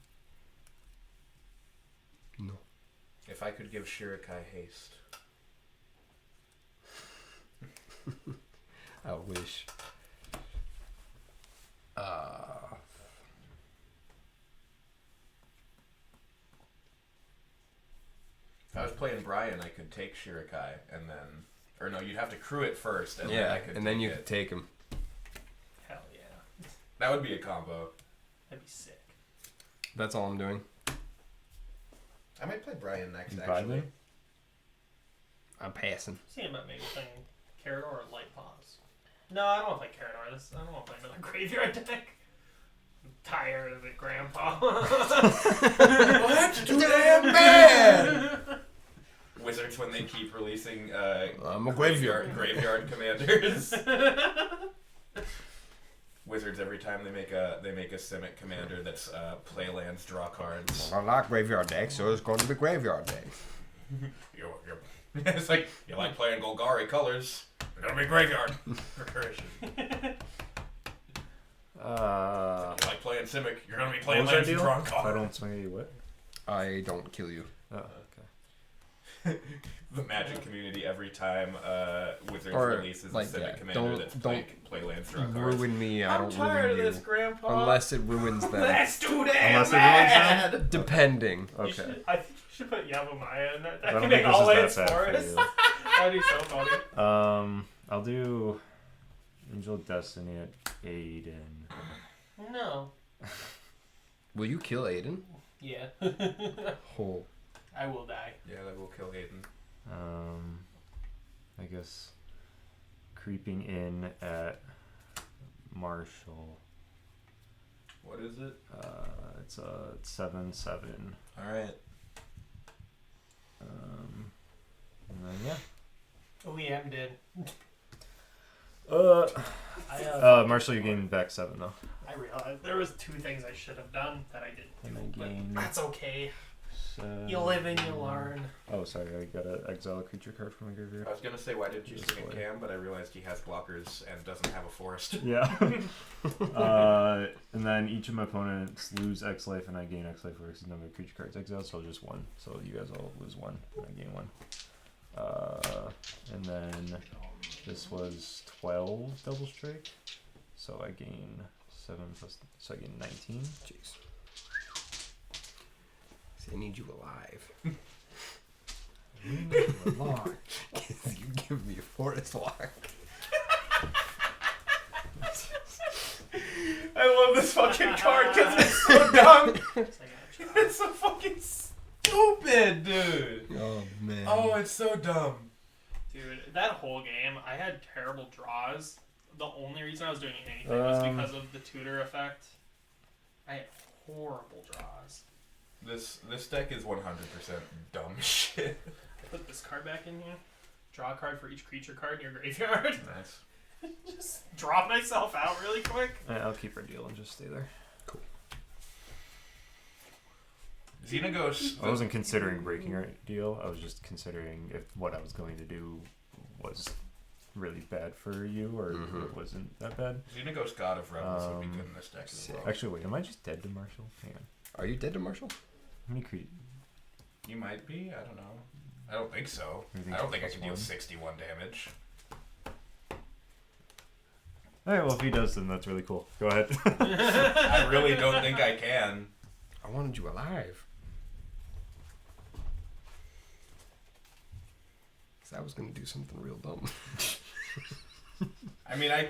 No. If I could give Shirikai haste. I wish. If I was playing Brian, I could take Shirikai and then, or no, you'd have to crew it first, and then Yeah, I could. and then take you it. could take him. Hell yeah. That would be a combo. That'd be sick. That's all I'm doing. I might play Brian next. You Actually, vibing? I'm passing. Seeing about maybe playing Carador or Light Paws. No, I don't want to play Carador. I don't want to play another graveyard deck. I'm tired of it, Grandpa. what? Too damn bad. Wizards when they keep releasing I'm a graveyard. graveyard commanders. Wizards every time they make a Simic commander that's play lands, draw cards. I like graveyard decks, so it's going to be graveyard decks. You're it's like you like playing Golgari colors. They're gonna be graveyard recursion. You like playing Simic. You're gonna be What playing was that lands and deal? drawing If I cards. don't swing at you, what? I don't kill you. Oh, okay. The Magic community every time Wizards Or, releases like, a Simic yeah, commander that's play lands, draw cards. Ruin me, I I'm don't tired ruin of you. this, Grandpa. Unless it ruins them. That's too damn Unless it ruins bad. them? Depending. You Okay. should, I think you should put Yavimaya in that. I That don't can think make all this lands is that for bad us. for That'd be so funny. you. I'll do Angel Destiny at Aiden. No. Will you kill Aiden? Yeah. Oh. I will die. Yeah, that will kill Hayden. I guess creeping in at Marshall. What is it? It's a 7/7. All right. And then yeah. OEM did. Marshall, you gain back 7 though. I realized there was 2 things I should have done that I didn't do, And I but gain. that's okay. 7. You live and you learn. Oh, sorry, I gotta exile a creature card from my graveyard. I was gonna say why didn't you This swing at way. Cam, but I realized he has blockers and doesn't have a forest. Yeah. And then each of my opponents lose X life, and I gain X life for X number of creature cards exiled, so just 1. So you guys all lose 1, and I gain 1. And then this was 12 double strike, so I gain 7 plus, so I gain 19. Jeez. See, I need you alive. You give me a forest lock. I love this fucking card because it's so dumb. It's like, It's so fucking stupid, dude. Oh man. Oh, it's so dumb. dude, that whole game, I had terrible draws. The only reason I was doing anything was because of the tutor effect. I had horrible draws. This deck is 100% dumb shit. I put this card back in here. Draw a card for each creature card in your graveyard. Nice. Just drop myself out really quick. I'll keep our deal and just stay there. Xenaghost. I wasn't considering breaking our deal. I was just considering if what I was going to do was really bad for you, or if it wasn't that bad. Xenaghost God of Rebels would be good in this deck as sick. well. Actually, wait, am I just dead to Marshall? Hang on. Are you dead to Marshall? How many creep? You might be. I don't know. I don't think so. You I don't think I plus can deal 1? 61 damage. Alright, well, if he does, then that's really cool. Go ahead. I really don't think I can. I wanted you alive. Cause I was gonna do something real dumb. I mean, I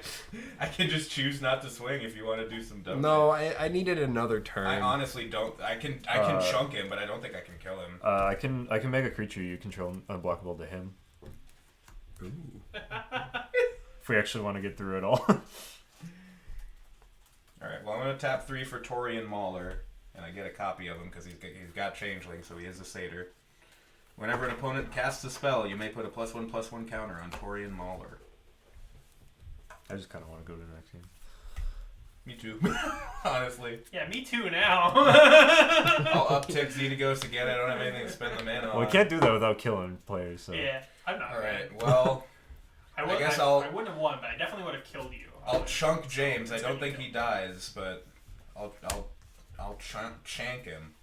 can just choose not to swing if you want to do some dumb No, shit. I needed another turn. I honestly don't. I can chunk him, but I don't think I can kill him. I can make a creature you control unblockable to him. Ooh. If we actually want to get through it all. Alright, well, I'm going to tap 3 for Torian Mauler, and I get a copy of him because he's got Changeling, so he is a Satyr. Whenever an opponent casts a spell, you may put a +1/+1 counter on Torian Mauler. I just kind of want to go to the next game. Me too, honestly. Yeah, me too now. I'll uptick Xenaghost again. I don't have anything to spend the mana on. Well, we can't do that without killing players, so. Yeah, I'm not. Alright, well, I guess I wouldn't have won, but I definitely would have killed you. I'll chunk James. I don't think he dies, but I'll shank him.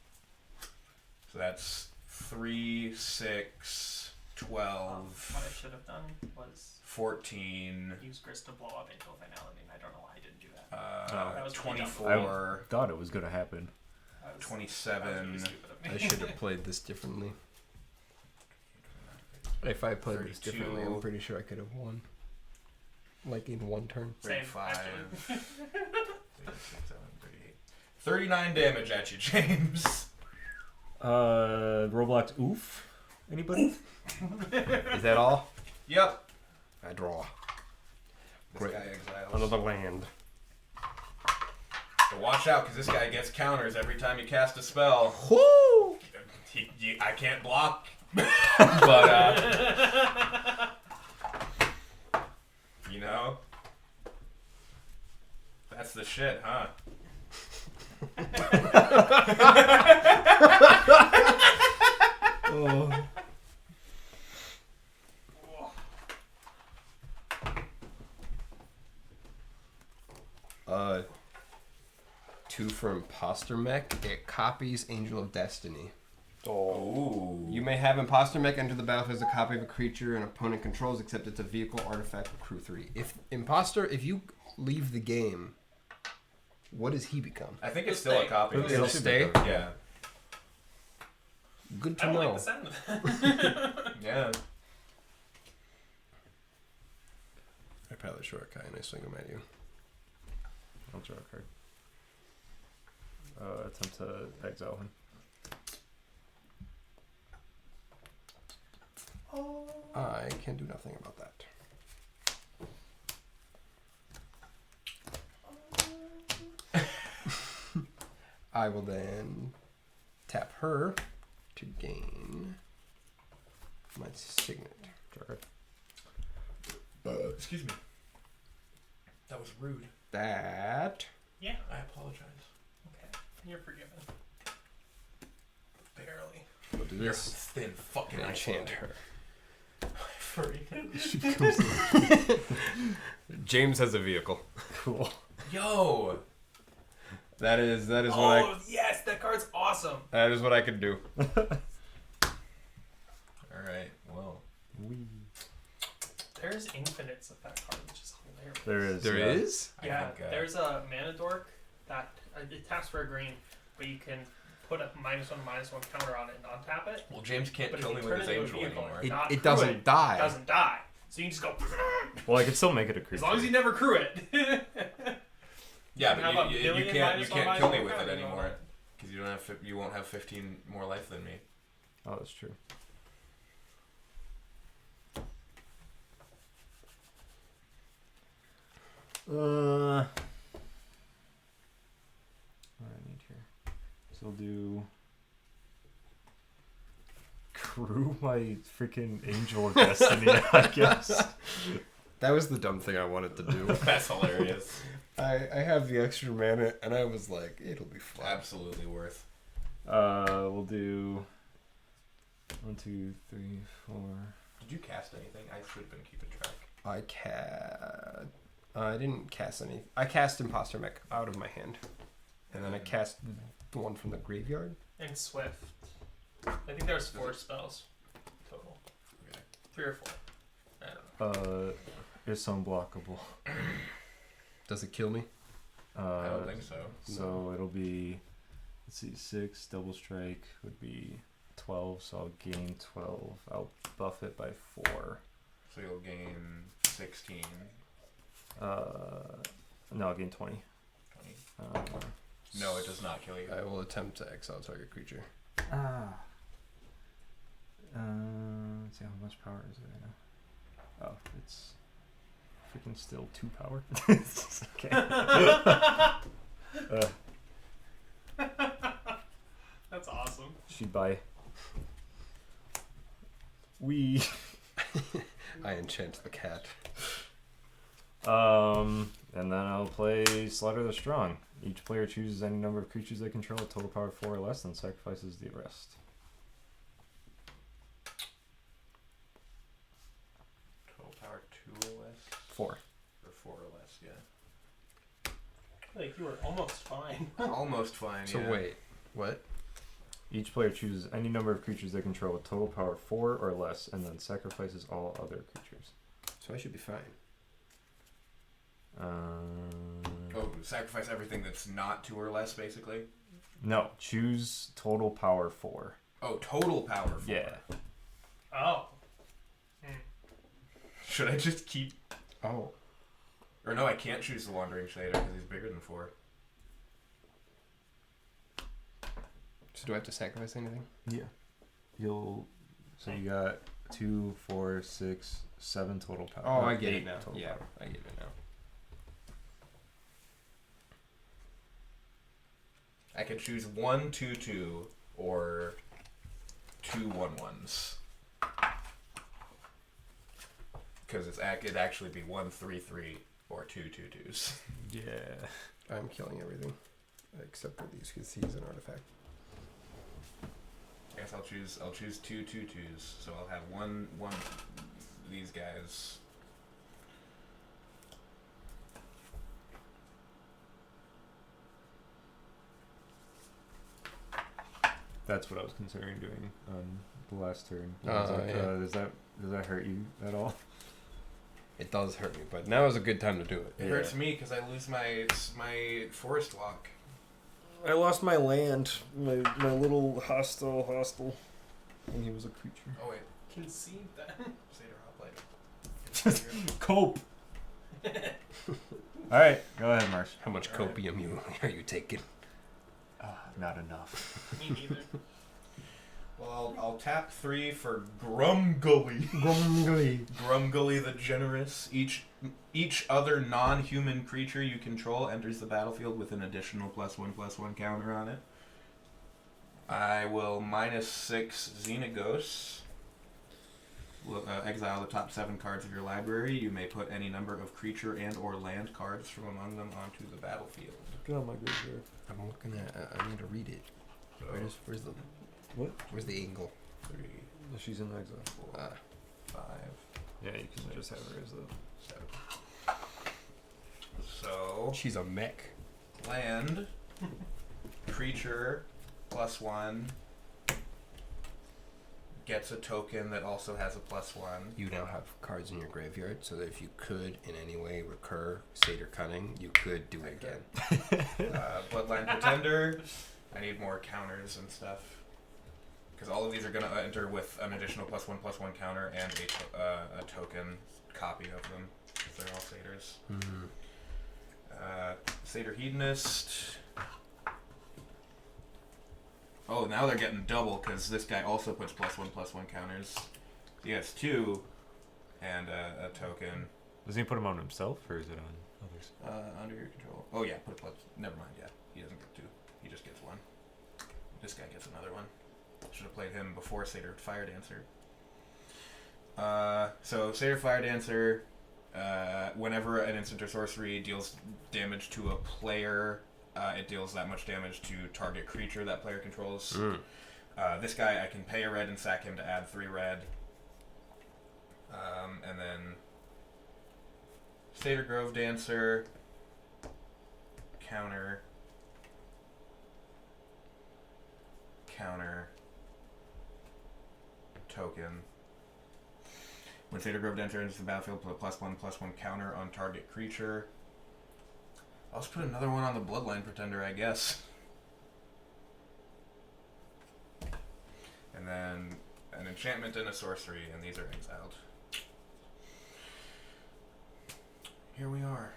So that's 3, 6, 12, What I should have done was 14, use Grist to blow up Angel Finality, and I don't know why I didn't do that. That was pretty dumb. 24, Thought it was gonna happen. That was 27. really stupid of me. I should have played this differently. If I played this 32. differently, I'm pretty sure I could have won. Like in one turn. Same, 35, actually. 36, 7, 38. 39 damage at you, James. Roblox oof. Anybody? Is that all? Yep. I draw. This Great. guy exiles. Another land. So watch out, because this guy gets counters every time you cast a spell. Woo! I can't block. But, you know? That's the shit, huh? Oh. Uh, 2 for Imposter Mech. It copies Angel of Destiny. Ooh. You may have Imposter Mech enter the battlefield as a copy of a creature an opponent controls, except it's a vehicle, artifact, or crew 3. If you leave the game, what does he become? I think it's still a copy. It'll stay? Yeah. Good I to don't know. like the sound of that. Yeah. I probably short guy and I swing him at you. I'll draw a card. Attempt to exile him. I can do nothing about that. I will then tap her to gain my signet. Draw a card. Excuse me. That was rude. That Yeah, I apologize. okay. You're forgiven. Barely. will do You're this thin fucking and enchant her. Furry. James has a vehicle. Cool. Yo. That is what Oh yes, that card's awesome. that is what I could do. All right. Well. Wee. There's infinites of that card, which is hilarious. There is. There yeah. is? Yeah, I think, there's a mana dork that it taps for a green, but you can put a -1/-1 counter on it and untap it. Well, James can't But if kill you me turn with it his into a angel vehicle, anymore. It, Not it crew doesn't it. die. It doesn't die. So you can just go. Well, I could still make it a creature. As long as you never crew it. Yeah, have a but you million can't -1/-1 kill me with it counters on anymore it. because you won't have 15 more life than me. Oh, that's true. What do I need here? So I'll do crew my freaking Angel of Destiny, I guess. That was the dumb thing I wanted to do. That's hilarious. I have the extra mana and I was like, it'll be fun. Absolutely worth. We'll do 1, 2, 3, 4. Did you cast anything? I should have been keeping track. I didn't cast any. I cast Imposter Mech out of my hand, and then I cast the one from the graveyard. And Swift. I think there's 4 spells total. Okay. 3 or 4. I don't know. It's unblockable. Does it kill me? I don't think so. So it'll be, let's see, 6 double strike would be 12. So I'll gain 12. I'll buff it by 4. So you'll gain 16. No, I'll gain 20. 20. No, it does not kill you. I will attempt to exile target creature. Let's see, how much power is it right now? Oh, it's freaking still 2 power. Okay. That's awesome. She'd buy. We. I enchant the cat. And then I'll play Slaughter the Strong. Each player chooses any number of creatures they control at total power 4 or less, and sacrifices the rest. Total power 2 or less? 4. Or 4 or less, yeah. Like, you were almost fine. Almost fine, So yeah. wait, what? Each player chooses any number of creatures they control with total power 4 or less, and then sacrifices all other creatures. So I should be fine. Oh, sacrifice everything that's not 2 or less, basically. No, choose total power 4. Oh, total power 4. Yeah. Oh. Should I just keep? Oh. Or no, I can't choose the Wandering Shader because he's bigger than 4. So do I have to sacrifice anything? Yeah. You'll. So you got 2, 4, 6, 7 total power. Oh, I get 8 it now. total Yeah, power. I get it now. I could choose 1, 2, 2, or 2 1/1s. Because it'd actually be 1, 3, 3, or 2 2 2s. Yeah. I'm killing everything except for these because he's an artifact. I guess I'll choose 2 2 2s. So I'll have one these guys. That's what I was considering doing on the last turn. Yeah. Does that hurt you at all? It does hurt me, but now is a good time to do it. It hurts me because I lose my forest walk. I lost my land, my little hostel, and he was a creature. Oh wait, Concede that. Seder Hoplite. Cope. All right, go ahead, Marsh. How much copium are you taking? Not enough. Me neither. Well, I'll tap 3 for Grumgully. Grumgully. Grumgully the Generous. Each other non-human creature you control enters the battlefield with an additional +1/+1 counter on it. I will -6 Xenagos. Exile the top 7 cards of your library. You may put any number of creature and or land cards from among them onto the battlefield. Get on my graveyard. I'm looking at. I need to read it. So, Where's the What? Where's the angle? 3, She's in exile. 4, 5, Yeah, you can just have her as the. 7. So She's a mech. land, creature, +1, gets a token that also has a +1. You now have cards in your graveyard, so that if you could in any way recur Seder Cunning, you could do it again. Bloodline Pretender. I need more counters and stuff. Because all of these are going to enter with an additional +1/+1 counter and a token copy of them. Because they're all Satyrs. Satyr Hedonist. Oh, now they're getting double because this guy also puts +1/+1 counters. He has 2 and a token. Does he put him on himself or is it on others? Under your control. Oh yeah, put a plus. Never mind. Yeah, he doesn't get 2. He just gets 1. This guy gets another one. Should have played him before Satyr Fire Dancer. So Satyr Fire Dancer. Whenever an instant or sorcery deals damage to a player, it deals that much damage to target creature that player controls. This guy, I can pay a red and sack him to add 3 red. And then Satyr Grove Dancer, counter, token. When Satyr Grove Dancer enters the battlefield, put a +1/+1 counter on target creature. I'll just put another one on the Bloodline Pretender, I guess. And then an enchantment and a sorcery, and these are exiled. Here we are.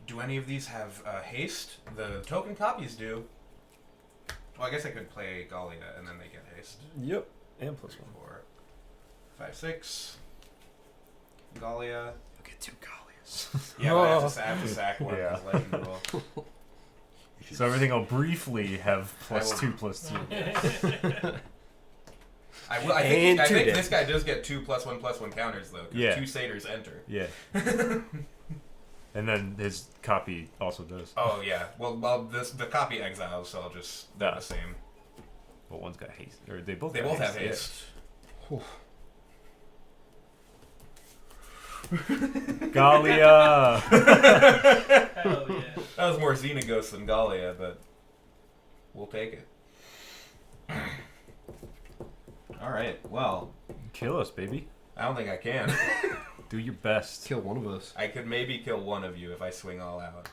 Do any of these have haste? The token copies do. Well, I guess I could play Gallia, and then they get haste. Yep. And +1. 4, 5, 6. Gallia. You'll get 2 Gallias. Yeah, but I have to sack one. Yeah. Because legend rule. So everything will briefly have I will- +2/+2. I think And 2 dead. this guy does get 2 +1/+1 counters though. 'Cause Yeah. 2 satyrs enter. Yeah. And then his copy also does. Oh yeah. Well, the copy exiles, so I'll just do Yeah. the same. But one's got haste. Or they both They got both have yeah. haste. Gallia! Hell yeah. That was more Xenagos than Gallia, but we'll take it. All right. Well, Kill us, baby. I don't think I can. Do your best. Kill one of us. I could maybe kill one of you if I swing all out.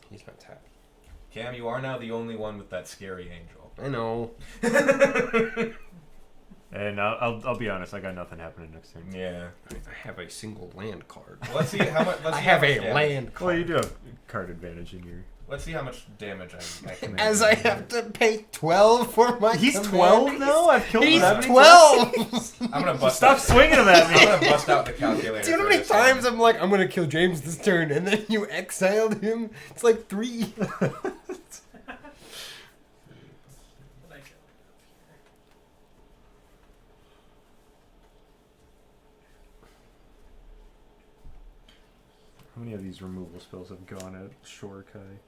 He's not tapped. Cam, you are now the only one with that scary angel. I know. And I'll be honest, I got nothing happening next turn. Yeah. I have a single land card. Let's see how much. Let's I see have how much a damage- land card. Well, you do have card advantage in your. Let's see how much damage I can. As I have to pay 12 for my He's command. 12 now. I've killed He's that many 12! I'm gonna bust. Stop out, swinging them at I'm me. gonna bust out the calculator. Do you know how for many this one. times I'm like, I'm gonna kill James this turn, and then you exiled him? It's like 3. How many of these removal spells have gone at Shorikai?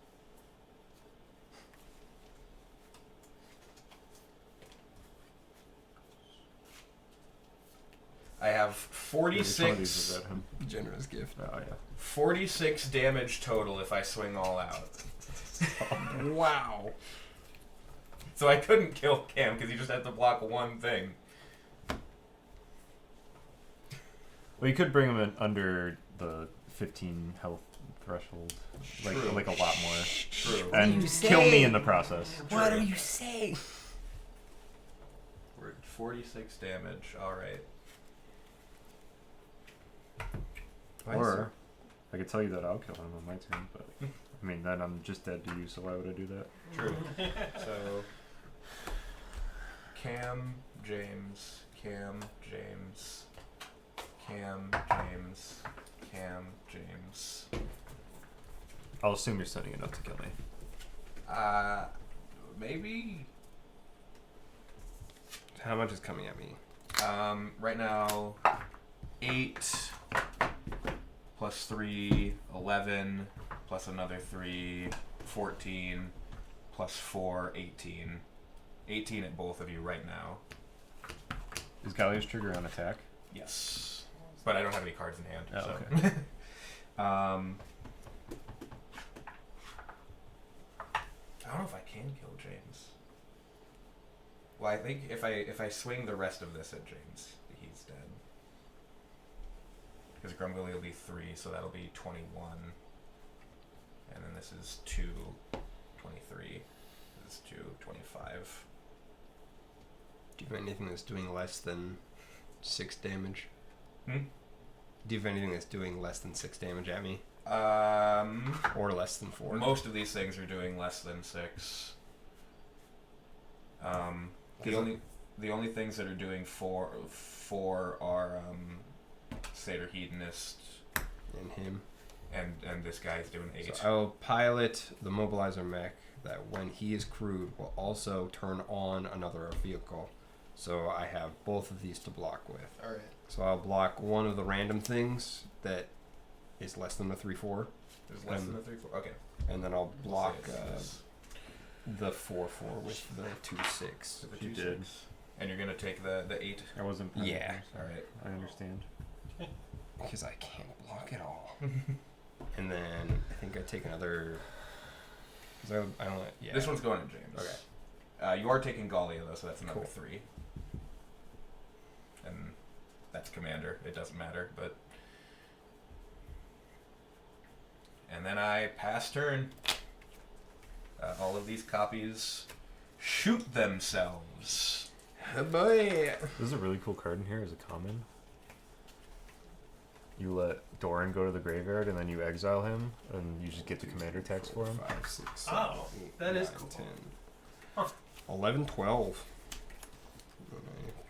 I have Maybe some of these 46. was at him. Generous gift. Oh yeah. 46 damage total if I swing all out. Wow. So I couldn't kill Cam because he just had to block one thing. Well, you could bring him in under the 15 health threshold, True. like a lot more, True. and you kill me say? in the process. What do you say? We're at 46 damage. All right. Or I could tell you that I'll kill him on my turn, but I mean then I'm just dead to you. So why would I do that? True. So Cam, James, Cam, James, Cam, James, Cam, James. I'll assume you're sending enough to kill me. Maybe. How much is coming at me? Right now, 8 plus 3, 11 plus another 3, 14 plus 4, 18. 18 at both of you right now. Is Gallia's trigger on attack? Yes. But I don't have any cards in hand. Oh, so. okay. I don't know if I can kill James. Well, I think if I swing the rest of this at James, he's dead. Because Grumgully will be 3, so that'll be 21. And then this is 2, 23. This is 2, 25. Do you have anything that's doing less than 6 damage? Hmm? Do you have anything that's doing less than 6 damage at me? Or Or less than 4? most of these things are doing less than 6. The only things that are doing 4 are Satyr Hedonist And him. and this guy's doing 8. So I will pilot the mobilizer mech that when he is crewed will also turn on another vehicle. So I have both of these to block with. Alright. So I'll block one of the random things that is less than a 3/4, There's less than a 3/4. Okay. and then I'll block We'll say it's the 4/4 with the 2/6. this. You The did. 2/6. And you're gonna take the 8. I wasn't. Yeah. All right. I understand. Because I can't block at all. And then I think I take another. Cause I only, yeah. This one's going to James. Okay. You are taking Gallia though, so that's another Cool. 3. And that's commander. It doesn't matter, but. And then I pass turn. All of these copies shoot themselves. Oh boy. There's a really cool card in here as a common. You let Doran go to the graveyard and then you exile him and you just get the commander tax for him. 5, 6, 7, Oh, 8, that is 9, cool. 10. Huh. 11, 12.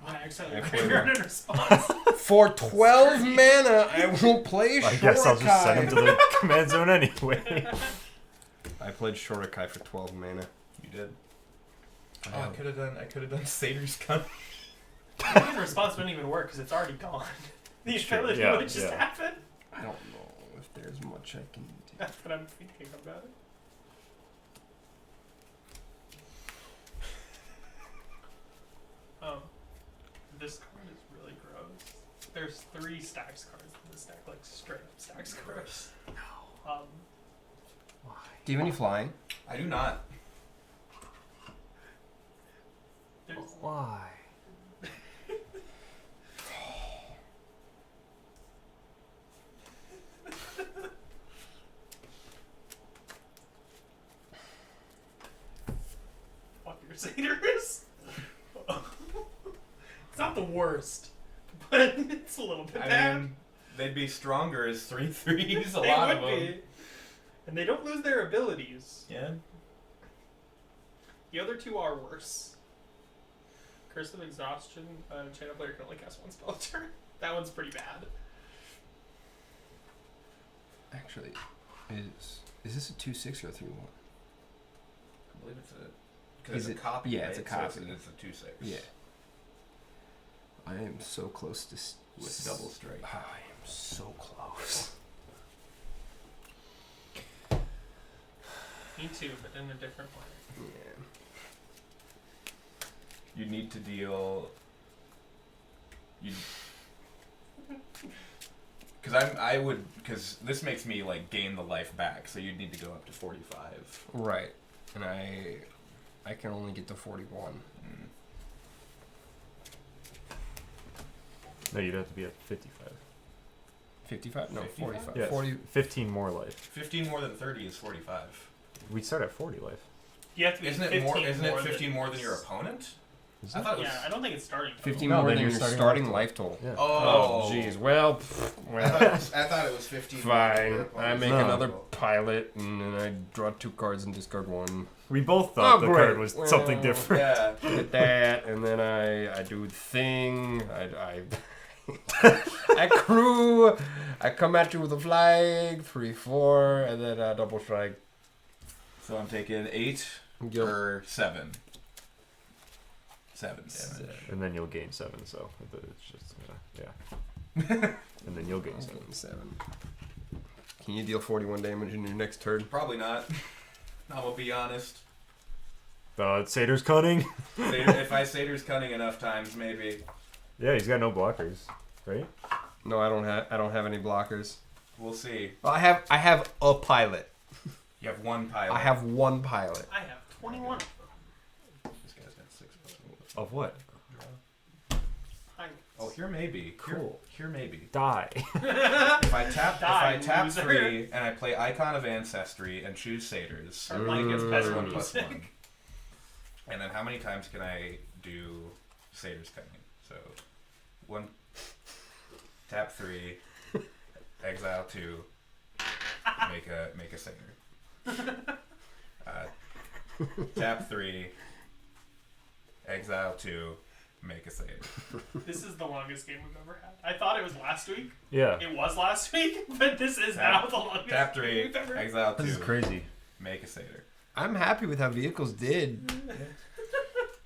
I accidentally I played graveyard in response. For 12 mana, I will play I guess I'll just send him to Shorikai. the command zone anyway. I played Shorikai for 12 mana. You did. Oh, I could have done Satyr's Gun. Graveyard response wouldn't even work because it's already gone. The It's true. ability Yeah, would just yeah. happen. I don't know if there's much I can do. That's what I'm thinking about it. This card is really gross. There's 3 stacks cards in this deck, like straight up stacks cards. Do you have any flying? I do not. There's- Why? Fuck your satyrs. It's not the worst, but it's a little bit I bad. mean, they'd be stronger as 3/3s. A They lot would of them. be. And they don't lose their abilities. Yeah. The other two are worse. Curse of Exhaustion, channel player can only cast one spell a turn. That one's pretty bad. Actually, is this a 2/6 or a 3/1? I believe it's a. Because Is it's a it- copy. yeah, right? it's a So copy. it's a 2/6. Yeah. I am so close to With double strike. I am so close. Me too, but in a different way. Yeah. You need to deal. You. Because I would, because this makes me like gain the life back, so you'd need to go up to 45. Right. And I can only get to 41. Mm. No, you'd have to be at 55. 55? No, 55? 45. Yeah, 40. 15 more life. 15 more than 30 is 45. We'd start at 40 life. You have to be Isn't it 15 more? Isn't it more 15 more than yours. your opponent? Is I it? thought it was. Yeah, I don't think it's starting. 15 No, more then than you're your starting starting life life total. Yeah. Oh, Jeez. Well, I thought it was 15. fine. I make No. another pilot, and then I draw 2 cards and discard 1. We both thought Oh, the great. card was Well, something different. Yeah. With that, and then I do the thing. I I crew. I come at you with a flag. 3/4, and then double strike. So I'm taking 8 Yep. or 7. 7 damage. And then you'll gain 7, so it's just, yeah. And then you'll gain 7. 7. Can you deal 41 damage in your next turn? Probably not. I'm gonna be honest. It's Satyr's Cunning. If I Satyr's Cunning enough times, maybe. Yeah, he's got no blockers, right? No, I don't have any blockers. We'll see. Well, I have a pilot. You have 1 pilot. I have 1 pilot. I have 21. This guy's got 6 plus 1. Of what? Oh, here maybe. Cool. Here maybe. Die. If I tap Die, loser. 3 and I play Icon of Ancestry and choose Satyrs, Or everybody gets like +1/+1. music. And then how many times can I do Satyr's Cunning? So 1, tap 3, exile 2, make a Satyr. Tap 3, exile 2, make a Satyr. This is the longest game we've ever had. I thought it was last week. Yeah. It was last week, but this is now the longest Tap game 3, we've ever had. exile 2, This is crazy. make a Satyr. I'm happy with how vehicles did.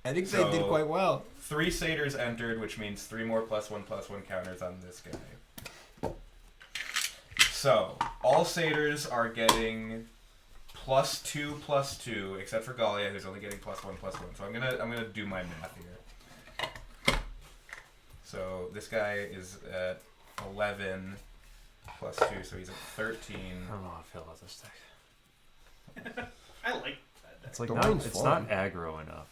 I think they did So- quite well. 3 Satyrs entered, which means 3 more +1/+1 counters on this guy. So, all Satyrs are getting +2/+2, except for Galia, who's only getting +1/+1. So I'm gonna do my math here. So this guy is at 11 +2, so he's at 13. I don't know how I feel about this deck. I like that. It's like The not, line's it's fun. not aggro enough.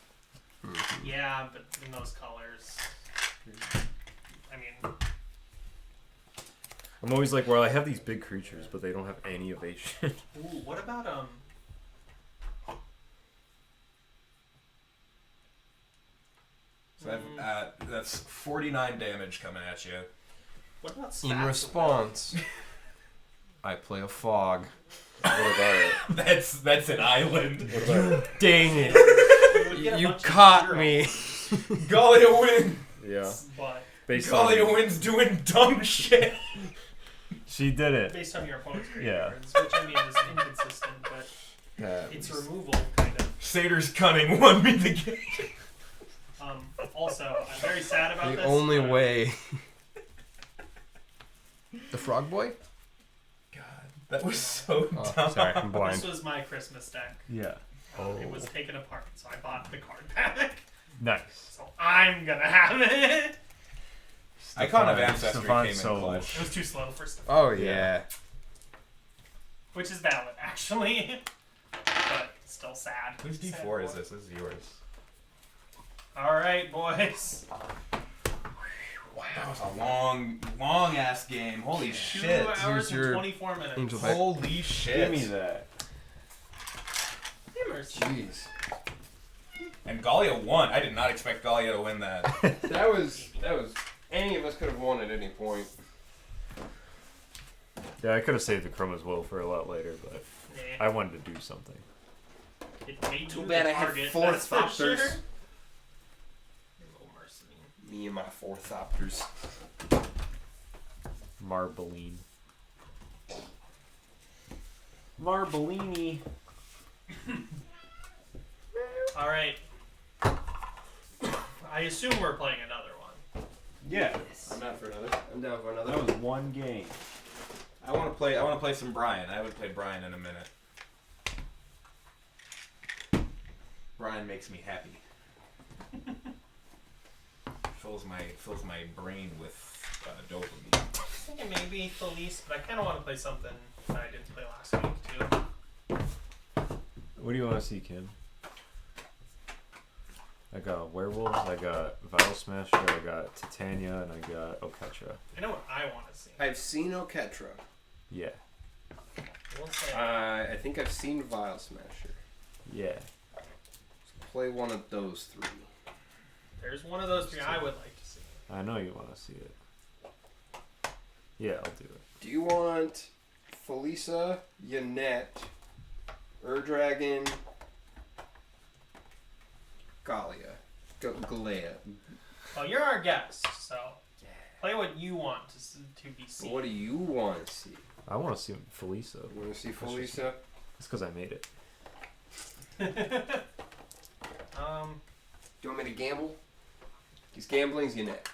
Yeah, but in those colors. I mean, I'm always like, well, I have these big creatures, but they don't have any evasion. ooh, what about So that's 49 damage coming at you. what about In Spats? response, I play a fog. That's an island. Dang it! We would get a You bunch of caught zeros, me. Galia wins. Yeah. But Based on, Galia wins doing dumb shit. she did it. based on your opponent's great Yeah. cards, which I mean is inconsistent, but it's removal kind of. Satyr's Cunning won me the game. Also, I'm very sad about The this. only but way. The frog boy? God, that was so Oh, dumb. sorry, I'm blind. This was my Christmas deck. Yeah. It was taken apart, so I bought the card back. Nice. So I'm gonna have it. Icon of Stefan- Ancestry Stefan came in so- clutch. It was too slow for stuff. Oh yeah. which is valid actually, but still sad. Whose Sad D4 is boy. this? This is yours. All right, boys. Wow, that was a long ass game. Holy 2 shit. hours and your 24 minutes. Angel Deck. Holy shit. Give me that. Hammers. Jeez. And Gallia won. I did not expect Gallia to win that. That was any of us could have won at any point. Yeah, I could have saved the Chroma's Will for a lot later, but Nah. I wanted to do something. It made Too you bad the I had target. four That's for Thopters. sure. You're a little mercenary. Me and my 4 Thopters. Marbeline. Marbellini. All right. I assume we're playing another one. Yeah. I'm not for another. I'm down for another. That was one game. I want to play some Brian. I haven't played Brian in a minute. Brian makes me happy. fills my brain with dopamine. I was thinking maybe Felice, but I kind of want to play something that I didn't play last week too. What do you want to see, Kim? I got Werewolves, I got Vial Smasher, I got Titania, and I got Oketra. I know what I want to see. I've seen Oketra. Yeah. We'll say I think I've seen Vile Smasher. Yeah. Play one of those 3. there's one of those 3 I would like to see. I know you want to see it. Yeah, I'll do it. Do you want Felisa, Yannette, Ur-Dragon, Gallia, Galea? Well, you're our guest, so play what you want to be seen. What do you want to see? I want to see Felisa. You want to see That's just- Felisa? It's because I made it. Do you want me to gamble? He's gambling's Yannette.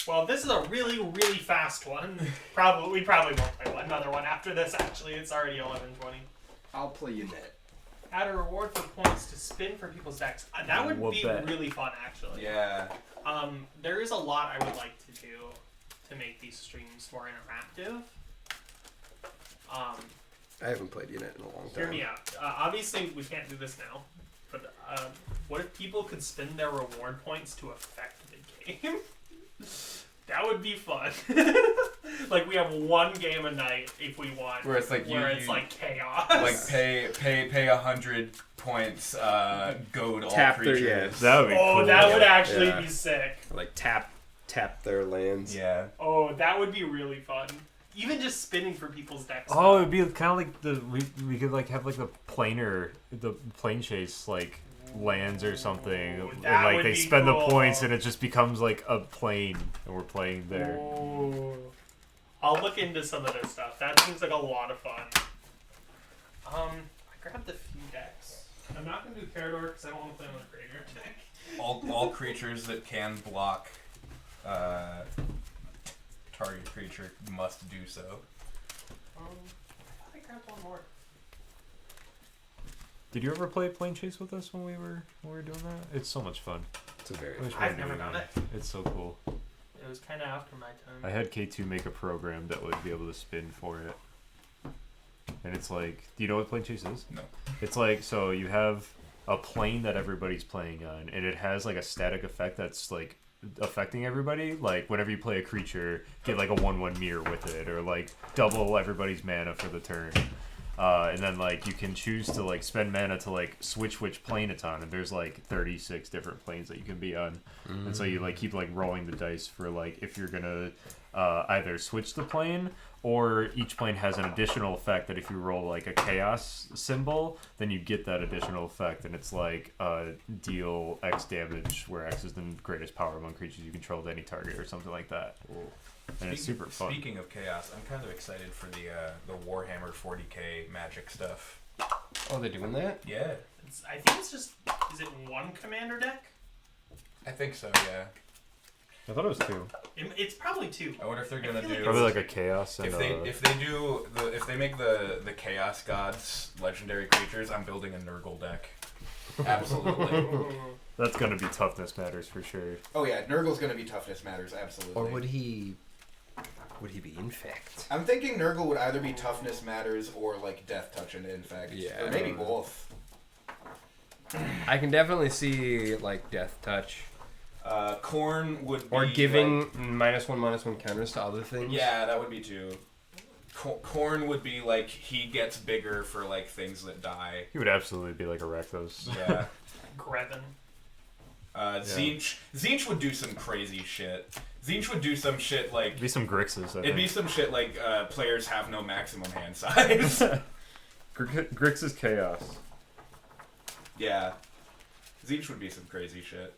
Well, this is a really, really fast one. We probably won't play another one after this. Actually, it's already 11:20. I'll play Yannette. Add a reward for points to spin for people's decks. That would We'll be bet. really fun, actually. Yeah. There is a lot I would like to do to make these streams more interactive. I haven't played Yannette in a long time. Hear me out. Obviously, we can't do this now, but what if people could spend their reward points to affect the game? That would be fun. Like we have one game a night if we want, Where it's like it's like chaos. Like pay 100 points, goad all Tap their- creatures. yeah. That would be Oh, cool. that would actually Yeah. be sick. Like tap their lands. Yeah. Oh, that would be really fun. Even just spinning for people's decks. Oh, it'd be kind of like we could like have like the plane chase like lands or something, Ooh, and that like would they be spend cool. the points and it just becomes like a plane and we're playing there. Ooh. I'll look into some of this stuff. That seems like a lot of fun. I grabbed a few decks. I'm not gonna do Carador because I don't want to play on a graveyard deck. All creatures that can block target creature must do so. I thought I grabbed one more. Did you ever play plane chase with us when we were doing that? It's so much fun. It's a very. I wish we I've were never doing done it. It's so cool. It was kind of after my time. I had K2 make a program that would be able to spin for it. And it's like, do you know what plane chase is? No. It's like, so you have a plane that everybody's playing on, and it has like a static effect that's like affecting everybody. Like whenever you play a creature, get like a 1/1 mirror with it, or like double everybody's mana for the turn. And then like you can choose to like spend mana to like switch which plane it's on, and there's like 36 different planes that you can be on. And so you like keep like rolling the dice for like if you're gonna either switch the plane, or each plane has an additional effect that if you roll like a chaos symbol, then you get that additional effect, and it's like deal X damage, where X is the greatest power among creatures you control to any target, or something like that. And it's super fun. Speaking of chaos, I'm kind of excited for the Warhammer 40k Magic stuff. Oh, they're doing that? Yeah, I think it's just. Is it one commander deck? I think so. Yeah. I thought it was 2. It's probably 2. I wonder if they're I gonna feel like do. Probably like a chaos and if they make the Chaos Gods legendary creatures, I'm building a Nurgle deck. Absolutely. that's gonna be toughness matters for sure. Oh yeah, Nurgle's gonna be toughness matters. Absolutely. Or would he Would he be infect? I'm thinking Nurgle would either be toughness matters or like death touch and infect. Yeah. Or maybe both. I can definitely see like death touch Corn would be or giving like, -1/-1 counters to other things. yeah, that would be too. Corn would be like he gets bigger for like things that die. He would absolutely be like a Rakdos. Yeah. Greven. Zinch would do some crazy shit. Zinch would do some shit like It'd be some Grixes, I it'd be think. some shit like players have no maximum hand size. Grix is chaos. Yeah. Zinch would be some crazy shit.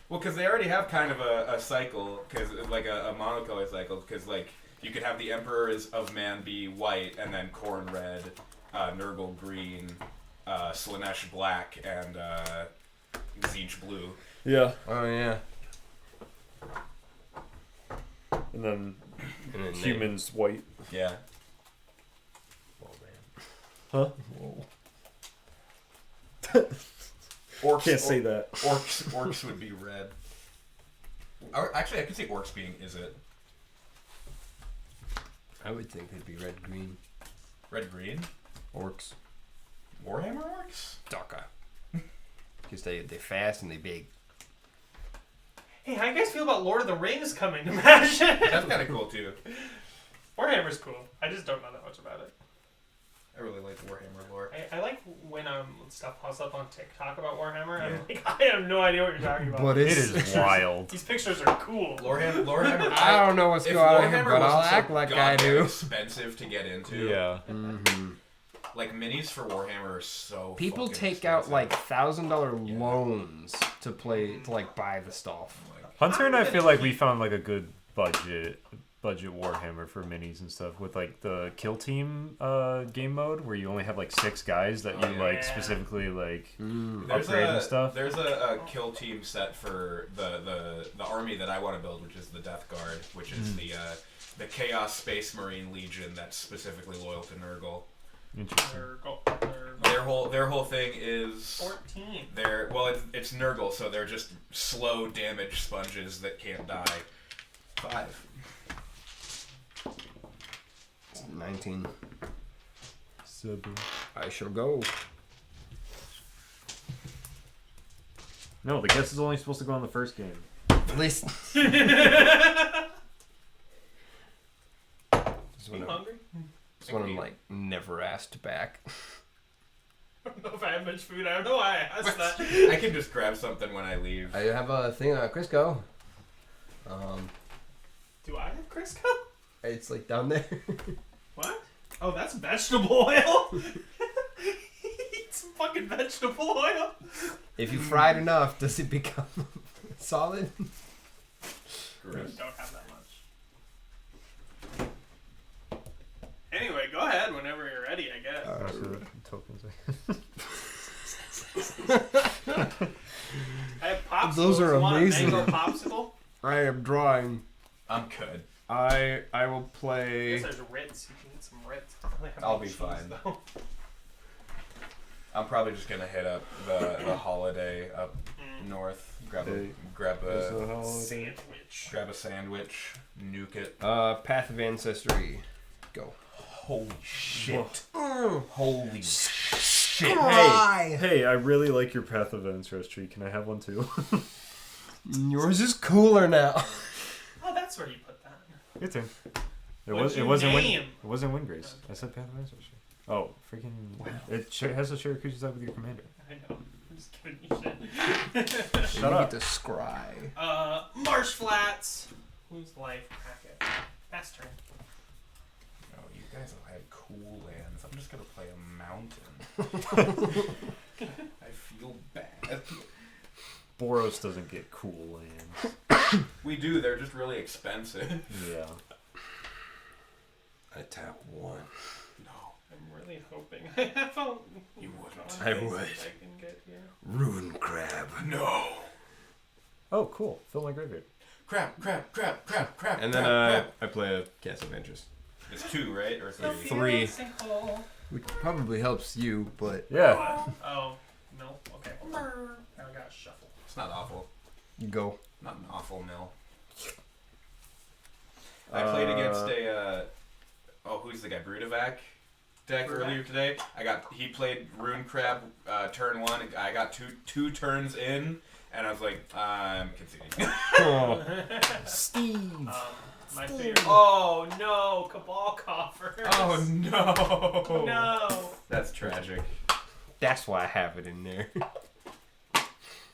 Well, because they already have kind of a cycle, cause like a monocolor cycle, because like you could have the Emperor of Man be white, and then Khorne red, Nurgle green, Slaanesh black, and Zinch blue. Yeah. Oh yeah. And then And then humans white. Yeah. Oh man. Huh? Orcs Can't say that. Orcs would be red. Or, actually, I could see orcs being is it I would think they'd be red green red green orcs. Warhammer orcs. Daka. Because they fast and they big. Hey, how you guys feel about Lord of the Rings coming to Magic? That's kind of cool too. Warhammer's cool. I just don't know that much about it. I really like Warhammer lore. I like when stuff pops up on TikTok about Warhammer. Yeah. I'm like, I have no idea what you're talking about. But It is wild. These pictures are cool. Lorehammer. I don't know what's if going on, Warhammer but I'll wasn't so act like I goddamn do. expensive to get into. Yeah. Mm-hmm. Like minis for Warhammer are so. People fucking take expensive. out like $1,000 Yeah. loans to play to like buy the stuff. Like, Hunter and I feel like we found like a good budget Warhammer for minis and stuff with like the kill team game mode where you only have like 6 guys that you Oh, like yeah. specifically like There's upgrade a and stuff. there's a kill team set for the army that I want to build, which is the Death Guard, which is the Chaos Space Marine Legion that's specifically loyal to Nurgle. Interesting. Their whole thing is 14. it's Nurgle, so they're just slow damage sponges that can't die. 5. 19. 7. I shall go. No, the guess is only supposed to go on the first game. Listen. Are you hungry? This one I'm like never asked back. I don't know if I have much food. I don't know why I asked that. I can just grab something when I leave. I have a thing on Crisco. Do I have Crisco? It's like down there. What? Oh, that's vegetable oil. Eat some fucking vegetable oil. If you fry it enough, does it become solid? We Gross. don't have that much. Anyway, go ahead whenever you're ready, I guess. Tokens. I have popsicles. Those are You want a amazing. mango popsicle? I am drawing. I'm good. I will I play. guess there's Ritz. You can eat some Ritz. They have I'll no be cheese, fine. though. I'm probably just gonna hit up the holiday up north. Grab a Sandwich. sandwich. Nuke it. Path of Ancestry. Go. Holy shit! Holy shit! Hey, I really like your Path of Ancestry. Can I have one too? Yours is cooler now. Oh, that's where you put that. Your turn. What's your wasn't name? It wasn't Windgrace. I said Path of Ancestry. Oh, freaking! It has a Shirakushi type with your commander. I know. I'm just giving you shit. Shut up. The scry. Marsh Flats. Who's life packet? Best turn. Oh, you guys all had cool lands. I'm just gonna play a mountain. I feel bad. Boros doesn't get cool lands. We do. They're just really expensive. Yeah. I tap 1. No, I'm really hoping I have a. you wouldn't. I one would. place I can get here. Ruin crab. No. Oh, cool. Fill my graveyard. Crap! And then crap. I play a Cast of Interest. It's 2, right? Or 3? Three. Sinkhole. Which probably helps you, but Yeah. Oh, no. Okay. Hold on. Now I gotta shuffle. It's not awful. go. Not an awful mill. I played against a who's the guy? Brutovac deck earlier today. He played Rune Crab turn 1. I got two turns in, and I was like, I'm conceding. Oh, Steve. My favorite. Oh no, Cabal Coffers. Oh no. No. That's tragic. That's why I have it in there.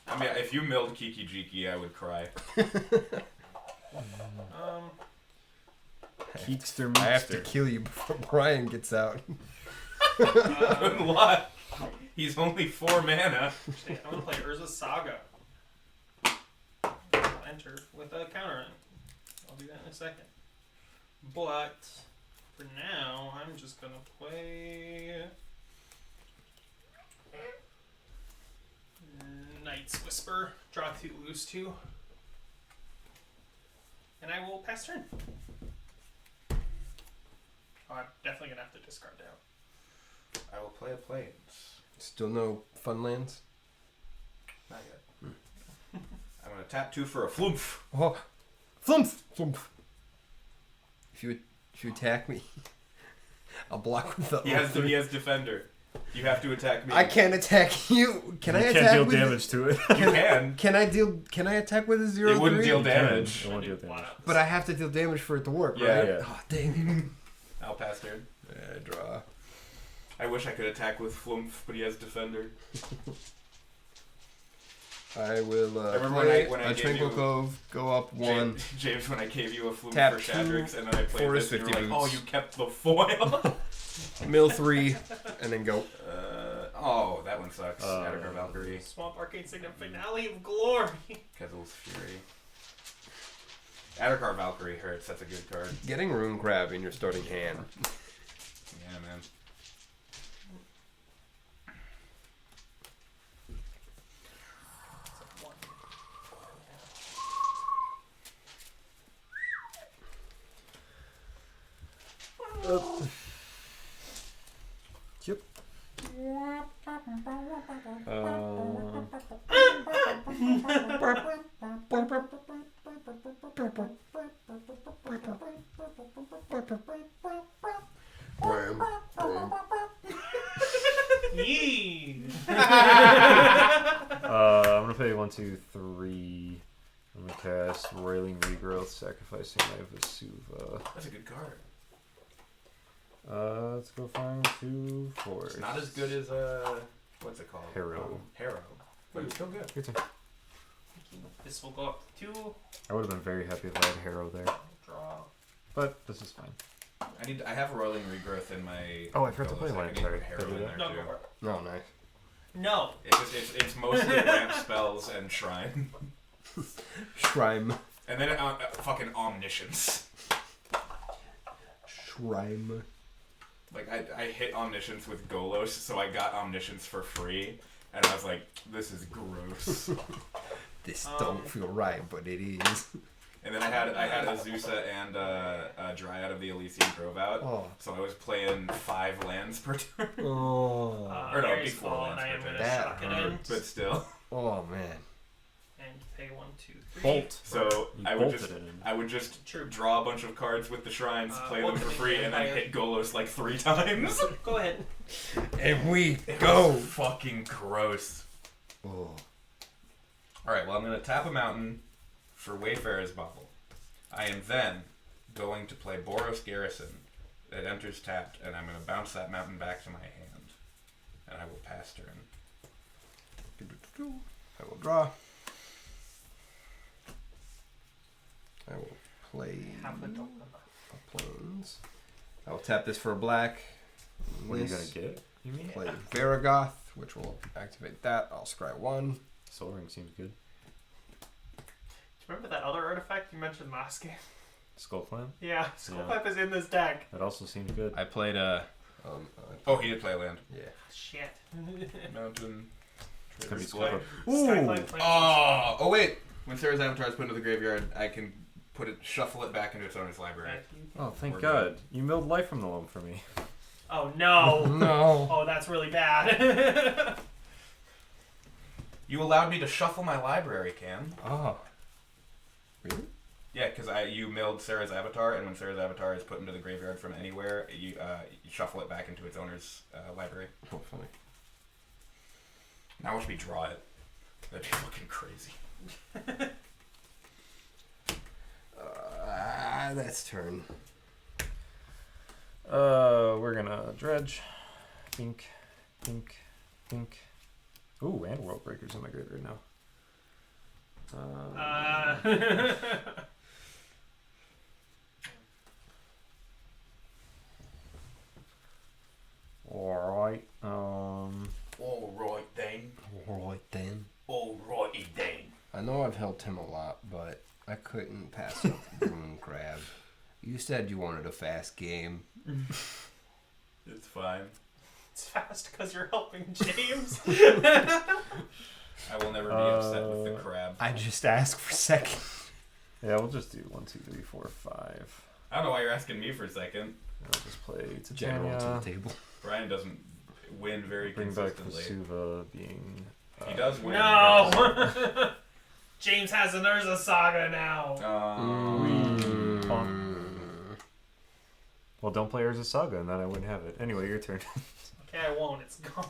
I mean, if you milled Kiki Jiki, I would cry. Keekster I have to Meekster. kill you before Brian gets out. Good luck. He's only 4 mana. I'm gonna play Urza Saga. I'll enter with a counter in. I'll do that in a second. But for now, I'm just gonna play Knight's Whisper. Draw 2, lose 2, and I will pass turn. Oh, I'm definitely gonna have to discard out. I will play a Plains. Still no Funlands? Not yet. I'm gonna tap 2 for a flumph. Oh, Flumph! Flumph. If you attack me, I'll block with the He has Defender. You have to attack me. I can't attack you. Can I You attack can't deal with damage to it. You can. Can I attack with a 0/3? It wouldn't deal damage. It won't I deal do damage. one up. But I have to deal damage for it to work, Yeah. right? Yeah. Oh, dang. I'll pass turn. Yeah, draw. I wish I could attack with Flumph, but he has Defender. I will I remember play when I a gave Tranquil you- Cove, go up 1. James, when I gave you a Flumph Tap for 2, Shadrix, and then I played Forest this, and 50 you were like, boots. oh, you kept the foil? Mill 3, and then go. Oh, that one sucks. Attica Valkyrie. Swamp Arcane Signum Finale of Glory. Kezel's Fury. Attica Valkyrie hurts. That's a good card. Getting Rune Crab in your starting hand. Yeah, man. Yep. Yee. I'm gonna play 1, 2, 3. I'm gonna cast Roiling Regrowth, sacrificing my Vesuva. That's a good card. Let's go find 2 4. It's not as good as, what's it called? Harrow. Harrow. But it's still good. Your turn. This will go up to 2. I would have been very happy if I had Harrow there, Draw. but this is fine. I have Roiling Regrowth in my... Oh, I forgot to play Golos. I land, need to sorry. put Harrow Did I in do there No, too. go for it. No, nice. No. It's mostly ramp spells and shrine. Shrine. And then fucking Omniscience. Shrine. Like, I hit Omniscience with Golos, so I got Omniscience for free. And I was like, this is gross. This don't feel right, but it is. And then I had Azusa and a Dryad of the Elysian Grove out. Oh. So I was playing 5 lands per turn. Oh. Or no, Aries before Fall, and lands I am per going turn. to That shock it in. hurts. But still. Oh, man. And pay 1, 2, 3. Bolt. So You I would bolted just it in. I would just True. draw a bunch of cards with the shrines, play them what for the free, and then vampire- hit Golos like 3 times. Go ahead. And we It go. was fucking gross. Oh. Alright, well I'm gonna tap a mountain for Wayfarer's Bauble. I am then going to play Boros Garrison. It enters tapped, and I'm gonna bounce that mountain back to my hand. And I will pass turn. I will draw. I will play Half a donut. planes. I will tap this for a black. What are you This. gonna get? You mean? Play Varagoth, which will activate that. I'll scry 1. Soul Ring seems good. Do you remember that other artifact you mentioned last game? Skull Clan. Yeah, Skullclap is in this deck. That also seems good. I played a. Oh, he did play land. Yeah. Shit. Mountain. It's gonna be Sky- Skull. Skyclad Plains. Oh wait! When Sarah's Avatar is put into the graveyard, I can shuffle it back into its owner's library. Oh, thank We're God! You milled life from the loam for me. Oh no. No. Oh, that's really bad. You allowed me to shuffle my library, Cam. Oh. Really? Yeah, because you milled Sarah's avatar, and when Sarah's avatar is put into the graveyard from anywhere, you shuffle it back into its owner's library. Oh, funny. Now watch me draw it. That'd be fucking crazy. That's turn. We're gonna dredge. Pink. Ooh, and World Breakers in my graveyard now. Alright. Alright then. Alright then. Alrighty then. I know I've helped him a lot, but I couldn't pass up Moon Crab. You said you wanted a fast game. It's fine. It's fast because you're helping James. I will never be upset with the crab. I just asked for second. Yeah, we'll just do 1, 2, 3, 4, 5. I don't know why you're asking me for a second. And I'll just play General to Titania. the table. Brian doesn't win very Bring back consistently. Vesuva being. He does win. No! James has an Urza Saga now. Well, don't play Urza Saga, and then I wouldn't have it. Anyway, your turn. Okay, I won't. It's gone.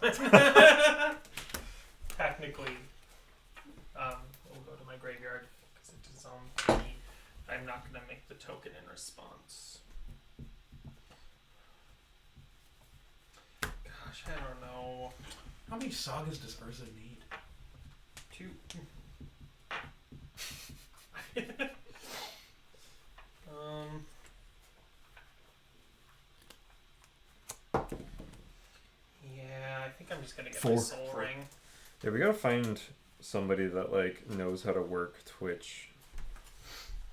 Technically, we'll go to my graveyard because it's its own thingy. I'm not going to make the token in response. Gosh, I don't know. How many sagas does Urza need? 2. Yeah, I think I'm just gonna get my 4. soul ring. Yeah, we gotta find somebody that like knows how to work Twitch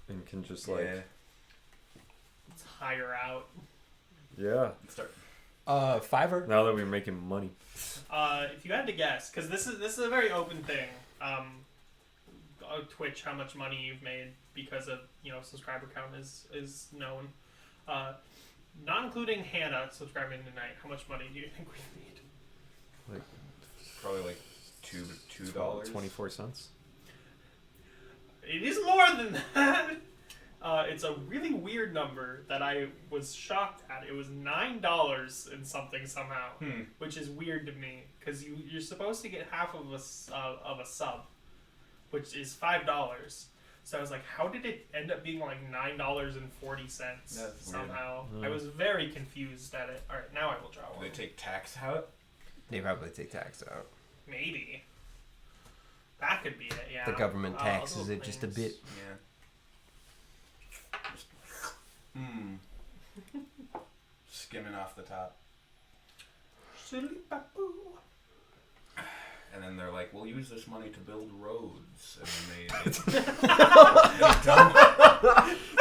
and can just like Let's hire out. yeah. Start. Fiverr. Now that we're making money. If you had to guess, because this is a very open thing. Twitch, how much money you've made because of subscriber count is known. Not including Hannah subscribing tonight, how much money do you think we've made? Like Probably like $2. 24 cents. It is more than that. It's a really weird number that I was shocked at. It was $9 and something somehow, which is weird to me because you're supposed to get half of a sub, which is $5. So I was like, how did it end up being like $9.40 somehow? weird. I was very confused at it. All right, now I will draw Do one. they take tax out? They probably take tax out. Maybe. That could be it, yeah. The government All taxes those it just a things. bit. Yeah. Skimming off the top. Silly-ba-boo. And then they're like, we'll use this money to build roads. And then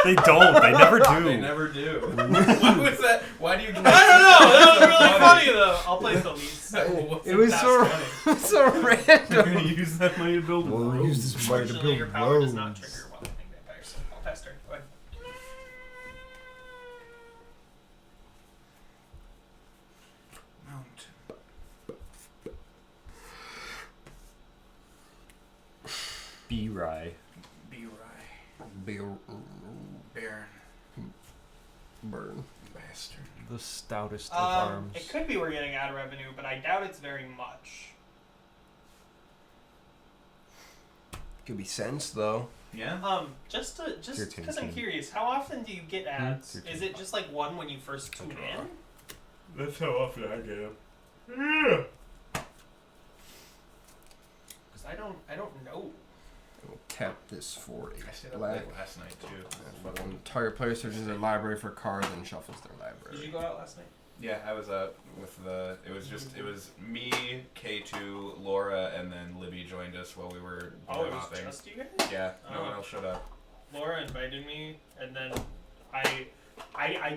They don't. They never do. they never do. Why was that? Why do you I don't know. That was really funny though. I'll play the least. It was so so random. use that money to build We'll use this money to Unfortunately, your build power does roads. not trigger while hitting vampires. So I'll test her. Go ahead. Mount. B-Rye. B-Rye. Bear Baron. burn. Bastard. The stoutest of arms. It could be we're getting ad revenue, but I doubt it's very much. Could be cents though. Yeah? Just Your because turn, I'm Tim. curious, how often do you get ads? Your turn. Is it just like one when you first tune in? That's how often I get them. Because I don't know. We'll tap this for I a stayed up black. late last night, too. When target player searches their library for cards and shuffles their library. Did you go out last night? Yeah, I was out with it was me, K2, Laura, and then Libby joined us while we were Oh, it was hopping. just you guys? Yeah, no Oh. one else showed up. Laura invited me, and then I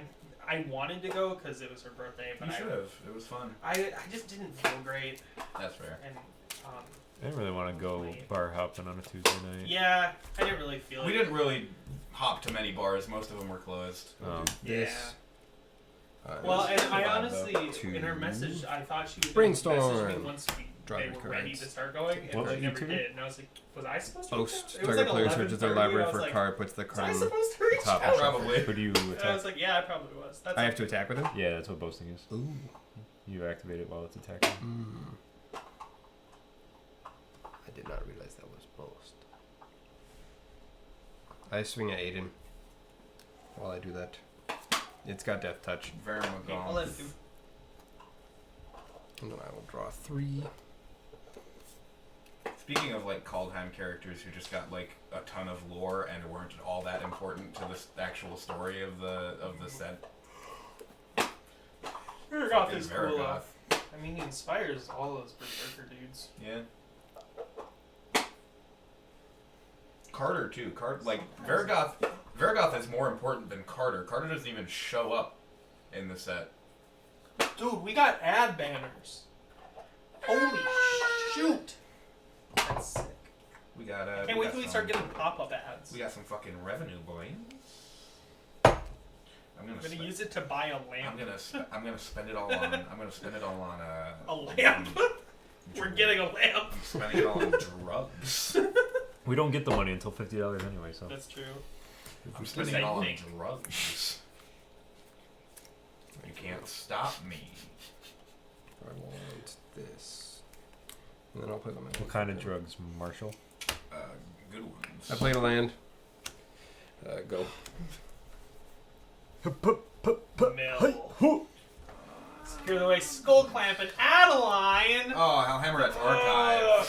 wanted to go because it was her birthday, but You should have. It was fun. I just didn't feel great, That's fair. and I didn't really want to go bar hopping on a Tuesday night. yeah, I didn't really feel it. We didn't really hop to many bars. Most of them were closed. Yeah. This. Well, and I Vibe, honestly, though. in her message, I thought she was Brainstorm. gonna message me once we Draw were ready to start going, and What they did never you do? did. And I was like, was I supposed to? Post. reach out? It was Target player like searches their 11:30, library and I for was a like, card, puts the Was card I on supposed to reach top out? Probably. Who do you And I attack? was like, yeah, I probably was. That's I have to attack with him? Yeah, that's what boasting is. Ooh. You activate it while it's attacking. I did not realize that was boast. I swing at Aiden while I do that. It's got death touch. Okay, I'll let him do. And then I will draw 3. Speaking of like Kaldheim characters who just got like a ton of lore and weren't all that important to the actual story of the set. Vargoth is cool. Vargoth. I mean, he inspires all those berserker dudes. Yeah. Carter too. Like Vargoth is more important than Carter. Carter doesn't even show up in the set. Dude, we got ad banners. Holy shoot! That's sick. We got Can't wait till we start getting pop-up ads. We got some fucking revenue, boy. I'm I'm gonna use it to buy a lamp. I'm gonna spend it all on. I'm gonna spend it all on A lamp? We're getting a lamp. I'm spending it all on drugs. We don't get the money until $50 anyway, so. That's true. I'm spending it all on Same thing. drugs. You can't stop me. I want this. And then I'll play the man. What kind of drugs, Marshall? Good ones. I played a land. Go. Mill. Secure the way, Skull Clamp and Adeline! Oh, Alhammer's Archive. Oh,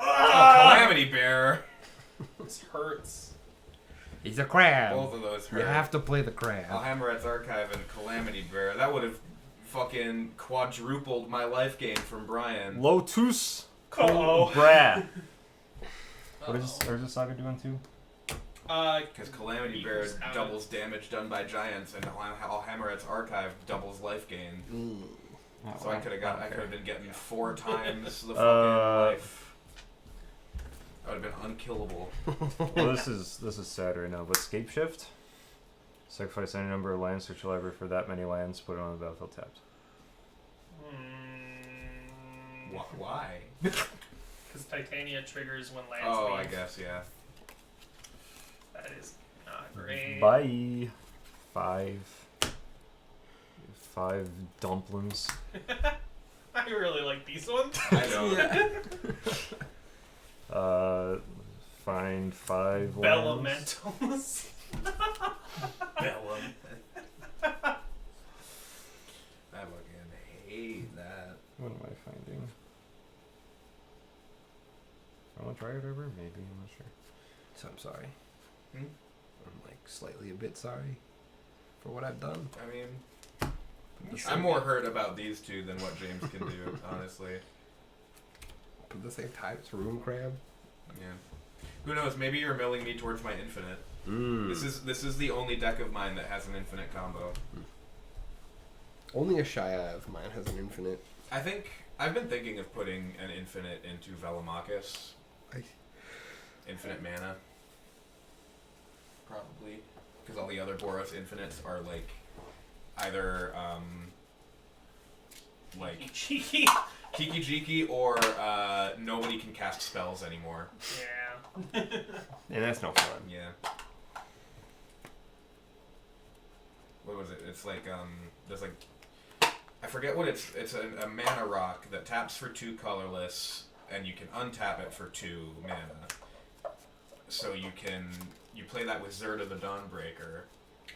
Ah! Calamity Bear. This hurts. He's a crab. Both of those hurt. You have to play the crab. Alhammer's Archive and Calamity Bear. That would have fucking quadrupled my life gain from Brian. Lotus Uh-oh. Cobra. What is Urza Saga doing too? Because Calamity Bear Equals out. doubles damage done by giants, and Alhammer's Archive doubles life gain. So I could have been getting 4 times the fucking life. I would have been unkillable. Well, this is sad right now, but Scape Shift. Sacrifice any number of lands, search your library for that many lands, put it on the battlefield tapped. Why? Because Titania triggers when lands Oh, I leave. guess, yeah. That is not great. Bye. 5 dumplings. I really like these ones. I know. Find 5 lands. Belementals. Bellum. I fucking hate that. What am I finding? I want to try it over? Maybe, I'm not sure. So I'm sorry. Hmm? I'm like slightly a bit sorry for what I've done. I mean, I'm more hurt about these two than what James can do, honestly. But at the same time, it's room crab. Yeah. Who knows? Maybe you're milling me towards my infinite. This is the only deck of mine that has an infinite combo. Only a Shia of mine has an infinite. I think I've been thinking of putting an infinite into Velomachus. Infinite mana. Probably. Because all the other Boros infinites are like either like Cheeky. Kiki Jiki or nobody can cast spells anymore. Yeah. And that's no fun. Yeah. What was it? It's like there's like I forget what it's a mana rock that taps for 2 colorless and you can untap it for 2 mana. So you play that with Zerda the Dawnbreaker.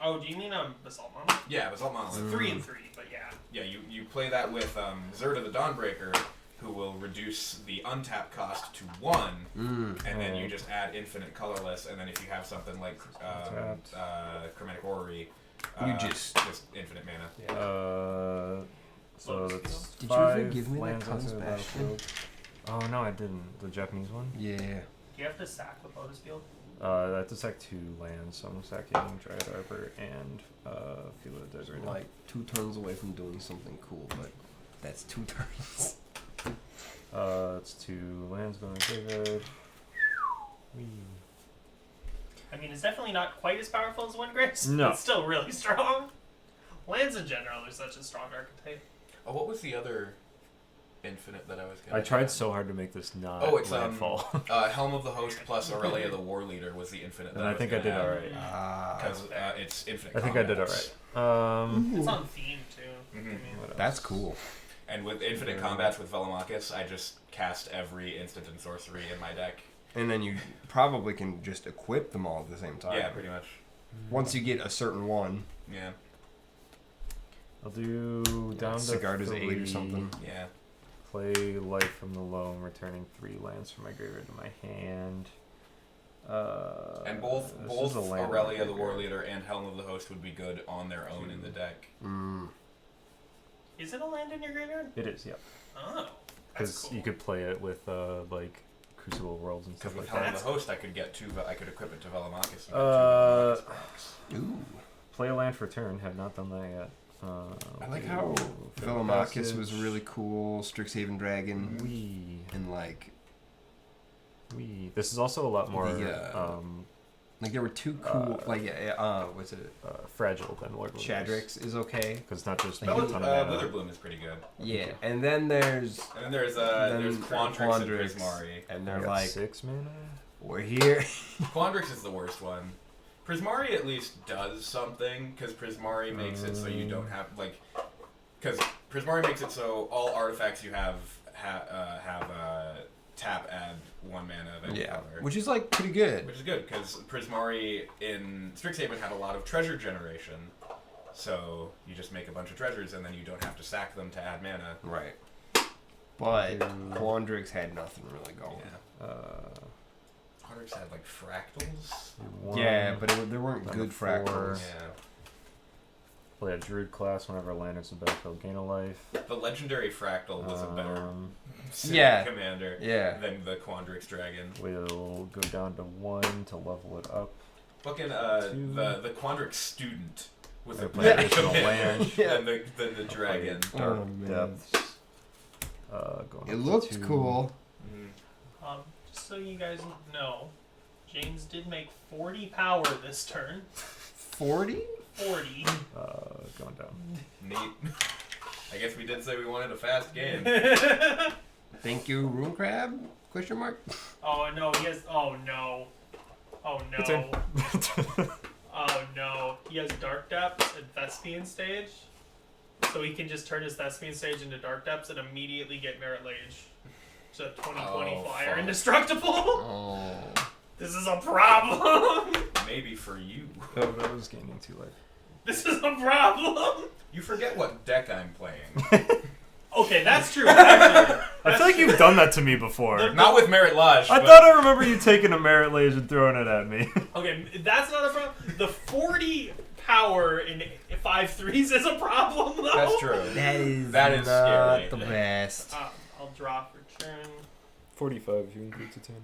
Oh, do you mean Basalt Mama? Yeah, Basalt Monolith. 3 and 3, but yeah. Yeah, you play that with Zerda the Dawnbreaker, who will reduce the untap cost to 1, and then you just add infinite colorless, and then if you have something like Chromatic Orrery, You just infinite mana. So that's Did you 5 ever give me that lands onto the Consbastion? battlefield. Oh no, I didn't. The Japanese one? Yeah. Do you have to sack the Lotus Field? I have to sack 2 lands, so I'm sacking Dryad Arbor and Feel of the Desert. We're like 2 turns away from doing something cool, but that's 2 turns. It's 2 lands going to graveyard. Whee. I mean, it's definitely not quite as powerful as Windgrace, No. but still really strong. Lands in general are such a strong archetype. Oh, what was the other infinite that I was gonna I tried get? so hard to make this not Oh, it's landfall. Helm of the Host plus Aurelia the War Leader was the infinite. And I think I did alright. Because it's infinite. I think I did combats. alright. It's on theme too. Mhm. I mean, That's cool. And with infinite combats with Velomachus, I just cast every instant and sorcery in my deck. And then you probably can just equip them all at the same time. Yeah, pretty much. Once you get a certain one. Yeah, I'll do down to Sigurd is 8 or 3. something. yeah. Play Life from the Loam, returning 3 lands from my graveyard to my hand. And both this is a land Aurelia in the my War graveyard. Leader and Helm of the Host would be good on their own in the deck. Mm. is it a land in your graveyard? It is, yeah. Oh, that's Because cool. you could play it with like Crucible Worlds and Because stuff with like Helm that. of the Host, I could get I could equip it to Velomachus. And get 2 Uh, Velomachus products. Ooh. Play a land for turn. Have not done that yet. I like how Velomachus was really cool, Strixhaven Dragon, and like This is also a lot more there were 2 cool what's it? fragile than Lord Shadrix is okay. because it's not just Like, a ton of mana. Witherbloom is pretty good. Yeah, and then there's And then there's Quandrix and Prismari. and I they're got like, 6 mana. we're here. Quandrix is the worst one. Prismari at least does something, because Prismari makes it so you don't have, because Prismari makes it so all artifacts you have tap add 1 mana of any Yeah, color. which is like pretty good. Which is good, because Prismari in Strixhaven had a lot of treasure generation. So you just make a bunch of treasures and then you don't have to sack them to add mana. Right. But Quandrix had nothing really going. Yeah. Quandrix had like fractals. Yeah, but there weren't Then good a 4. fractals. Yeah. Play a Druid class whenever land is a battlefield, gain a life. The legendary fractal was a better Yeah. commander Yeah. than the Quandrix dragon. We'll go down to 1 to level it up. Fucking 2. the Quandrix student was a I play better additional commander land. Yeah. than the dragon. Dark Oh, man. Depths. Going It up to looked 2. cool. Mhm. Just so you guys know, James did make 40 power this turn. 40? 40. Going down. Neat. I guess we did say we wanted a fast game. Thank you, Rune Crab? Question mark? Oh no, he has. Oh no. Oh Good turn. no. Oh no. He has Dark Depths and Thespian Stage. So he can just turn his Thespian Stage into Dark Depths and immediately get Merit Lage. So 2020 Oh, flyer fuck. indestructible. Oh. This is a problem. Maybe for you. Oh, that was gaining 2 life. This is a problem. You forget what deck I'm playing. Okay, that's true. Actually, I feel like you've done that to me before. Not with Merit Lodge. I but thought I remember you taking a Merit Lage and throwing it at me. okay, that's not a problem. The 40 power in 5/3s is a problem, though. That's true. That is That is not scary. the best. I'll draw for turn. 45 if you include Titania.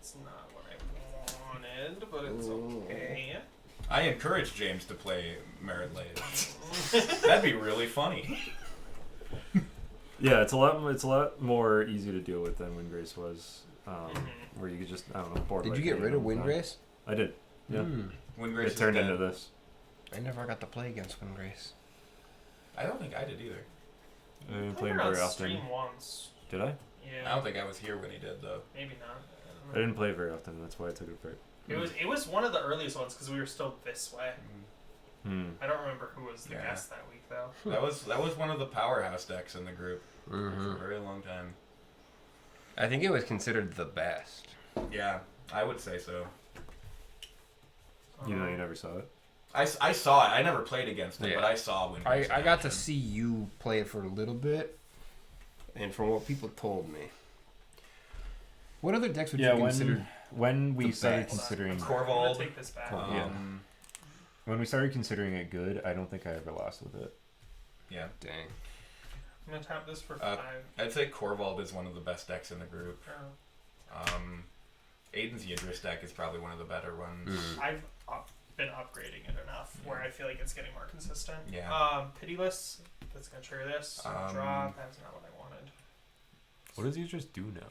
It's not what I wanted, but it's okay. I encourage James to play Merit Lage. That'd be really funny. Yeah, it's a lot more easy to deal with than Windgrace was. Where you could just, I don't know, board Did wipe you get it rid of all the time. Windgrace? I did. Yeah. Windgrace It is turned dead. into this. I never got to play against Windgrace. I don't think I did either. I didn't I play him played very on often. stream once. Did I? Yeah. I don't think I was here when he did though. Maybe not. I didn't play very often. That's why I took it apart. It was one of the earliest ones because we were still this way. I don't remember who was the Yeah. guest that week though. That was one of the powerhouse decks in the group for Mm-hmm. a very long time. I think it was considered the best. Yeah, I would say so. You know, you never saw it. I saw it. I never played against it, Yeah. but I saw Windgrace. I in got to action. see you play it for a little bit, and from what people told me. What other decks would you consider? when we the started best? considering I'm Corvold. gonna take this back. Yeah. when we started considering it good, I don't think I ever lost with it. Yeah. Dang. I'm gonna tap this for Uh, 5. I'd say Corvold is one of the best decks in the group. Aiden's Yidris deck is probably one of the better ones. I've been upgrading it enough where I feel like it's getting more consistent. Yeah. Pitiless. That's gonna trigger this. Draw. That's not what I wanted. What does you just do now?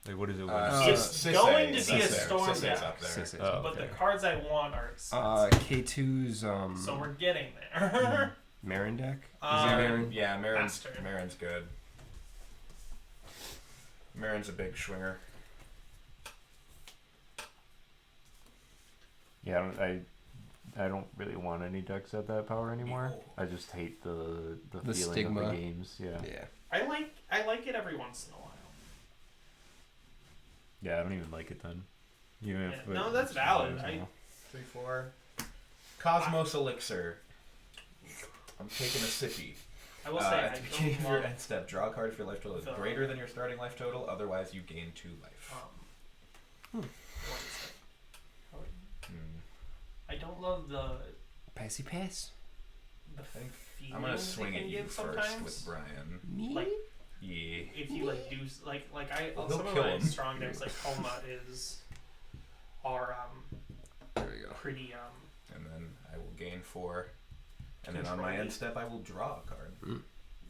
Like, what is it? It's going to be a storm Sisei's deck. up there. Sisei. Oh, But the okay. cards I want are expensive. K2's So we're getting there. Marin deck? Is it Uh, Marin? Yeah, Master. Marin's good. Marin's a big swinger. Yeah, I don't really want any decks at that power anymore. I just hate the The feeling stigma. of the games. Yeah. Yeah. I like it every once in a while. Yeah, I don't even like it then. Even Yeah. if No, it- that's valid. you know. 3, 4. Cosmos Elixir. I'm taking a sippy. I will say At I the beginning don't of your love. end step, draw a card if your life total is The- greater than your starting life total. Otherwise, you gain 2 life. What is it? Oh, Hmm. I don't love the Passy pass. think feeling I'm gonna they swing can at you give first sometimes. with Brian. Me? Like Yeah. if you like do like He'll some of kill my him. strong decks like Homa are There we go. pretty And then I will gain 4. And then on my Control. end step, I will draw a card.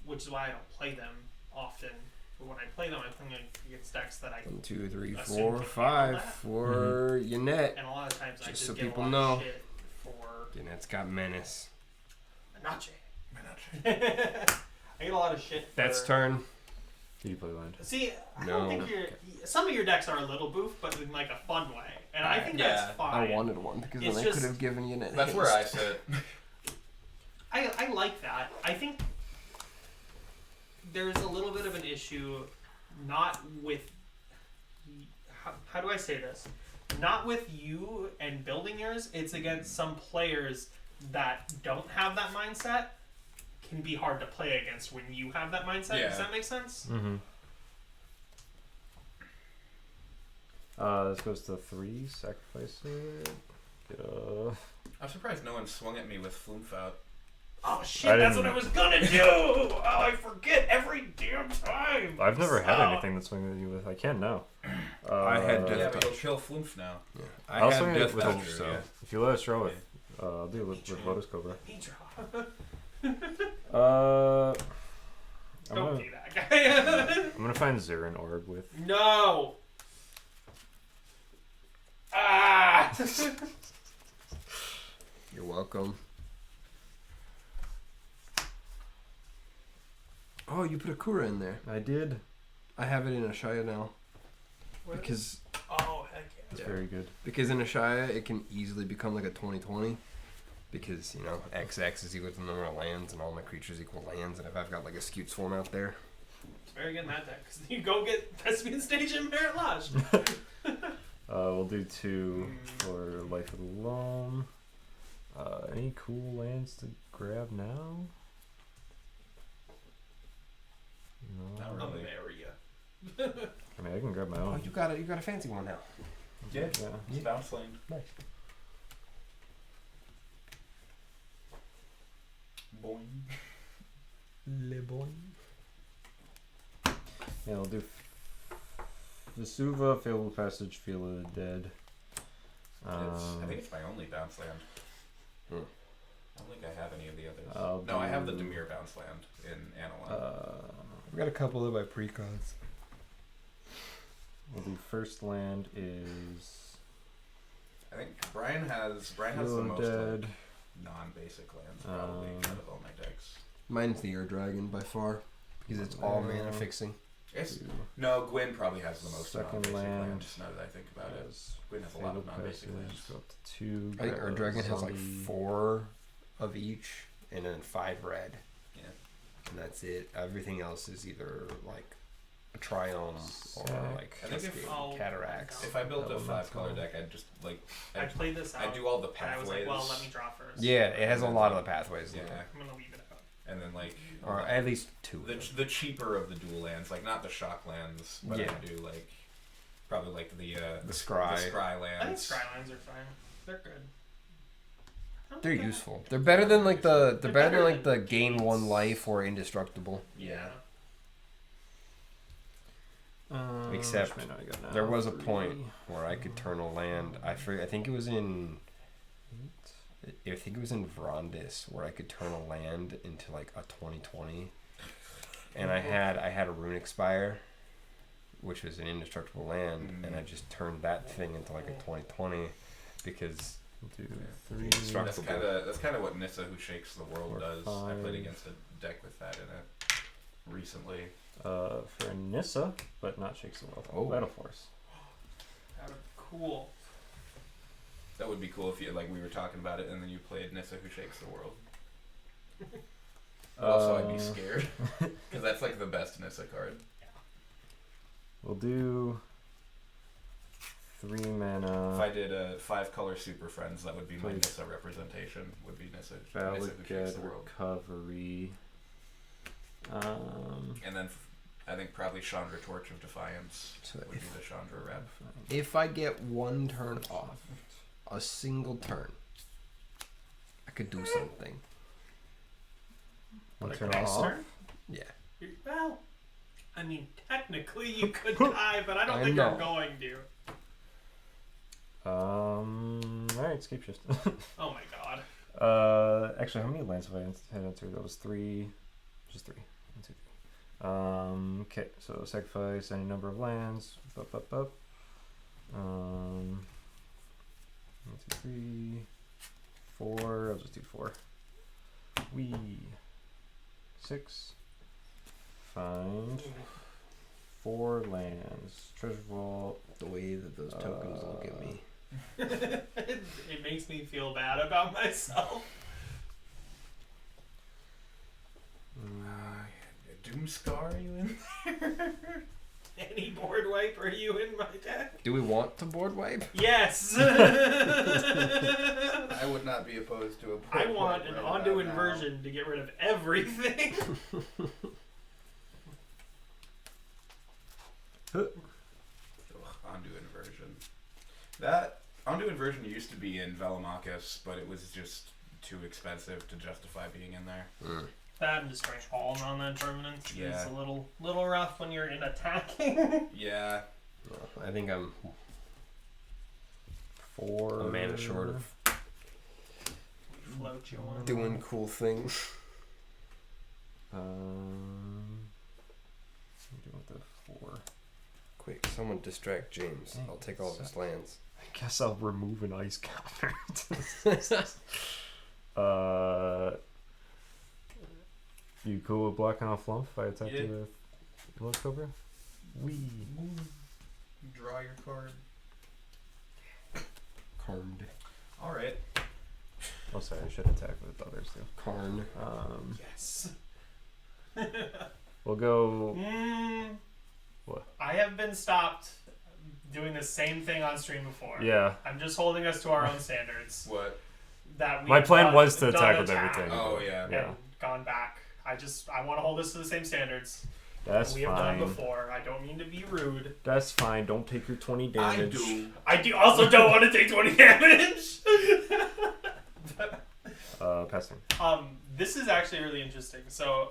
which is why I don't play them often. But when I play them, I'm playing against decks that I 1, 2, 3, Assume 4, you can 5 handle that. for Yannette. and a lot of times I Just just so get people a lot know. of shit for Yannette's got menace. Anache. I get a lot of shit. For, That's turn. Did you play land? See, I No. don't think some of your decks are a little boof, but in like a fun way, and I think Yeah. that's fine. I wanted one because It's then I just- could have given Yannette That's haste. where I sit. I like that. I think there's a little bit of an issue, not with how do I say this? Not with you and building yours. It's against some players that don't have that mindset. Can be hard to play against when you have that mindset. Yeah. Does that make sense? Mm-hmm. This goes to 3. Sacrifice it. Get a. I'm surprised no one swung at me with Floomfout. Oh shit! That's what didn't- I was gonna do. Oh, I forget every damn time. I've never had Oh. anything that swing at you with. I can now. I had Yeah, Death but Touch. you'll kill Floomf now. Yeah. I'll I swing had it Death with Touch, Ultra, so yeah. If you let us draw it, I'll do it with Lotus Cobra. Me draw. I'm Don't gonna, be that guy. I'm gonna find Zurin Orb with. No. Ah. you're welcome. Oh, you put a Kura in there. I did. I have it in Ashaya now because Oh heck yeah. It's Yeah. very good. in Ashaya it can easily become like a 20/20 because XX is equal to the number of lands and all my creatures equal lands, and if I've got like a skewed swarm out there, It's very good in that deck because you go get Thespian Stage and Merit Lodge. We'll do 2 for Life of the Loam. Any cool lands to grab now? No. Not really. Ameria. I mean, I can grab my oh, own. you got a fancy one now. Yeah. Yeah. It's bounce land. Nice. Boing. Le boy. Yeah, we'll do Vesuva, Fabled Passage, Feel of the Dead. I think it's my only bounce land. Hmm. I don't think I have any of the others. I'll No, I have the do- Dimir bounce land in Analon. I've got a couple of my precons. We'll do first land is I think Brian has the Feel of most Dead. like, non-basic lands probably out of all my decks. Mine's the Air Dragon by far because it's all mana fixing. It's, Two. no, Gwyn probably has the most Second non-basic land lands. Now that I think about it, Has Gwyn has a lot of Fabled non-basic Passage, lands. go up to 2. I think grab Air a Dragon has like zombie. 4 of each and then 5 red. Yeah. And that's it. Everything else is either like a Triome or Sick. like I think if- Cascade, Oh, Cataracts. If I built a Elemental. 5-color deck, I'd just like I played this out. I'd do all the and I was like, pathways. well, let me draw first. Yeah, it has a lot of the pathways. in Yeah, it. I'm gonna leave it out. and then like Or at least 2. the cheaper of the dual lands, like not the shock lands, but Yeah. I do like probably like the Scry. the scry I think lands. Skylands are fine. They're good. I don't They're think I- useful. They're better than like the They're better than better like the than gain gates. 1 life or indestructible. Yeah. Except which mana I got now? There was a 3. point where I could turn a land. I think it was in. I think it was in Vrondis where I could turn a land into like a 20/20, and I had a Runic Spire, which was an indestructible land, and I just turned that thing into like a 20/20 because 2, Yeah. 3. That's kind of what Nissa Who Shakes the World 4, does. I played 5. against a deck with that in it recently. For Nissa, but not Shakes the World. Oh. Battle Force. That would be cool. That would be cool if you we were talking about it and then you played Nissa Who Shakes the World. But also, I'd be scared because that's like the best Nissa card. We'll do 3 mana. If I did 5-color Super Friends, that would be my Please. Nissa representation. Would be Nissa Who Valid Shakes Dead the World. Recovery. And then I think probably Chandra Torch of Defiance So would be the Chandra rep. If I get one turn off, a single turn, I could do something. One Like turn next off. Turn? Yeah. Well, I mean, technically you could die, but I don't I think know. you're going to. Alright, Scape Shift. Oh my god. Actually, how many lands have I had entered? That was 3. Just 3. 1, 2, 3. Okay, so sacrifice any number of lands. Up. 1, 2, 3, 4. I'll just do 4. 6. Find 4 lands. Treasure Vault. The way that those tokens look at me. It makes me feel bad about myself. Doomscar, are you in? Any board wipe are you in my deck? Do we want to board wipe? Yes! I would not be opposed to a I want an onto inversion to get rid of everything. Onto inversion. That onto inversion used to be in Velomachus, but it was just too expensive to justify being in there. That and destroying all non-permanents is Yeah. a little rough when you're in attacking. Yeah. I think I'm 4. a mana short of Float you on. doing cool things. I'm doing the 4. Quick, someone distract James. I'll take all of his lands. I guess I'll remove an ice counter. You cool with blocking off Lump if I attack Yeah. you with Blood Cobra? Draw your card. Carned. Alright. Oh, sorry, I should attack with others too. Karn. Yes. We'll go. What? I have been stopped doing the same thing on stream before. Yeah. I'm just holding us to our own standards. What? That My plan done- was to done attack with everything. Oh, yeah. And Yeah. gone back. I want to hold us to the same standards That's we have fine. done before. I don't mean to be rude. That's fine. Don't take your 20 damage. I do also don't want to take 20 damage. Passing. This is actually really interesting. So,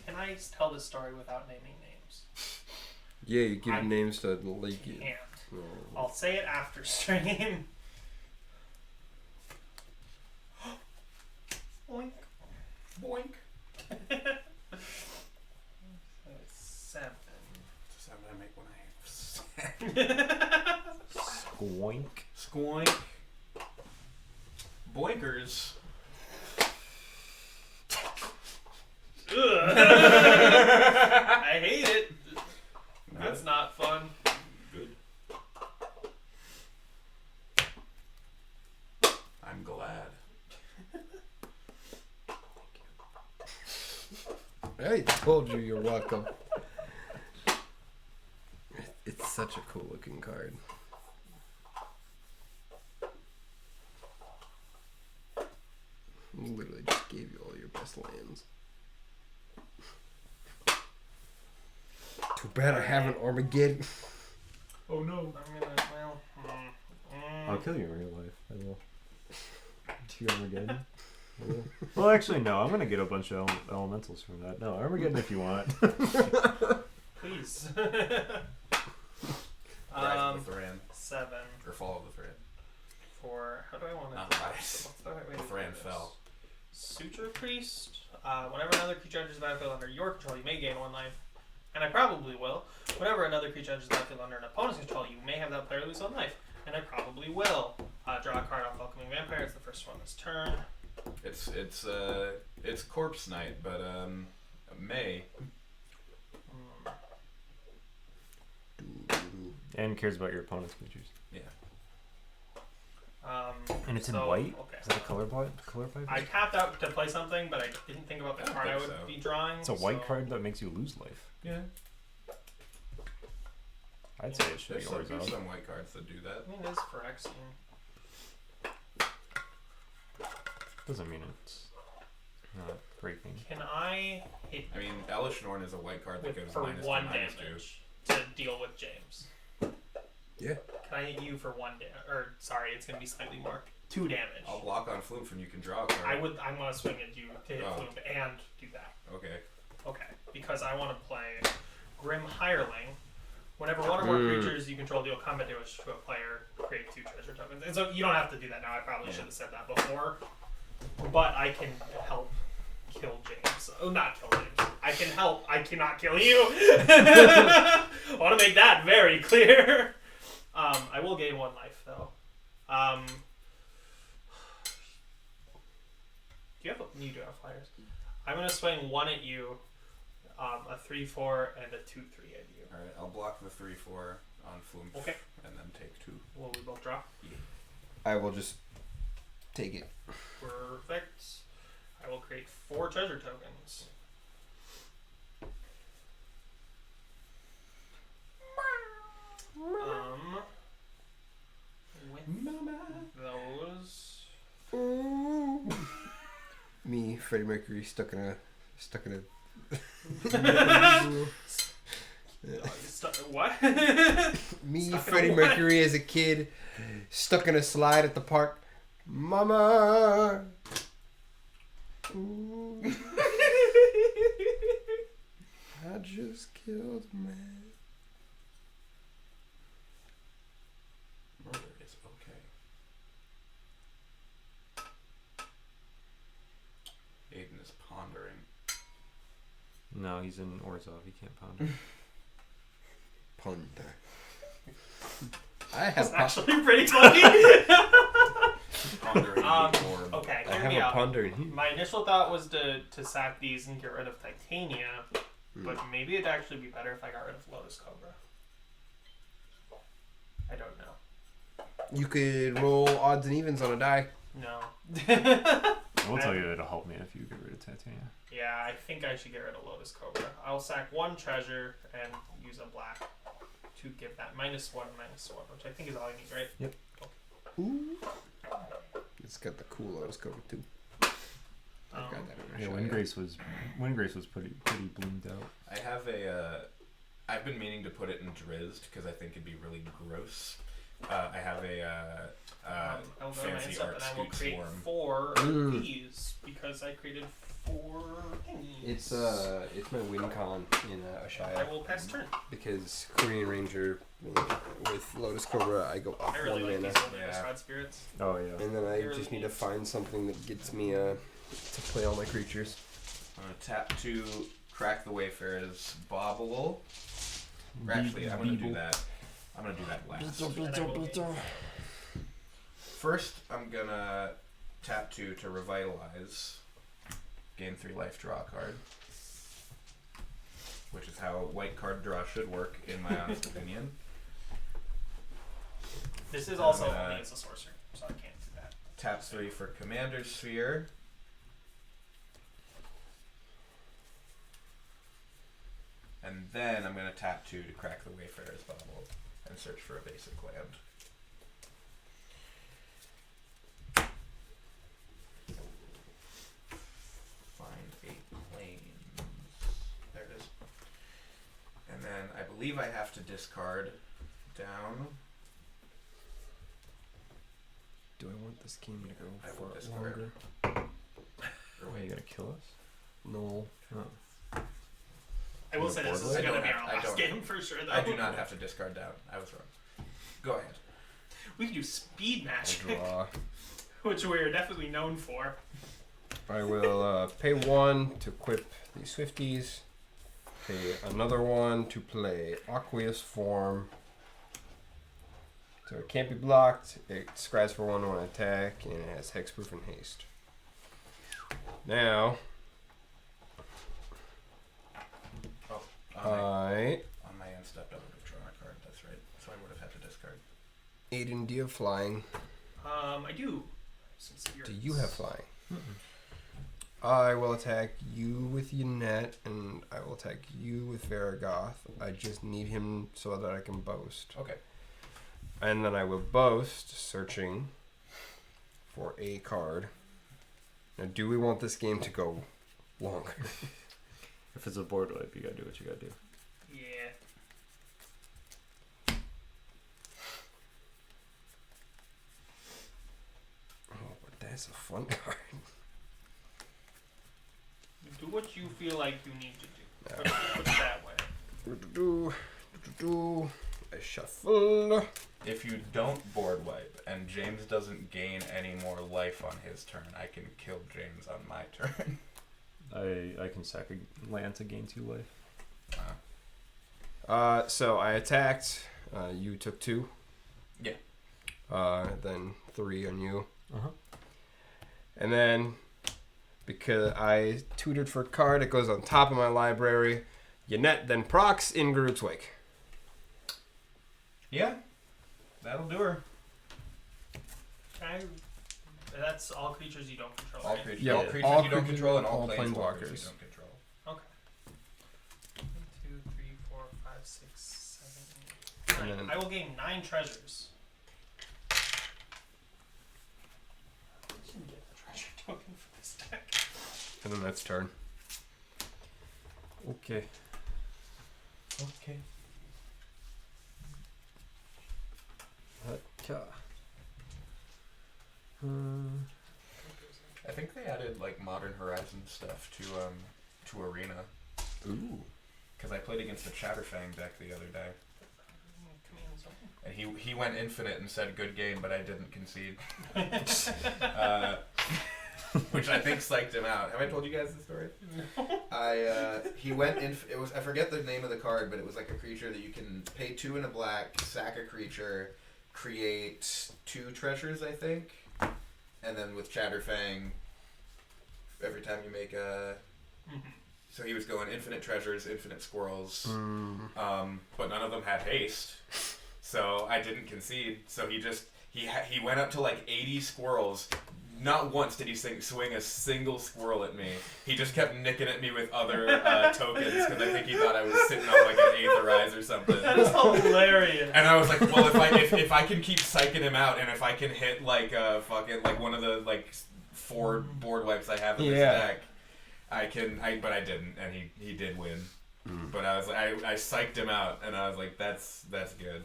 can I tell this story without naming names? Yeah, you give I names to like you. Can't. No. I'll say it after stream. Boink. Boink. Seven. Does that what I make when I have Squoink. Squoink. Boinkers. Ugh. I hate it. That's not fun. Good. I'm glad. I told you you're welcome. It's such a cool looking card. Literally just gave you all your best lands. Too bad I haven't Armageddon. Oh no. I'm gonna, I'll kill you in real life. I will. Do you Armageddon? I will. Well, actually, no. I'm gonna get a bunch of elementals from that. No, Armageddon if you want. please. Rise of the Thran. 7 Or Fall of the Thran. for, how do I want to Not do rise. this? What's the right way The to do Thran this? fell. Suture Priest. Whenever another creature enters the battlefield under your control, you may gain 1 life. And I probably will. Whenever another creature enters the battlefield under an opponent's control, you may have that player lose 1 life. and I probably will. Draw a card off Welcoming Vampire. It's the first one this turn. It's Corpse Night, but May. And cares about your opponent's creatures. Yeah. And it's in so, white? Okay. Is that a color pipe? I tapped out to play something, but I didn't think about the I don't card I think would so. be drawing. It's a white so- card that makes you lose life. Yeah. I'd say it should There's be some, Orzhov. some white cards that do that. I mean, it is Phyrexian. Doesn't mean it's not breaking. Can I hit I mean, Elish Norn is a white card that with goes for -2, 1 -2. damage to deal with James? Yeah. Can I hit you for 1 damage? Or sorry, it's gonna be slightly more. 2 damage. I'll block on Floomf and you can draw a card. I'm gonna swing at you to hit Oh. Flume and do that. Okay. Okay, because I want to play Grim Hireling. Whenever one or more creatures you control deal combat damage to a player, create 2 treasure tokens. And so you don't have to do that now. I probably should have said that before. But I can help kill James. Oh, not kill James. I can help. I cannot kill you. I want to make that very clear. I will gain 1 life though. You do have flyers. I'm gonna swing 1 at you, a 3/4 and a 2/3 at you. Alright, I'll block the 3/4 on Floomf. Okay. And then take 2. Will we both draw? I will just take it. Perfect. I will create 4 treasure tokens. With those. Me, Freddie Mercury, stuck in a. What? Me, Stuck in a Freddie what? Mercury as a kid, stuck in a slide at the park. Mama. Ooh, I just killed a man. Murder is okay. Aiden is pondering. No, he's in Orzhov. He can't ponder. Ponder. I That's have actually pretty funny. Pondering the orb. Okay, I hear have me a out. ponder in here. My initial thought was to sack these and get rid of Titania, but maybe it'd actually be better if I got rid of Lotus Cobra. I don't know. You could roll odds and evens on a die. No. I will tell you it'll help me if you get rid of Titania. Yeah, I think I should get rid of Lotus Cobra. I'll sack 1 treasure and use a black to give that -1/-1, which I think is all I need, right? Yep. Ooh. It's got the cool Lotus Cobra too. I've got that in my Yeah, shot, Windgrace was pretty bloomed out. I have a. I've been meaning to put it in Drizzt because I think it'd be really gross. I have a I'll go to my fancy insert art and I will scoot create swarm. 4 of these because I created 4 thingies. It's my win con in I Ashaya will pass turn. because Korean Ranger with Lotus Cobra I go off I really 1 like mana these old Yeah. Innistrad spirits. Oh yeah. and then I They're just really need to find something that gets me to play all my creatures. I'm gonna tap 2, crack the Wayfarer's Bobble. Or actually, I'm gonna do that. I'm gonna do that last. And I will gain. First, I'm gonna tap 2 to revitalize. Gain 3 life, draw a card. Which is how white card draw should work, in my honest opinion. This is also And, only as a sorcerer, so I can't do that. Tap 3 for Commander's Sphere. And then I'm gonna tap 2 to crack the Wayfarer's Bubble and search for a basic land. Find a plains. There it is. And then I believe I have to discard down. Do I want this game to go I will for discard. longer? Are you gonna kill us? No. Oh. I will say this is I going to don't be have- our I last don't- game for sure, though. I do not have to discard down. I was wrong. Go ahead. We can do speed I magic, draw. which we are definitely known for. I will pay 1 to equip the Swifties. Pay another 1 to play Aqueous Form. So it can't be blocked. It scries for 1/1 attack, and it has hexproof and haste. Now, On my end step, I would have drawn a card. That's right. So I would have had to discard. Aiden, do you have flying? I do. Since Do you have flying? I will attack you with Yannette, and I will attack you with Varagoth. I just need him so that I can boast. Okay. And then I will boast, searching for a card. Now, do we want this game to go longer? If it's a board wipe, you gotta do what you gotta do. Yeah. Oh, but that's a fun card. Do what you feel like you need to do. Put it that way. I shuffle. If you don't board wipe and James doesn't gain any more life on his turn, I can kill James on my turn. I can sack a land to gain 2 life. So I attacked. You took 2. Yeah. Then 3 on you. Uh-huh. And then, because I tutored for a card, it goes on top of my library. Yannette then procs in Garuk's Wake. Yeah. That'll do her. That's all creatures you don't control. All right? creatures, Yeah, all creatures all you don't creatures- control and all all planeswalkers you planeswalkers. don't control. Okay. 1, 2, 3, 4, 5, 6, 7, 8, 9. And then- I will gain 9 treasures. I should get the treasure token for this deck. And then that's turn. Okay. Okay. I think they added like Modern Horizon stuff to Arena. Ooh. Because I played against the Chatterfang deck the other day. Commands only. And he went infinite and said good game, but I didn't concede. Which I think psyched him out. Have I told you guys the story? He went it was, I forget the name of the card, but it was like a creature that you can pay 2 and a black, sack a creature, create 2 treasures, I think. And then with Chatterfang, every time you make a... So he was going infinite treasures, infinite squirrels, but none of them had haste. So I didn't concede. So he went up to like 80 squirrels. Not once did he swing a single squirrel at me. He just kept nicking at me with other tokens because I think he thought I was sitting on like an Aetherize or something. That is hilarious. And I was like, well, if I can keep psyching him out, and if I can hit like fucking like one of the like 4 board wipes I have in this deck, I can. But I didn't, and he did win. But I was like, I psyched him out, and I was like, that's good.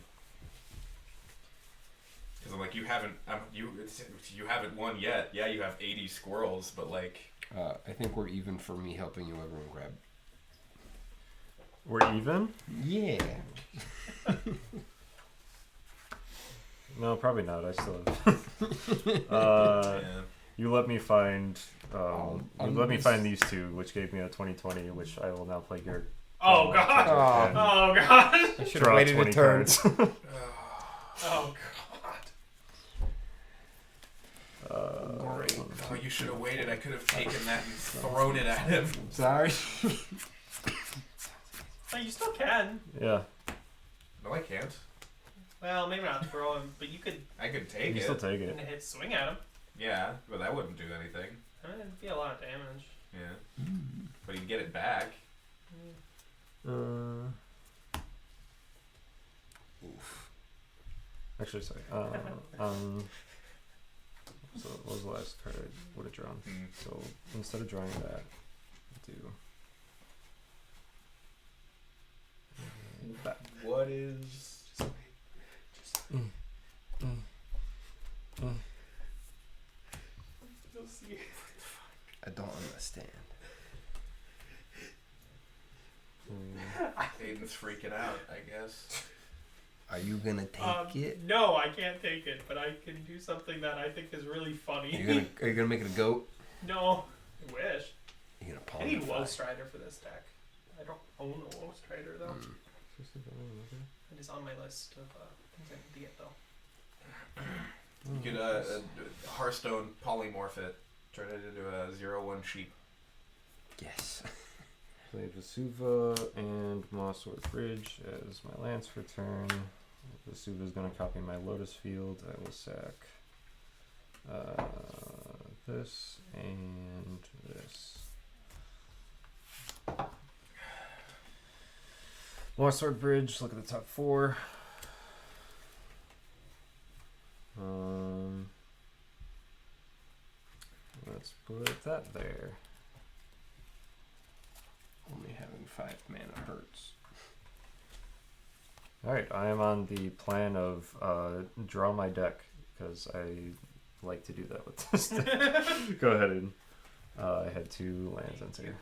Because I'm like, you haven't won yet. Yeah, you have 80 squirrels, but like. I think we're even for me helping you. Everyone grab. We're even? Yeah. No, probably not. I still have. Yeah. You let me find. These 2, which gave me a 20/20, which I will now play Garrett. Oh god. And Oh god. I should have draw waited 20 a turn. cards. Oh god. Great. Oh, you should have waited. I could have taken that and thrown it at him. Sorry. Oh, you still can. Yeah. No, I can't. Well, maybe not throw him, but you could I could You take can it. still take it. hit swing at him. Yeah, but that wouldn't do anything. I mean, it'd be a lot of damage. Yeah. But you'd get it back. Actually, sorry. So what was the last card I would have drawn? So instead of drawing that, do that. What is... You'll see. I don't understand. Aiden's freaking out, I guess. Are you gonna take it? No, I can't take it, but I can do something that I think is really funny. Are you gonna make it a goat? No, I wish. You're gonna I palm need it. Woe Strider for this deck. I don't own a Woe Strider though. It is on my list of things I need to get though. You could Hearthstone polymorph it, turn it into a 0/1 sheep. Yes. Play Vesuva and Mossword Bridge as my lance for turn. Vesuva is going to copy my Lotus Field. I will sack this and this. Mossword Bridge, look at the top 4. Let's put that there. Only having 5 mana hurts. Alright, I am on the plan of draw my deck because I like to do that with this deck. Go ahead and I had 2 lands enter.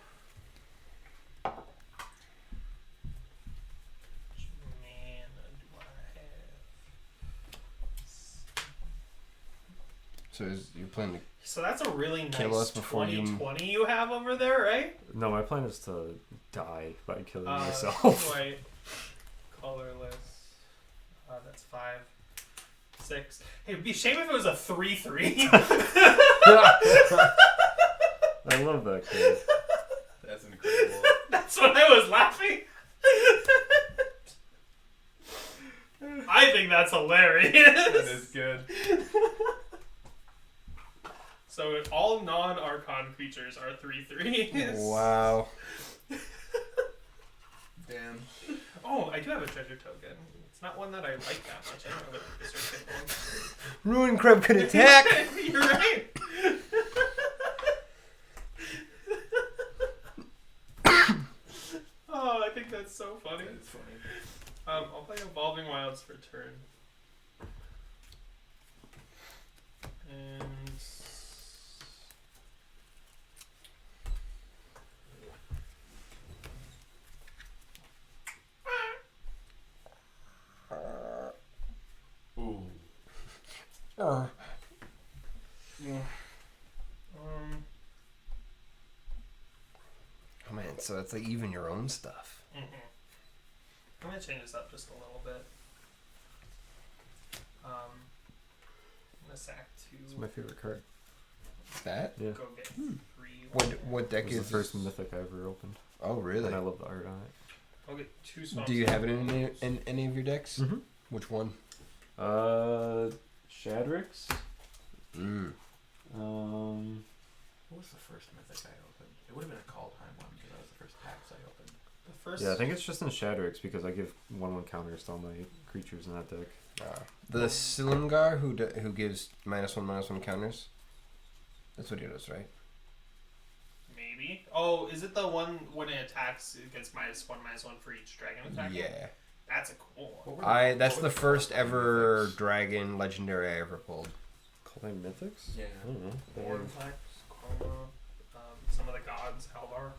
So you're planning So that's a really Kill nice us before you- 2020 you have over there, right? No, my plan is to die by killing Uh, myself. White, colorless. That's 5, 6. Hey, it'd be a shame if it was a 3/3. I love that card. That's incredible. That's when I was laughing. I think that's hilarious. That is good. So all non-Archon creatures are 3/3. Wow. Damn. Oh, I do have a treasure token. It's not one that I like that much. I don't know if it's a Ruin Crab could attack! You're right. Oh, I think that's so funny. That's funny. I'll play Evolving Wilds for turn. And Ooh. Oh. Oh man, so it's like even your own stuff. I'm gonna change this up just a little bit. I'm gonna sack It's 2. my favorite card. That? Yeah. Go get 3. What deck It was is the first mythic I ever opened. Oh really? And I love the art on it. I'll get 2 swamps. Do you have it in any of your decks? Mm-hmm. Which one? Shadrix. What was the first mythic I opened? It would have been a Kaldheim one because that was the first packs I opened. The first. Yeah, I think it's just in Shadrix because I give 1/1 counters to all my creatures in that deck. The Silumgar who gives -1/-1 counters. That's what he does, right? Maybe. Oh, is it the one when it attacks? It gets -1/-1 for each dragon attack. Yeah. That's a cool one. That's the first ever dragon legendary I ever pulled. Call them mythics? Yeah. I don't know. Vortex, Chroma, some of the gods, Halvar.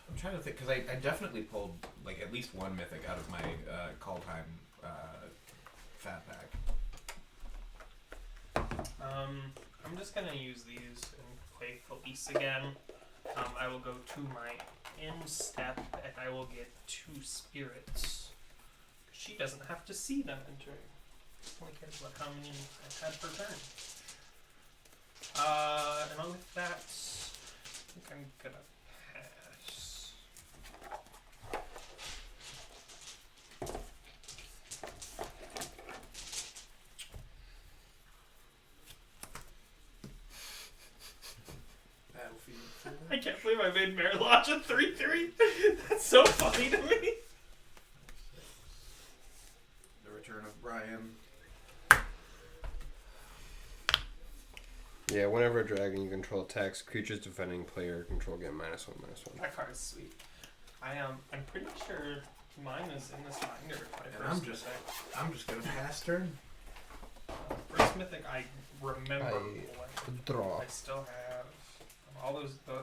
I'm trying to think because I definitely pulled like at least one mythic out of my Kaldheim fat pack. I'm just gonna use these and play Felice again. I will go to my instep and I will get 2 spirits. She doesn't have to see them entering. Only cares about how many I've had per turn. And on with that, I think I'm gonna pass. Battlefield. I can't believe I made Marilage a 3/3. That's so funny to me. The return of Brian. Yeah, whenever a dragon you control attacks, creatures defending player control get -1/-1. That card is sweet. I'm pretty sure mine is in this binder. And I'm just gonna pass turn. First mythic I remember. I playing. draw. I still have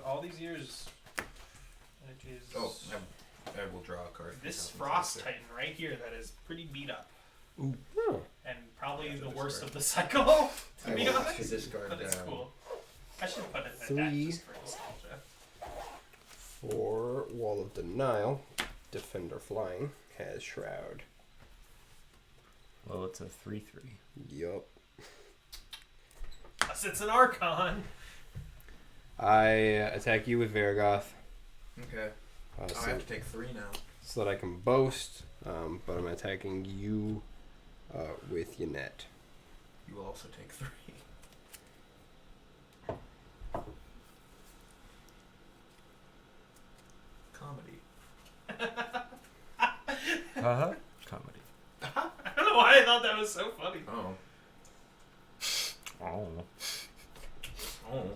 all these years. It is Oh, I will draw a card. this Frost Titan right here that is pretty beat up Ooh. and probably Yeah, the this worst card. of the cycle. To I be will honest, discard but it's down. cool. I should put it in that 3. just for nostalgia. For Wall of Denial, Defender Flying has Shroud. Well, it's a 3/3. Yup. Plus it's an Archon. I attack you with Varigoth. Okay. I So, have to take 3 now. so that I can boast, but I'm attacking you with Yannette. You will also take 3. Comedy. Haha. Comedy. I don't know why I thought that was so funny. Oh. Oh. Oh.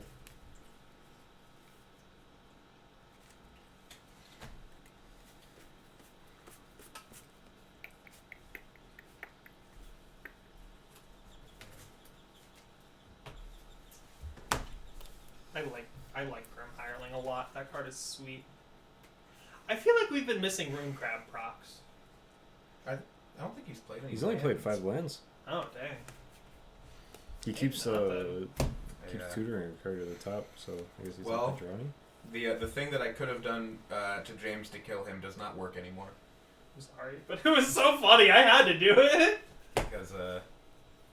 I like Grim Hireling a lot. That card is sweet. I feel like we've been missing Rune Crab procs. I don't think he's played any. He's only played lands. 5 lands. Oh dang. He keeps nothing. keeps tutoring a card to the top, so I guess he's Well- not drawing. The thing that I could have done to James to kill him does not work anymore I'm sorry, but it was so funny. I had to do it. because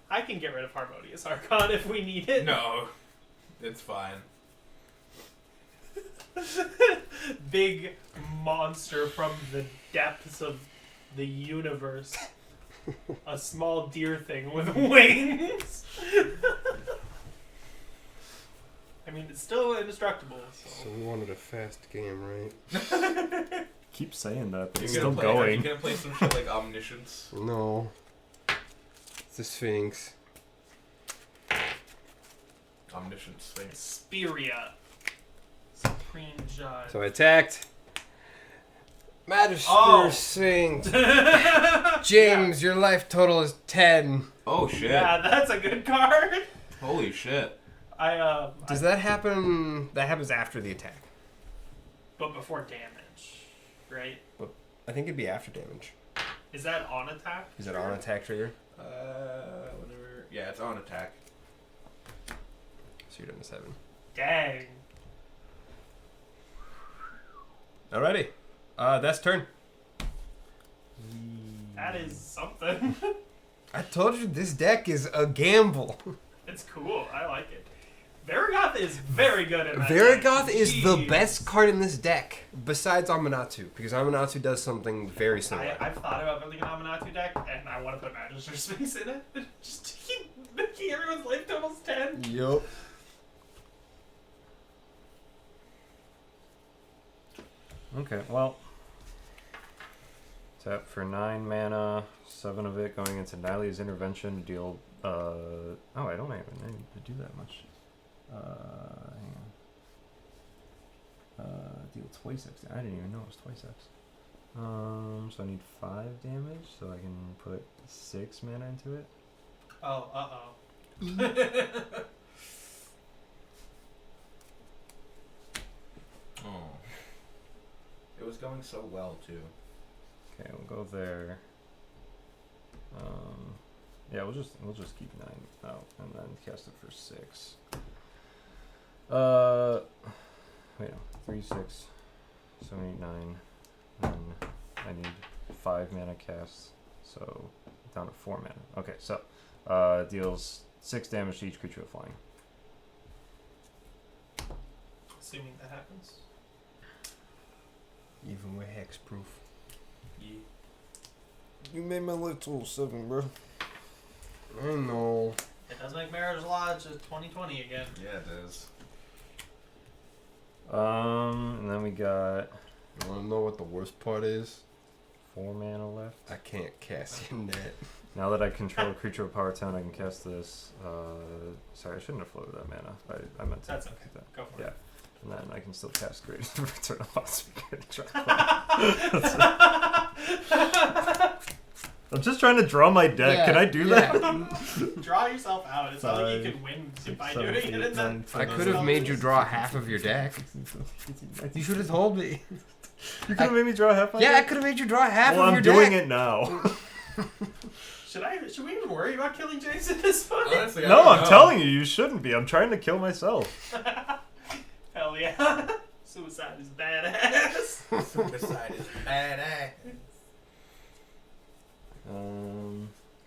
I can get rid of Harmonious Archon if we need it. no, it's fine. Big monster from the depths of the universe. A small deer thing with wings. I mean, it's still indestructible. So So. we wanted a fast game, right? Keep saying that, but You're it's gonna still play, Are you going. gonna play some shit like Omniscience? No. It's the Sphinx. Omniscience thing. Speria. Supreme Judge. So I attacked. Magister Oh. Sphinx. James, your life total is 10. Oh shit! Yeah, that's a good card. Holy shit! Does that happen? That happens after the attack. But before damage, right? I think it'd be after damage. Is that on attack? Is it on attack trigger? Whatever. Yeah, it's on attack. So you're down to 7. Dang. Alrighty. That's turn. That is something. I told you this deck is a gamble. It's cool. I like it. Varigoth is very good in that Varigoth deck. is the Jeez. best card in this deck, besides Amanatu, because Amanatu does something very similar. I've thought about building an Amanatu deck, and I want to put Magister Sphinx in it. Just to keep making everyone's life totals 10. Yup. Okay, well. Tap for 9 mana, 7 of it going into Nylea's Intervention to deal. Oh, I don't even need to do that much. Hang on. Deal twice X. I didn't even know it was twice X. So I need 5 damage, so I can put 6 mana into it. Oh, Oh. It was going so well too. Okay, we'll go there. Yeah, we'll just keep 9 out and then cast it for 6. Wait, no, 3, 6, 7, 8, 9. Then I need 5 mana casts, so down to 4 mana. Okay, so deals 6 damage to each creature with flying. Assuming that happens. Even with hexproof. Yeah. You made my life total 7, bro. I know. It does make Marriage Lodge a 2020 again. Yeah, it is. And then we got You wanna know what the worst part is? 4 mana left. I can't cast Yannette. Now that I control a creature with power 10, I can cast this. Sorry, I shouldn't have floated that mana. I meant to. That's okay. do that. Go for Yeah. it. And then I can still cast Great Return of Possibility. I'm just trying to draw my deck. Can I do that? Draw yourself out. It's not like you 5, can win 6, by 7, doing it 8, in that. 9, I 10, could have made you draw half of your deck. You should have told me. You could have made me draw half my Yeah, I deck? could have made you draw half Well, of I'm your doing deck. it now. Should we even worry about killing James at this point? Honestly, I No, don't I'm know. telling you, you shouldn't be. I'm trying to kill myself. Hell yeah. Suicide is badass. Suicide is badass.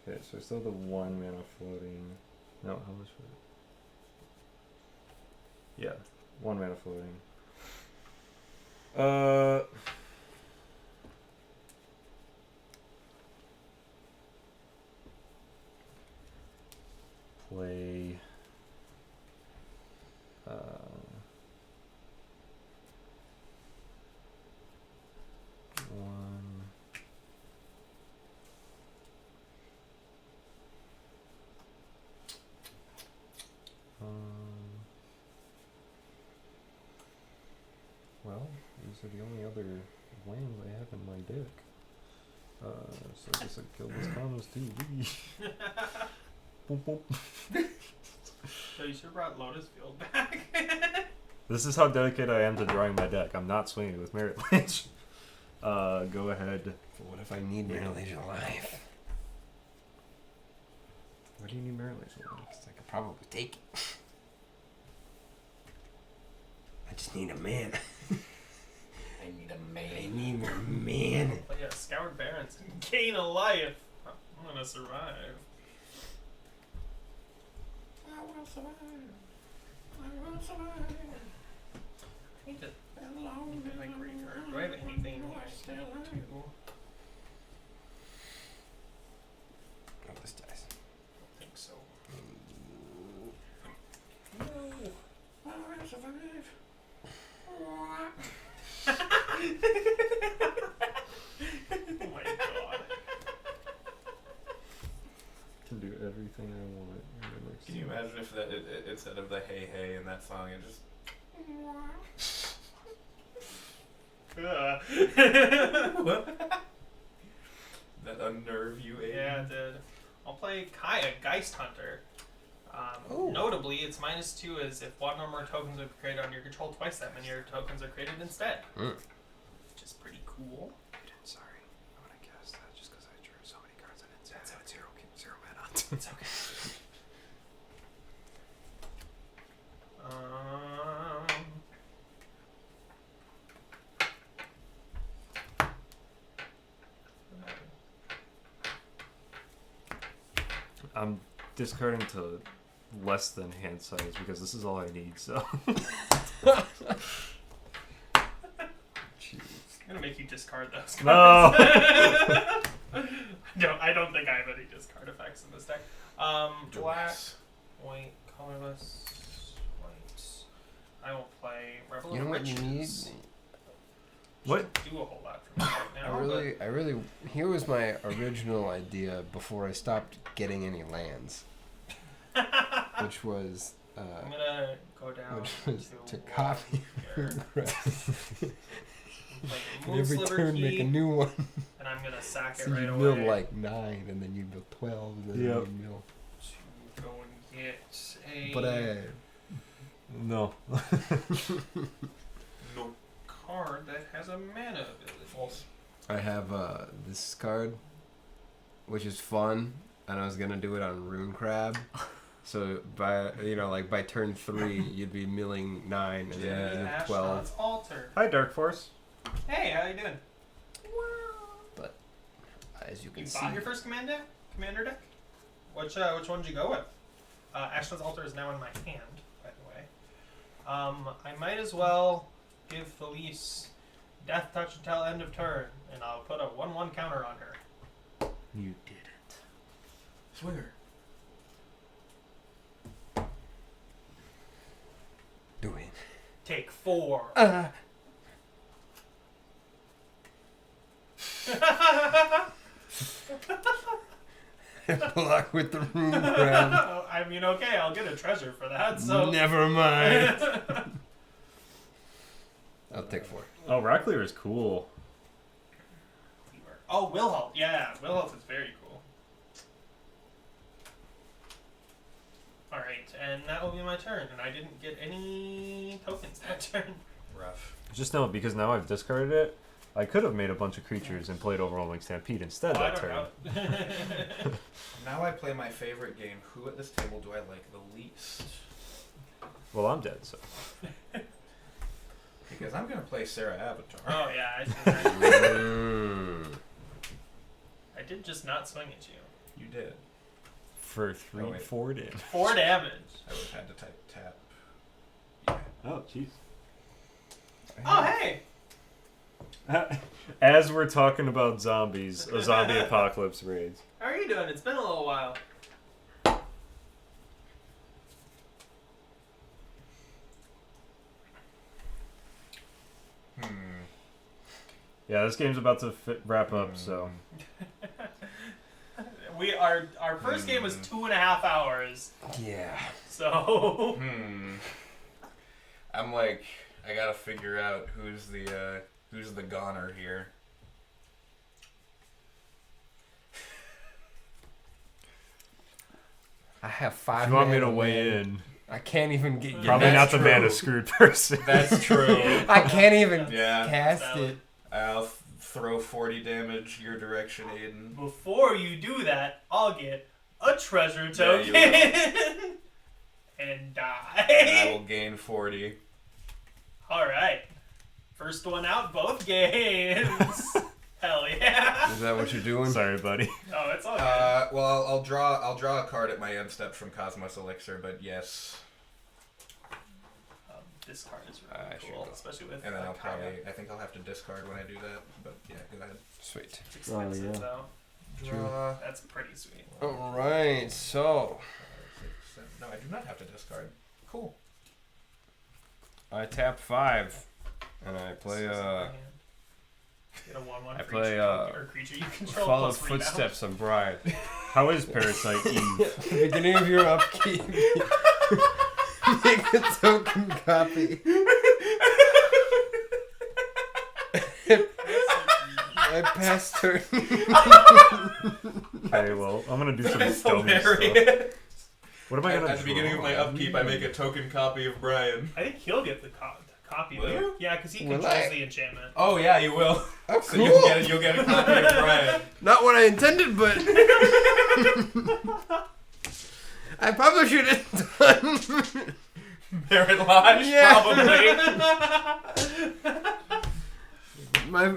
Okay, so So I still have the 1 mana floating. No, how much was it? Yeah, 1 mana floating. Play. One. Well, these are the only other lands I have in my deck. So I guess I'd kill this Thomas too. Boop, boop. So you should have brought Lotus Field back. This is how dedicated I am to drawing my deck. I'm not swinging with Merit Lynch. Go ahead. What if I need Merit Lynch alive? Why do you need Merit Lynch? Because I could probably take it. I just need a man. I need a man. I need a man. But yeah, Scoured Barrens and gain a life. I'm gonna survive. I will survive. I will survive. I need to look at my graveyard. Do I have anything I can do? Oh, this dies. I don't think so. No. I will survive. Oh my god. Can do everything I want. Can you imagine if that instead of the hey hey in that song, it just that unnerve you? Aiden? Yeah, it did. I'll play Kaya, Geist Hunter. Oh. Notably, it's -2 is if one or more tokens are created on your control twice that many tokens are created instead. Which is pretty cool. Sorry, I would have guessed that just because I drew so many cards I didn't say That's it. Zero mana. It's okay. I'm discarding to less than hand size because this is all I need. So. Jeez. I'm gonna make you discard those No. cards. I don't think I have any discard effects in this deck. Black, white, colorless, white. I will play Rebel You know of what you need? Riches. What? Do a whole lot for me right now. I really. Here was my original idea before I stopped getting any lands, which was. I'm gonna go down Which was to one copy here. Right. Like And move every Sliver turn Key, make a new one. and I'm gonna sack it So right you away. mill like 9, and then you mill 12, and then Yep. you mill. To go and get a But No. No. card that has a mana ability. False. I have this card, which is fun, and I was gonna do it on Rune Crab. So by by turn 3, you'd be milling 9, and then you mill 12. Ashnod's Altar. Hi, Dark Force. Hey, how you doing? As you can You see, bought your first commander deck? Which one did you go with? Ashnod's Altar is now in my hand, by the way. I might as well give Felice Death Touch until end of turn, and I'll put a 1/1 counter on her. You didn't. Swinger. do it. Take 4. Block with the Rune Crab. I mean, okay, I'll get a treasure for that. So Never mind. I'll take 4. Oh, Rocklear is cool. Oh, Wilhelm. Yeah, Wilhelm is very cool. Alright, and that will be my turn. And I didn't get any tokens that turn. Rough. Just know, because now I've discarded it, I could have made a bunch of creatures and played Overwhelming Stampede instead Oh, I that don't turn. know. Now I play my favorite game. Who at this table do I like the least? Well, I'm dead, so. Because I'm gonna play Sarah Avatar. Oh, yeah, I see that. I did just not swing at you. You did. for 3, Oh, wait. 4 damage. 4 damage. I would have had to type tap. Oh, jeez. Oh, hey. As we're talking about zombies, a zombie apocalypse raids. How are you doing? It's been a little while. Yeah, this game's about to wrap up, so. Our first game was 2.5 hours. Yeah. So I'm like, I gotta figure out who's the goner here. I have 5 If you want me to mana, weigh man. in, I can't even get. probably not that's the true. mana screwed person. That's true. I can't even Yeah. cast Valid. it. I'll throw 40 damage your direction, Aiden. before you do that, I'll get a treasure Yeah, you token and And I die. will gain 40. All right, first one out, both games. Hell yeah! Is that what you're doing? Sorry, buddy. Oh, it's all good. Well, I'll draw a card at my end step from Cosmos Elixir, but yes, This card is really I should cool, go. especially with and then I'll Kaya. I think I'll have to discard when I do that. But yeah, go ahead. Sweet. It's expensive yeah. though. Draw. That's pretty sweet. All right. So 5, 6, 7. No, I do not have to discard. Cool. I tap 5, and I play Get a 1/1 I for play, each or creature you control. follow plus rebound. footsteps on Bride. How is Parasite Eve? At the beginning of your upkeep, make a token copy. I pass turn. Okay, well, I'm gonna do some That's dumb stuff. hilarious. What am I gonna At the beginning of draw? my upkeep, I make a token copy of Brian. I think he'll get the copy. Will though. you? Yeah, because he Will controls I? the enchantment. Oh yeah, you will. Oh, So cool. you'll get a copy of Brian. Not what I intended, but I probably should have done. Merit Lodge, Yeah. probably.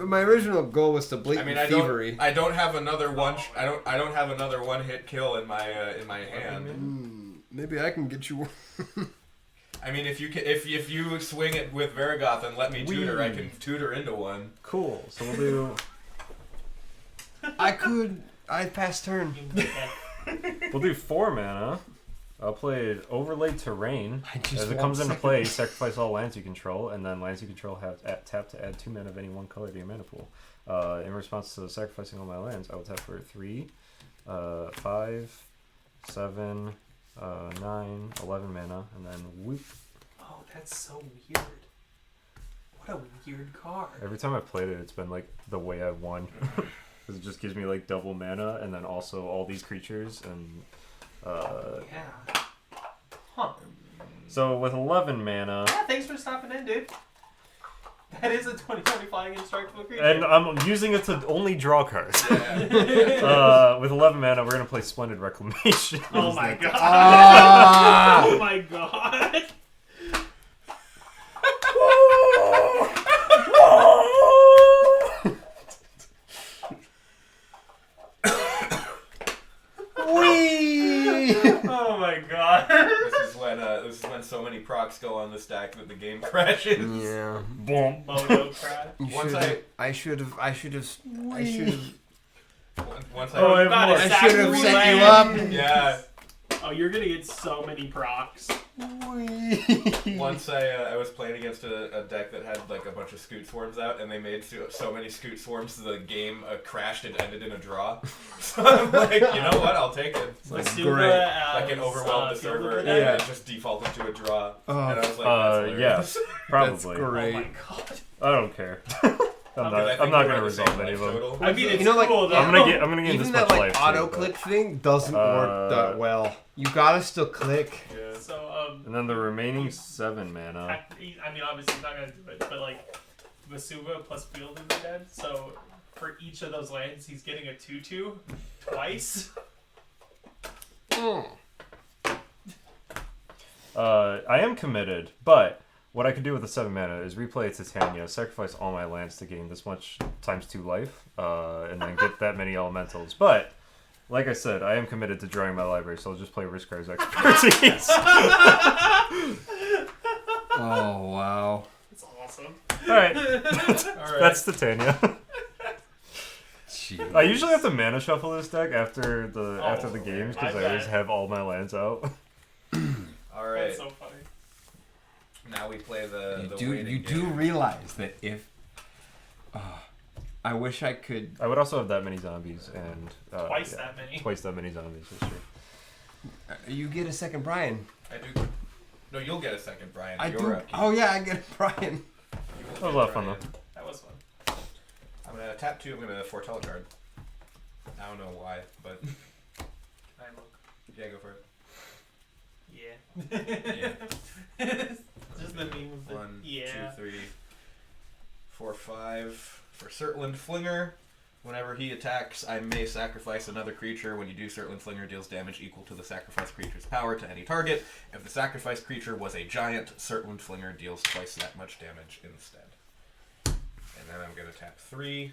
My original goal was to I blatant mean, thievery. I don't have another one. I don't have another one hit kill in my hand. Maybe I can get you. I mean, if you swing it with Varigoth and let me tutor, I can tutor into one. Cool. So we'll do I could. I pass turn. we'll do 4 mana. I'll play Overlay Terrain. I just As it want comes into second- play, sacrifice all lands you control, and then lands you control have tap to add 2 mana of any one color to your mana pool. In response to sacrificing all my lands, I will tap for 3, 5, 7, 9, 11 mana, and then whoop. Oh, that's so weird. What a weird card. Every time I've played it, it's been like the way I've won. Because it just gives me like double mana, and then also all these creatures, and Yeah. Huh. so with 11 mana, Yeah, thanks for stopping in, dude. That is a 2020 flying indestructible creature. and I'm using it to only draw cards. Yeah. With 11 mana, we're gonna play Splendid Reclamation. Oh my god. Ah! Oh my god. Whee! Oh my god. This is when so many procs go on the stack that the game crashes. Yeah. Boom. Moto crash. Once I should have. Once Oh, I I have Got more. a I sack should have of set you land. up. yeah. Oh, you're gonna get so many procs. Once I was playing against a deck that had like a bunch of Scoot Swarms out, and they made so many Scoot Swarms the game crashed and ended in a draw. So I'm like, you know what? I'll take it. It's like, Masuba great. as, like it overwhelmed the Field of server, the and Dead. it just defaulted to a draw. Oh, And I was like, that's hilarious. Yeah, probably. That's great. Oh my god. I don't care. I'm Because I think not we're gonna at the resolve same any of life them. total. I mean, it's You know, like, cool though. I'm gonna get Even this that much like life auto too, click thing doesn't work that well. You gotta still click. Yeah. So, but- And then the remaining 7 mana. I mean, obviously he's not gonna do it, but like, Masuba plus Field of the Dead. So, for each of those lands, he's getting a 2/2 twice. I am committed, but what I could do with the 7 mana is replay Titania, sacrifice all my lands to gain this much times 2 life, and then get that many elementals. But Like I said, I am committed to drawing my library, so I'll just play Riskard's Expertise. Oh wow. It's awesome. Alright, Alright. that's Titania. Jeez. I usually have to mana shuffle this deck after the Oh, games I because I always bet. have all my lands out. Alright. That's so funny. Now we play the You waiting do game. realize that if I wish I could. I would also have that many zombies and Twice that many. Twice that many zombies. That's true. You get a second Brian. I do. No, you'll get a second, Brian. I You're do. up. Oh yeah, I get a Brian. That was a lot of fun though. That was fun. I'm gonna tap 2. I'm gonna foretell a card. I don't know why, but Can I look? yeah, go for it. Yeah. Just the meme of the 1, yeah. 2, 3, 4, 5. For Surtland Flinger, whenever he attacks, I may sacrifice another creature. When you do, Surtland Flinger deals damage equal to the sacrificed creature's power to any target. If the sacrificed creature was a giant, Surtland Flinger deals twice that much damage instead. And then I'm going to tap 3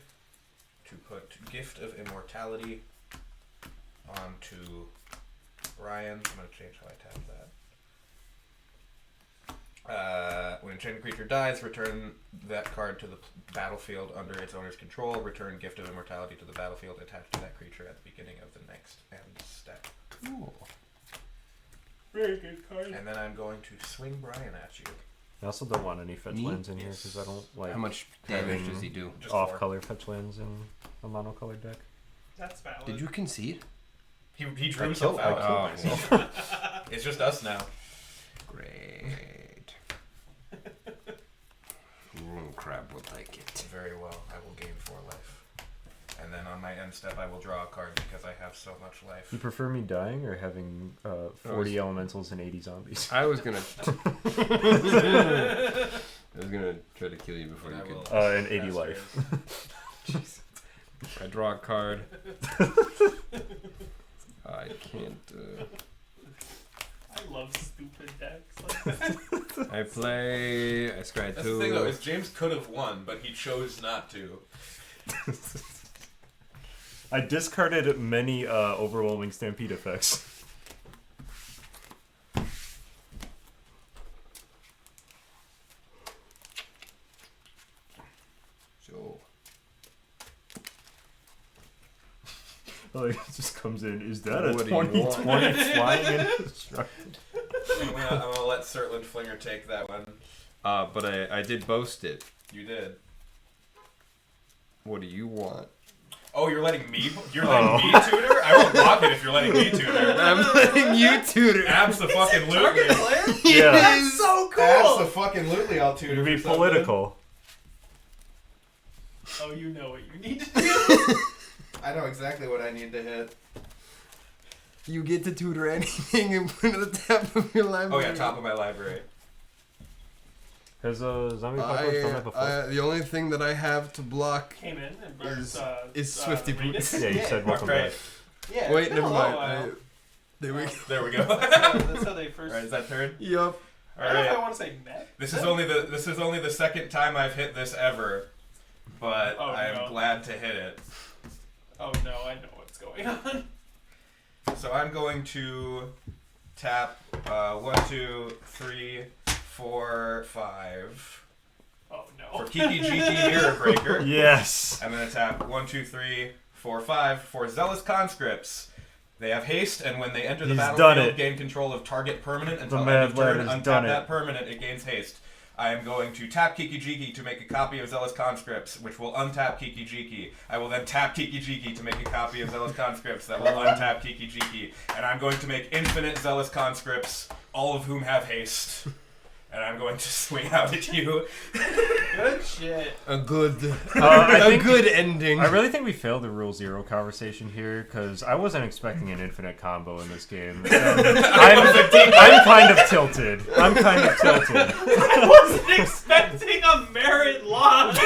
to put Gift of Immortality onto Brian. I'm going to change how I tap that. When a chained creature dies, return that card to the battlefield under its owner's control. Return Gift of Immortality to the battlefield attached to that creature at the beginning of the next end step. Cool. Very good card. And then I'm going to swing Brian at you. I also don't want any fetch Me? lands in here because I don't like How much damage having does he do? Just 4. off-color fetch lands in a monocolored deck. That's valid. Did you concede? He drew himself killed out. myself. Oh, It's just us now. great. Crab would like it. Very well. I will gain 4 life. And then on my end step, I will draw a card because I have so much life. You prefer me dying or having 40 elementals and 80 zombies? I was gonna. I was gonna try to kill you before And you I could. will And 80 cast life. I draw a card. I can't. I love stupid decks like that. I play. I scry That's 2. the thing though, is James could have won, but he chose not to. I discarded many overwhelming stampede effects. So Like, it just comes in. Is that a What do you want? 2020 flying indestructible? I'm gonna let Surtland Flinger take that one. but I did boast it. You did. What do you want? Oh, you're letting me? You're letting me tutor? I won't block it if you're letting me tutor. I'm letting you tutor. Absolutely. Yeah. That's so cool. Absolutely, I'll tutor. It'd be for something. political. Oh, you know what you need to do. I know exactly what I need to hit. You get to tutor anything and put it at the top of your Oh library. yeah, top of my library. Has zombie apocalypse done that before? The only thing that I have to block. Came in and burst, Is Swifty Radius. Boots. Yeah, you said welcome Right. back. Yeah. Wait, it's been never a long mind. while. There we go. There we go. That's how they first. Alright, is that turn? Yup. I don't know if I Alright. want to say met. This is only the second time I've hit this ever. But Oh, I am no. glad to hit it. Oh no, I know what's going on. So I'm going to tap 1, 2, 3, 4, 5 Oh for no. Kiki Jiki Mirror Breaker. Yes. I'm going to tap 1, 2, 3, 4, 5 for Zealous Conscripts. They have haste, and when they enter the He's done battlefield, it. gain control of target permanent until Mad end of turn. Lad has Untap done that it. permanent, it gains haste. I am going to tap Kiki Jiki to make a copy of Zealous Conscripts, which will untap Kiki Jiki. I will then tap Kiki Jiki to make a copy of Zealous Conscripts that will untap Kiki Jiki. And I'm going to make infinite Zealous Conscripts, all of whom have haste. And I'm going to swing out at you. Good shit. A good. I a think- good ending. I really think we failed the Rule Zero conversation here because I wasn't expecting an infinite combo in this game. And I'm kind of tilted. I wasn't expecting a merit loss.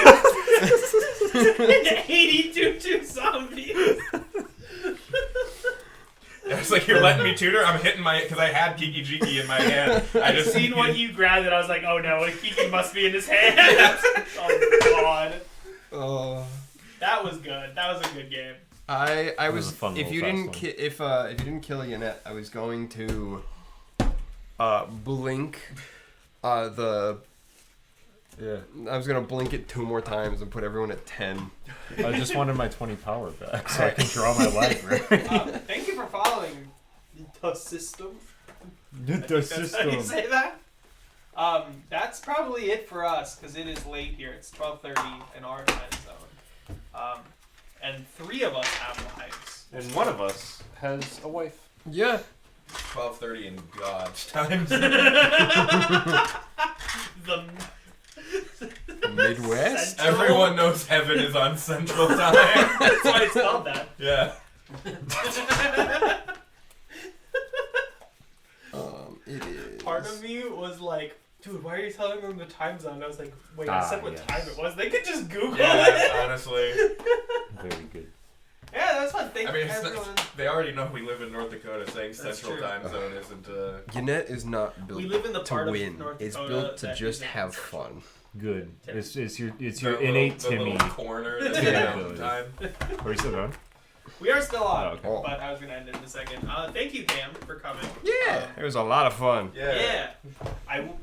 And 82 zombies. It's like, you're letting me tutor? I'm hitting because I had Kiki Jiki in my hand. I just Seen what you grabbed it, I was like, oh no, Kiki must be in his hand. Oh god. Oh. That was good. That was a good game. I was was a fun if little you fast didn't one. if you didn't kill Yannette, I was going to blink the Yeah. I was gonna blink it 2 more times and put everyone at 10. I just wanted my 20 power back so I can draw my library. Thank you for following the system. The That's how you say that. That's probably it for us because it is late here. It's 12:30 in our time zone. And 3 of us have lives. And one of us has a wife. Yeah. 12:30 in God's time. The Midwest? Central- Everyone knows heaven is on Central Time. That's why it's called that. Yeah. It is. Part of me was like, dude, why are you telling them the time zone? And I was like, wait, I Ah, said what yes. time it was. They could just Google it. Yeah, honestly. Very good. Yeah, that's fun. Thank I mean, everyone. they already know we live in North Dakota. Saying That's Central true. Time Zone isn't. Yannette is not built We live in the to part of win. North It's Dakota built to that just isn't have central. fun. Good. Timmy. It's your the innate little, Timmy. The little corner that's Yeah. in time. Are you still going? We are still on, Oh, okay. Oh. but I was gonna end it in a second. Thank you, Cam, for coming. Yeah, it was a lot of fun. Yeah.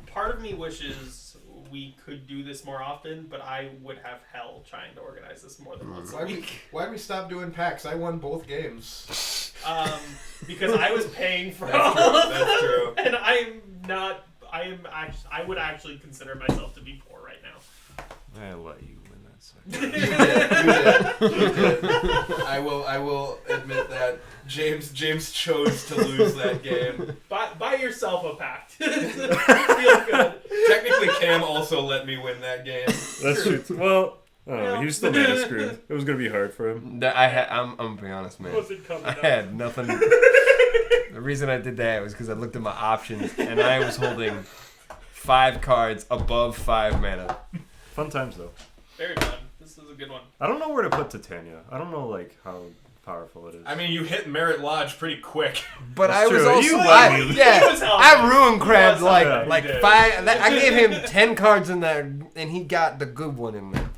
Part of me wishes we could do this more often, but I would have hell trying to organize this more than once a week. Why'd we stop doing packs? I won both games. Because I was paying for That's all true. of them, That's true. and I'm not. I would actually consider myself to be poor right now. I'll let you win that second. You did. I will admit that James chose to lose that game. Buy yourself a pact. Feel good. Technically, Cam also let me win that game. That's true. Well, I don't know. Well. He was still mad screwed. It was gonna be hard for him. I'm gonna be honest, man. Wasn't coming I up. had nothing. The reason I did that was because I looked at my options and I was holding 5 cards above 5 mana. Fun times though. Very fun. This is a good one. I don't know where to put Titania. I don't know like how powerful it is. I mean, you hit Merit Lodge pretty quick. But That's I was true. also You I, won. yeah, He was helping. I ruined He Crabs was like helping. like He did. 5. I gave him 10 cards in there, and he got the good one in there.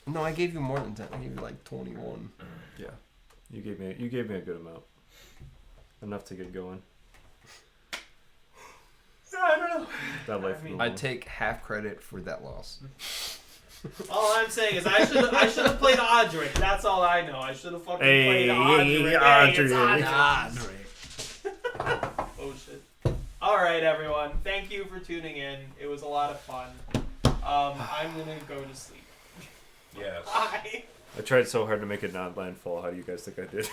No, I gave you more than 10. I gave you like 21. Yeah, you gave me a good amount, enough to get going. I don't know. That life. I mean, moved I on. take half credit for that loss. All I'm saying is I should have played Audric. That's all I know. I should have fucking Hey, played Audric. Audric. It's Audric. Oh shit. All right, everyone. Thank you for tuning in. It was a lot of fun. I'm gonna go to sleep. Yes. Bye. I tried so hard to make it not landfall. How do you guys think I did?